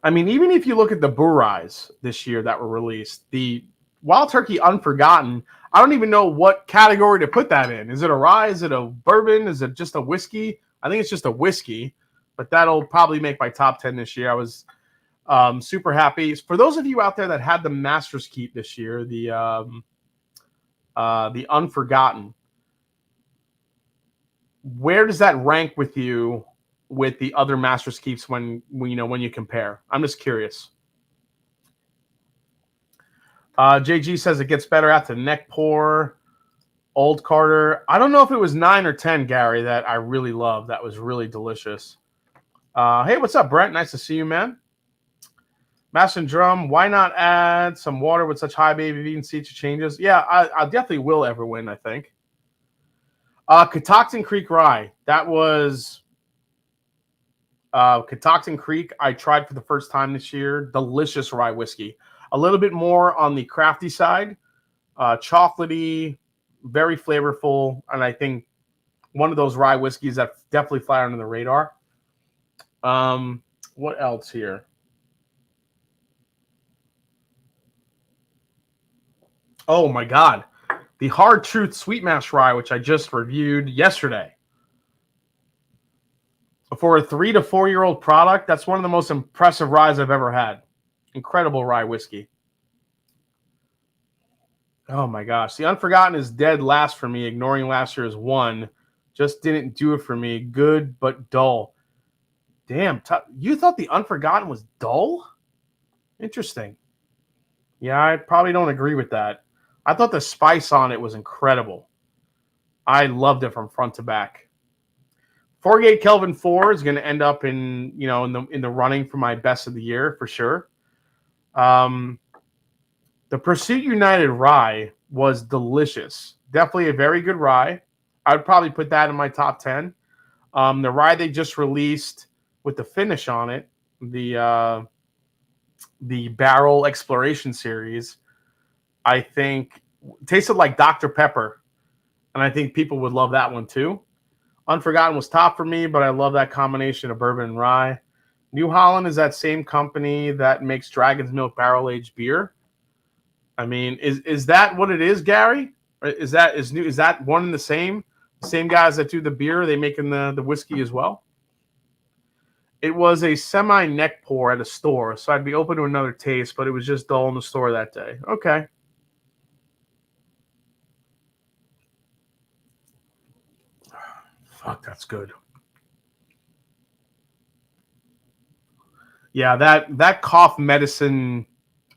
[SPEAKER 1] I mean, even if you look at the Brew Ryes this year that were released, the Wild Turkey Unforgotten, I don't even know what category to put that in. Is it a rye? Is it a bourbon? Is it just a whiskey? I think it's just a whiskey, but that'll probably make my top 10 this year. I was super happy. For those of you out there that had the Master's Keep this year, the Unforgotten, where does that rank with you with the other Master's Keeps when you compare? I'm just curious. JG says it gets better after the neck pour. Old Carter. I don't know if it was 9 or 10, Gary, that I really loved. That was really delicious. Hey, what's up, Brent? Nice to see you, man. Master and Drum, why not add some water with such high ABV and see changes? Yeah, I definitely will, Everwin, I think. Catoctin Creek Rye. That was Catoctin Creek. I tried for the first time this year. Delicious rye whiskey. A little bit more on the crafty side. Chocolatey, very flavorful, and I think one of those rye whiskeys that definitely fly under the radar. What else here? Oh my God. The Hard Truth Sweet Mash Rye, which I just reviewed yesterday. For a 3 to 4 year old product, that's one of the most impressive ryes I've ever had. Incredible rye whiskey. Oh my gosh. The Unforgotten is dead last for me, ignoring last year's one. Just didn't do it for me. Good, but dull. Damn. You thought the Unforgotten was dull? Interesting. Yeah, I probably don't agree with that. I thought the spice on it was incredible. I loved it from front to back. 48 Kelvin 4 is going to end up in the running for my best of the year for sure. The Pursuit United Rye was delicious. Definitely a very good rye. I would probably put that in my top 10. The rye they just released with the finish on it, the Barrel Exploration Series, I think tasted like Dr. Pepper, and I think people would love that one too. Unforgotten was top for me, but I love that combination of bourbon and rye. New Holland is that same company that makes Dragon's Milk barrel-aged beer. I mean, is that what it is, Gary? Or is that one and the same? Same guys that do the beer, are they making the whiskey as well? It was a semi-neck pour at a store, so I'd be open to another taste, but it was just dull in the store that day. Okay. Fuck, that's good. Yeah, that cough medicine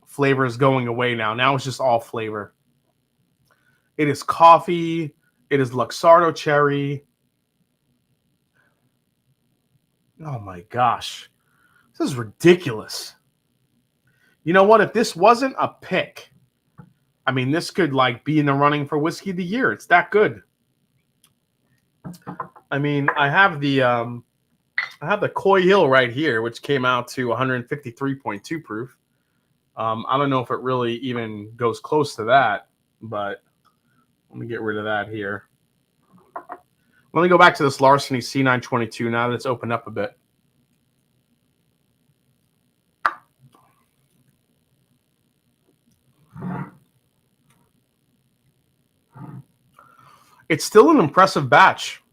[SPEAKER 1] flavor is going away now. Now it's just all flavor. It is coffee. It is Luxardo cherry. Oh my gosh. This is ridiculous. You know what? If this wasn't a pick, I mean, this could be in the running for whiskey of the year. It's that good. I mean, I have the Coy Hill right here, which came out to 153.2 proof. I don't know if it really even goes close to that, but let me get rid of that here. Let me go back to this Larceny C922 now that it's opened up a bit. It's still an impressive batch.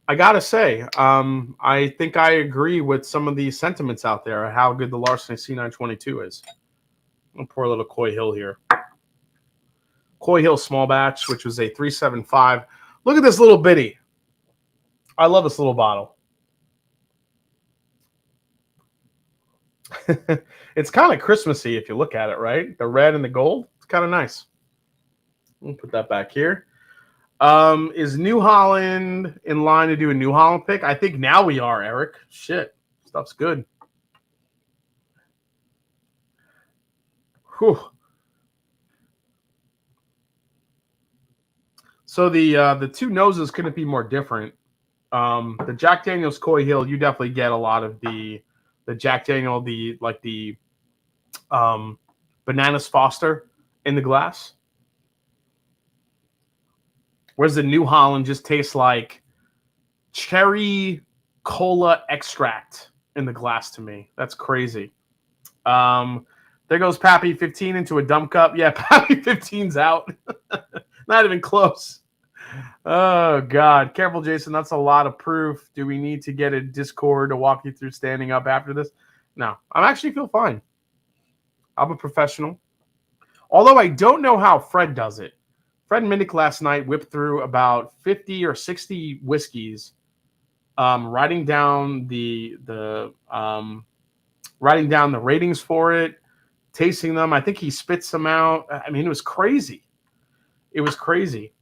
[SPEAKER 1] I gotta say, I think I agree with some of the sentiments out there of how good the Larceny C922 is. I'll pour a little Coy Hill here. Coy Hill small batch, which was a 375. Look at this little bitty. I love this little bottle. It's kind of Christmassy if you look at it, right? The red and the gold. It's kind of nice. We'll put that back here. Is New Holland in line to do a New Holland pick? I think now we are, Eric. Shit. Stuff's good. Whew. So the two noses couldn't be more different. The Jack Daniel's Coy Hill, you definitely get a lot of the Jack Daniel, the Bananas Foster in the glass. Whereas the New Holland just tastes like cherry cola extract in the glass to me. That's crazy. There goes Pappy 15 into a dump cup. Yeah, Pappy 15's out. Not even close. Oh, God. Careful, Jason. That's a lot of proof. Do we need to get a Discord to walk you through standing up after this? No. I actually feel fine. I'm a professional. Although I don't know how Fred does it. Fred Minnick last night whipped through about 50 or 60 whiskeys, writing down the ratings for it, tasting them. I think he spits them out. I mean, it was crazy. It was crazy.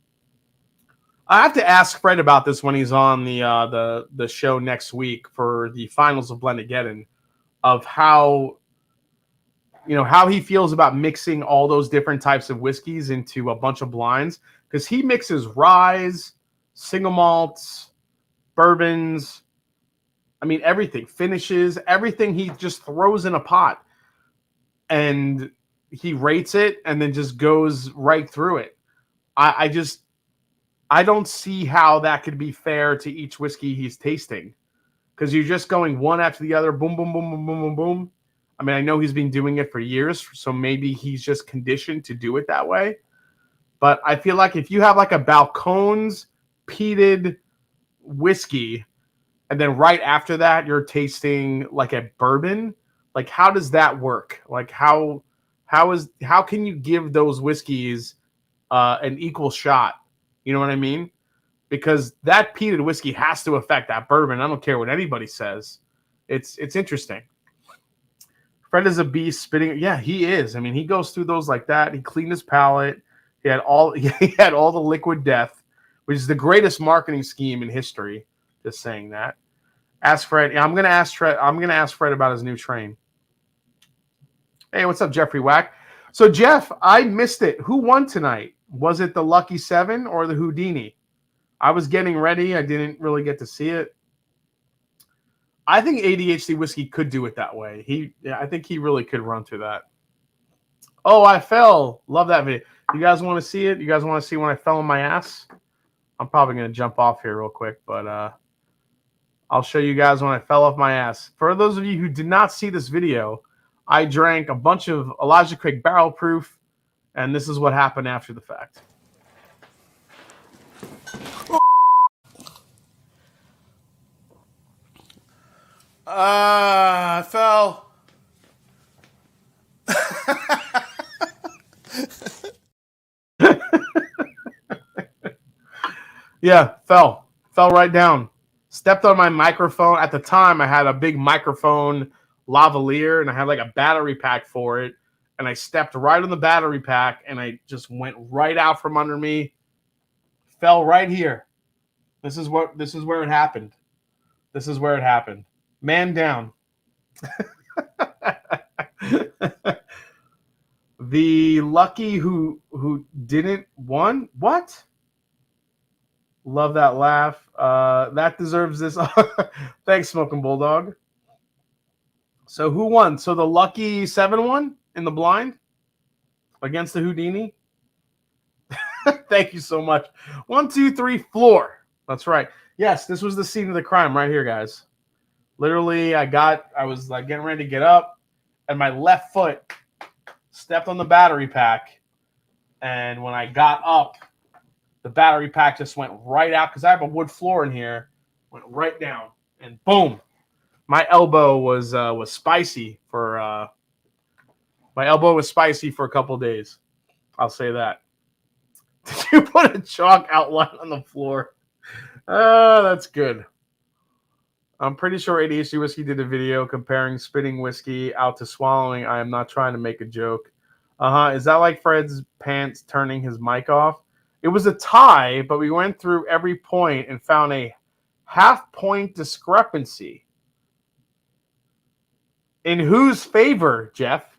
[SPEAKER 1] I have to ask Fred about this when he's on the show next week for the finals of Blendageddon, of how he feels about mixing all those different types of whiskeys into a bunch of blinds, because he mixes ryes, single malts, bourbons. I mean, everything, finishes, everything he just throws in a pot and he rates it and then just goes right through it. I don't see how that could be fair to each whiskey he's tasting, because you're just going one after the other, boom, boom, boom, boom, boom, boom, boom. I mean, I know he's been doing it for years, so maybe he's just conditioned to do it that way. But I feel like if you have like a Balcones peated whiskey, and then right after that you're tasting like a bourbon, like how does that work? Like how can you give those whiskeys an equal shot? You know what I mean? Because that peated whiskey has to affect that bourbon. I don't care what anybody says. It's interesting. Fred is a beast spitting. Yeah, he is. I mean, he goes through those like that. He cleaned his palate. He had all the liquid death, which is the greatest marketing scheme in history. Just saying that. Ask Fred. Yeah, I'm gonna ask Fred about his new train. Hey, what's up, Jeffrey Wack? So Jeff, I missed it. Who won tonight? Was it the Lucky Seven or the Houdini? I was getting ready. I didn't really get to see it. I think ADHD Whiskey could do it that way. I think he really could run through that. Oh, I fell. Love that video. You guys want to see it? You guys want to see when I fell on my ass? I'm probably going to jump off here real quick, but I'll show you guys when I fell off my ass. For those of you who did not see this video, I drank a bunch of Elijah Craig Barrel Proof, and this is what happened after the fact. I fell. Yeah, fell right down. Stepped on my microphone. At the time, I had a big microphone lavalier, and I had like a battery pack for it. And I stepped right on the battery pack, and I just went right out from under me. Fell right here. This is where it happened. This is where it happened. Man down. The lucky who didn't won? What? Love that laugh. That deserves this. Thanks, Smoking Bulldog. So who won? So the Lucky 7 won in the blind against the Houdini? Thank you so much. 1, 2, 3, floor. That's right. Yes, this was the scene of the crime right here, guys. Literally, I was like getting ready to get up, and my left foot stepped on the battery pack. And when I got up, the battery pack just went right out, because I have a wood floor in here. Went right down, and boom! My elbow was spicy for a couple of days. I'll say that. Did you put a chalk outline on the floor? That's good. I'm pretty sure ADHD Whiskey did a video comparing spitting whiskey out to swallowing. I am not trying to make a joke. Is that like Fred's pants turning his mic off? It was a tie, but we went through every point and found a half-point discrepancy. In whose favor, Jeff?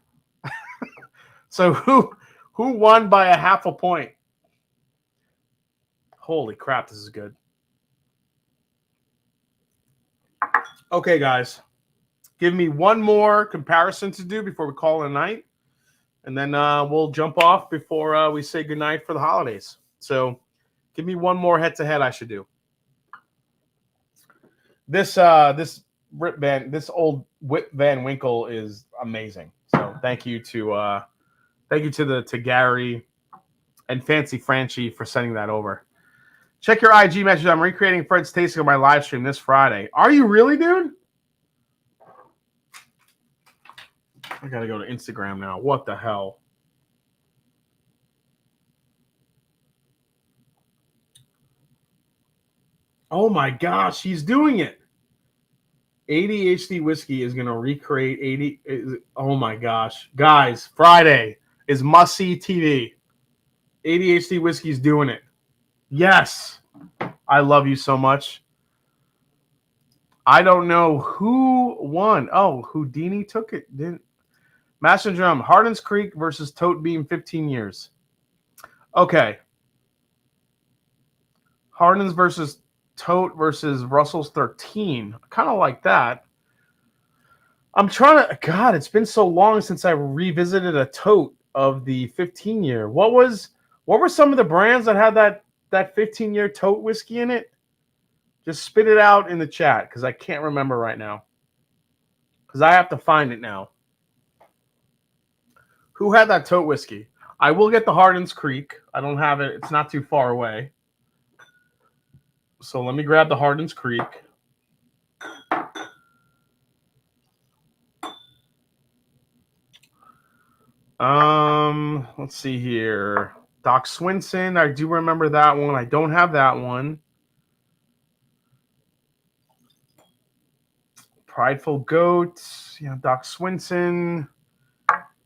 [SPEAKER 1] So who won by a half a point? Holy crap, this is good. Okay, guys. Give me one more comparison to do before we call it a night. And then we'll jump off before we say goodnight for the holidays. So give me one more head-to-head I should do. This old Whip Van Winkle is amazing. So thank you to Gary and Fancy Franchi for sending that over. Check your IG message. I'm recreating Fred's tasting on my live stream this Friday. Are you really, dude? I gotta go to Instagram now. What the hell? Oh my gosh, he's doing it. ADHD Whiskey is gonna recreate 80. Oh my gosh, guys! Friday is must-see TV. ADHD Whiskey's doing it. Yes, I love you so much. I don't know who won. Oh, Houdini took it. Didn't Mash and Drum, Hardin's Creek versus Tote Beam, 15 years. Okay. Hardin's versus Tote versus Russell's 13. I kind of like that. I'm trying to... God, it's been so long since I revisited a Tote of the 15-year. What were some of the brands that had that 15-year Tote whiskey in it? Just spit it out in the chat because I can't remember right now. Because I have to find it now. Who had that Tote whiskey? I will get the Hardin's Creek. I don't have it. It's not too far away. So let me grab the Hardin's Creek. Let's see here. Doc Swinson. I do remember that one. I don't have that one. Prideful Goats. Yeah, Doc Swinson.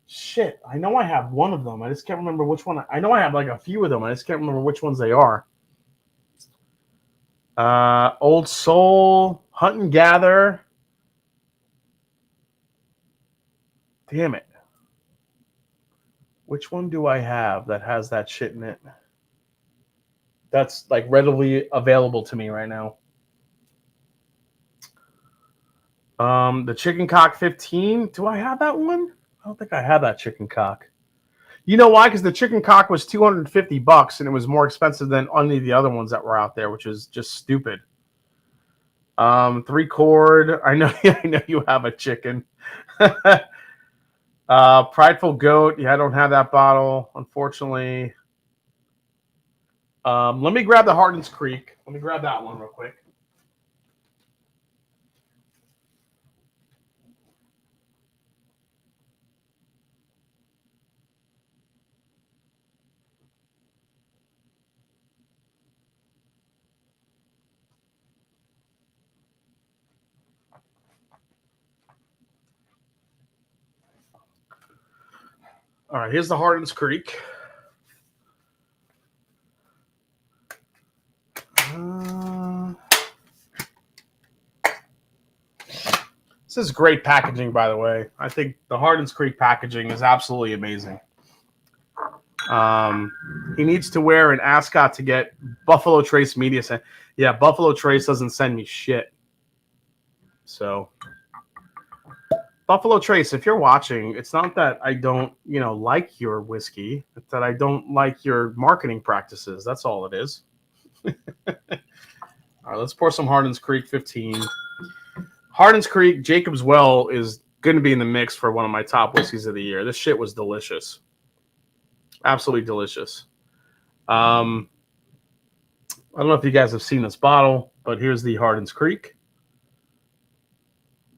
[SPEAKER 1] Shit, I know I have one of them. I just can't remember which one. I know I have like a few of them. I just can't remember which ones they are. Old Soul, Hunt and Gather. Damn it. Which one do I have that has that shit in it? That's like readily available to me right now. The Chicken Cock 15. Do I have that one? I don't think I have that Chicken Cock. You know why? Because the Chicken Cock was $250 and it was more expensive than any of the other ones that were out there, which is just stupid. 3-chord. I know you have a chicken. Prideful Goat. Yeah, I don't have that bottle, unfortunately. Let me grab the Hardin's Creek. Let me grab that one real quick. All right, here's the Hardin's Creek. This is great packaging, by the way. I think the Hardin's Creek packaging is absolutely amazing. He needs to wear an ascot to get Buffalo Trace media sent. Yeah, Buffalo Trace doesn't send me shit. So, Buffalo Trace, if you're watching, it's not that I don't, like your whiskey. It's that I don't like your marketing practices. That's all it is. All right, let's pour some Hardin's Creek 15. Hardin's Creek, Jacob's Well is going to be in the mix for one of my top whiskeys of the year. This shit was delicious. Absolutely delicious. I don't know if you guys have seen this bottle, but here's the Hardin's Creek,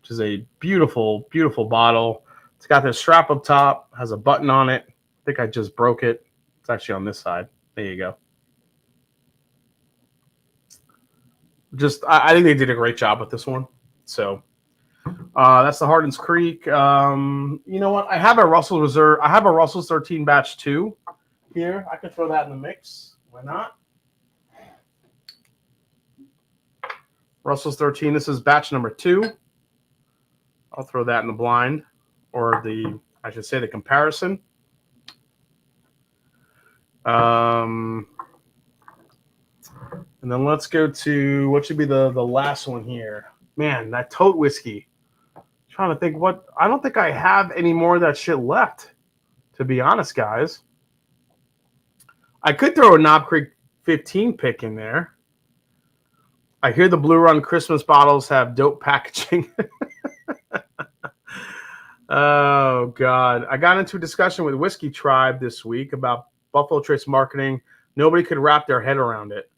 [SPEAKER 1] which is a beautiful, beautiful bottle. It's got this strap up top, has a button on it. I think I just broke it. It's actually on this side. There you go. I think they did a great job with this one. So that's the Hardin's Creek. You know what? I have a Russell Reserve. I have a Russell's 13 batch 2 here. I could throw that in the mix. Why not? Russell's 13. This is batch number 2. I'll throw that in the blind, or I should say the comparison. And then let's go to what should be the last one here. Man, that tote whiskey. Trying to think I don't think I have any more of that shit left, to be honest, guys. I could throw a Knob Creek 15 pick in there. I hear the Blue Run Christmas bottles have dope packaging. Oh, God. I got into a discussion with Whiskey Tribe this week about Buffalo Trace marketing. Nobody could wrap their head around it.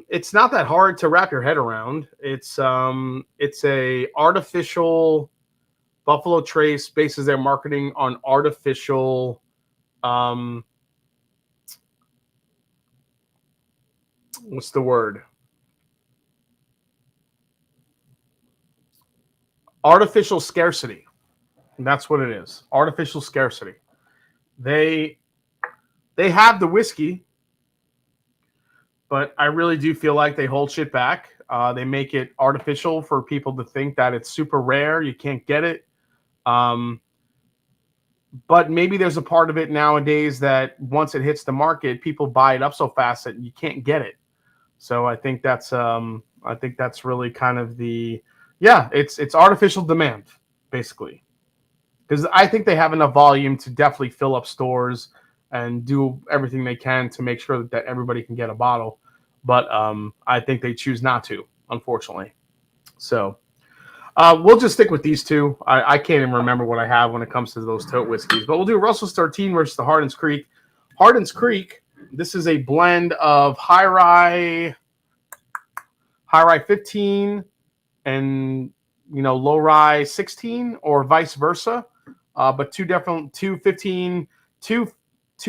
[SPEAKER 1] It's not that hard to wrap your head around. It's a artificial. Buffalo Trace bases their marketing on artificial what's the word? Artificial scarcity. And that's what it is. Artificial scarcity. They have the whiskey, but I really do feel like they hold shit back. They make it artificial for people to think that it's super rare. You can't get it. But maybe there's a part of it nowadays that once it hits the market, people buy it up so fast that you can't get it. So I think that's really kind of it's artificial demand, basically. Because I think they have enough volume to definitely fill up stores and do everything they can to make sure that everybody can get a bottle. But I think they choose not to, unfortunately. So we'll just stick with these two. I can't even remember what I have when it comes to those tote whiskeys. But we'll do Russell's 13 versus the Hardin's Creek. Hardin's Creek, this is a blend of high rye 15 and low rye 16, or vice versa. But two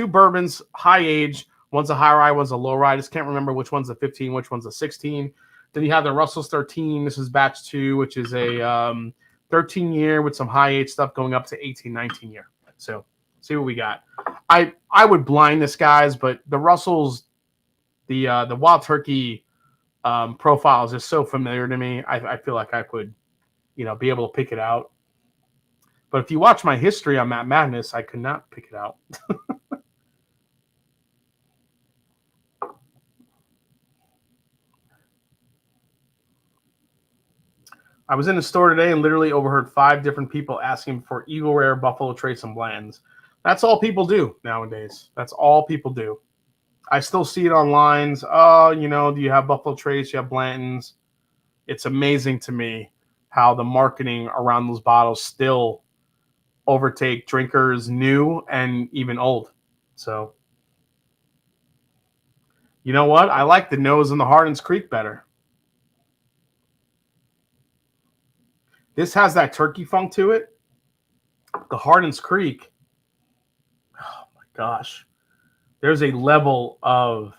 [SPEAKER 1] bourbons, high age. One's a high rye, one's a low rye. I just can't remember which one's a 15, which one's a 16. Then you have the Russell's 13. This is batch 2, which is a 13 year with some high age stuff going up to 18, 19 year. So see what we got. I would blind this, guys, but the Russell's, the Wild Turkey profile is just so familiar to me. I feel like I could, be able to pick it out. But if you watch my history on Matt Madness, I could not pick it out. I was in the store today and literally overheard 5 different people asking for Eagle Rare, Buffalo Trace, and blends. That's all people do nowadays. That's all people do. I still see it on lines. Oh, do you have Buffalo Trace? You have Blanton's? It's amazing to me how the marketing around those bottles still overtake drinkers new and even old. So, you know what? I like the nose and the Hardin's Creek better. This has that turkey funk to it. The Hardin's Creek, oh my gosh. There's a level of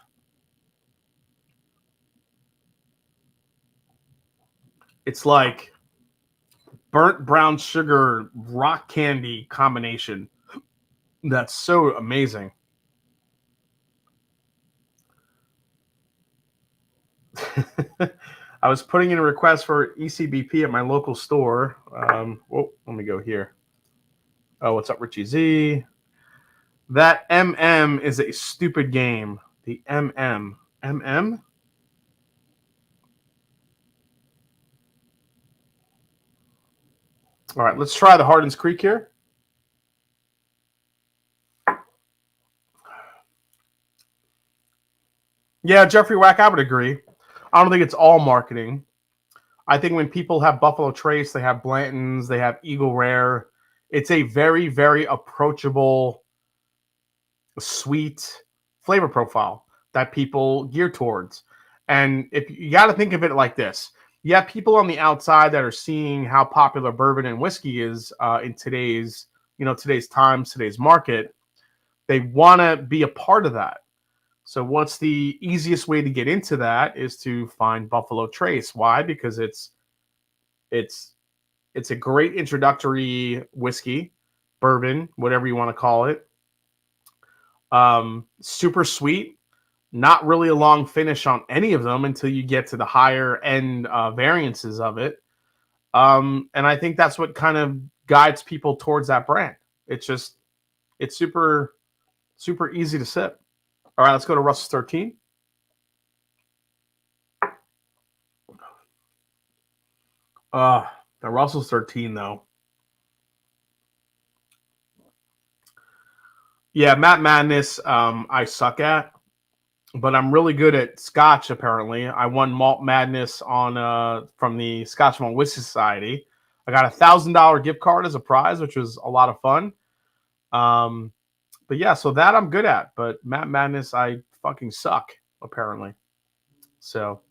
[SPEAKER 1] it's like burnt brown sugar rock candy combination that's so amazing. I was putting in a request for ECBP at my local store. Let me go here. Oh, what's up, Richie Z? That MM is a stupid game. The MM. MM? All right, let's try the Hardin's Creek here. Yeah, Jeffrey Wack, I would agree. I don't think it's all marketing. I think when people have Buffalo Trace, they have Blanton's, they have Eagle Rare. It's a very, very approachable, sweet flavor profile that people gear towards. And if you got to think of it like this, you have people on the outside that are seeing how popular bourbon and whiskey is in today's times, today's market. They want to be a part of that. So what's the easiest way to get into that is to find Buffalo Trace. Why? Because it's a great introductory whiskey, bourbon, whatever you want to call it. Super sweet. Not really a long finish on any of them until you get to the higher end variances of it. And I think that's what kind of guides people towards that brand. It's super, super easy to sip. All right, let's go to Russell's 13. The Russell's 13, though. Yeah, Matt Madness, I suck at, but I'm really good at Scotch. Apparently, I won Malt Madness on from the Scotch Malt Whiskey Society. I got $1,000 gift card as a prize, which was a lot of fun. But yeah, so that I'm good at. But Matt Madness, I fucking suck apparently. So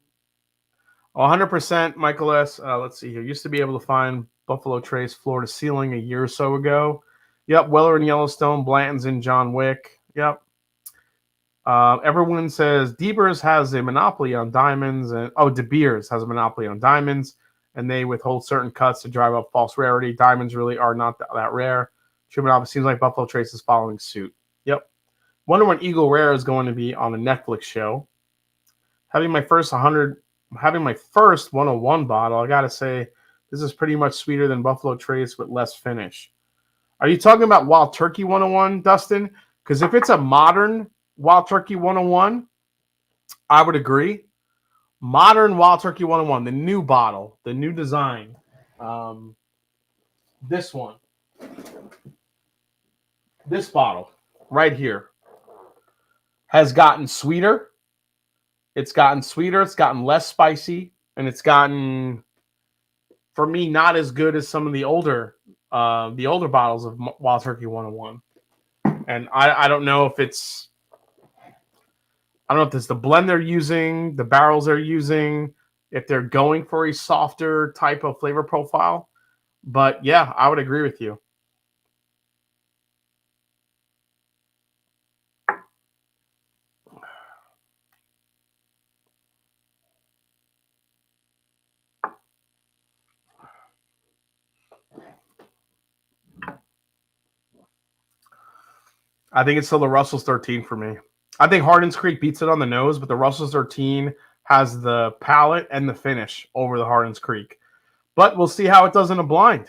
[SPEAKER 1] 100% Michael S. Let's see here. Used to be able to find Buffalo Trace Florida Ceiling a year or so ago. Yep, Weller and Yellowstone, Blanton's and John Wick. Yep. Everyone says DeBeers has a monopoly on diamonds, and De Beers has a monopoly on diamonds, and they withhold certain cuts to drive up false rarity. Diamonds really are not that rare. True monopoly seems like Buffalo Trace is following suit. Yep. Wonder when Eagle Rare is going to be on a Netflix show. Having my first 101 bottle, I gotta say this is pretty much sweeter than Buffalo Trace with less finish. Are you talking about Wild Turkey 101, Dustin? Because if it's a modern Wild Turkey 101, I would agree. Modern Wild Turkey 101, the new bottle, the new design. This one. This bottle right here has gotten sweeter. It's gotten sweeter. It's gotten less spicy. And it's gotten, for me, not as good as some of the older bottles of Wild Turkey 101. And I don't know if it's, the blend they're using, the barrels they're using, if they're going for a softer type of flavor profile. But yeah, I would agree with you. I think it's still the Russell's 13 for me. I think Hardin's Creek beats it on the nose, but the Russell's 13 has the palate and the finish over the Hardin's Creek. But we'll see how it does in a blind.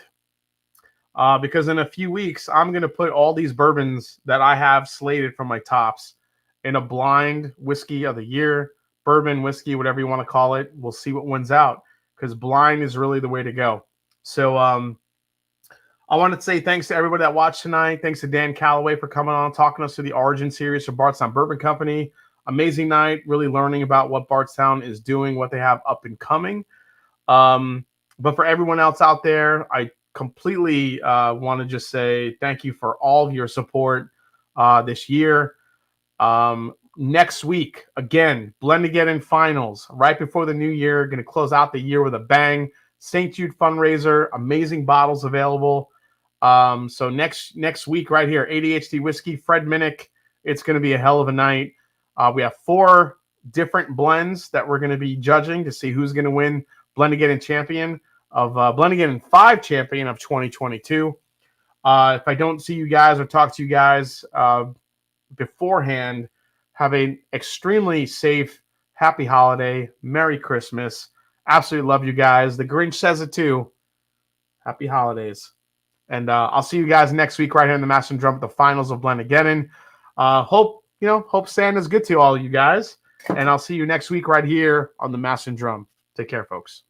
[SPEAKER 1] Because in a few weeks, I'm going to put all these bourbons that I have slated for my tops in a blind whiskey of the year, bourbon, whiskey, whatever you want to call it. We'll see what wins out because blind is really the way to go. So I want to say thanks to everybody that watched tonight. Thanks to Dan Callaway for coming on, talking us through the origin series for Bardstown Bourbon Company. Amazing night, really learning about what Bardstown is doing, what they have up and coming. But for everyone else out there, I completely want to just say thank you for all of your support this year. Next week, again, Blendageddon Finals, right before the new year. Going to close out the year with a bang. St. Jude fundraiser, amazing bottles available. So next week right here, ADHD Whiskey, Fred Minnick. It's going to be a hell of a night. We have 4 different blends that we're going to be judging to see who's going to win Blendageddon champion of Blendageddon 5 champion of 2022. If I don't see you guys or talk to you guys beforehand, have an extremely safe, happy holiday, Merry Christmas. Absolutely love you guys. The Grinch says it too. Happy holidays. And I'll see you guys next week right here in the Master and Drum at the finals of Blendageddon. Hope Santa's good to all of you guys. And I'll see you next week right here on the Master and Drum. Take care, folks.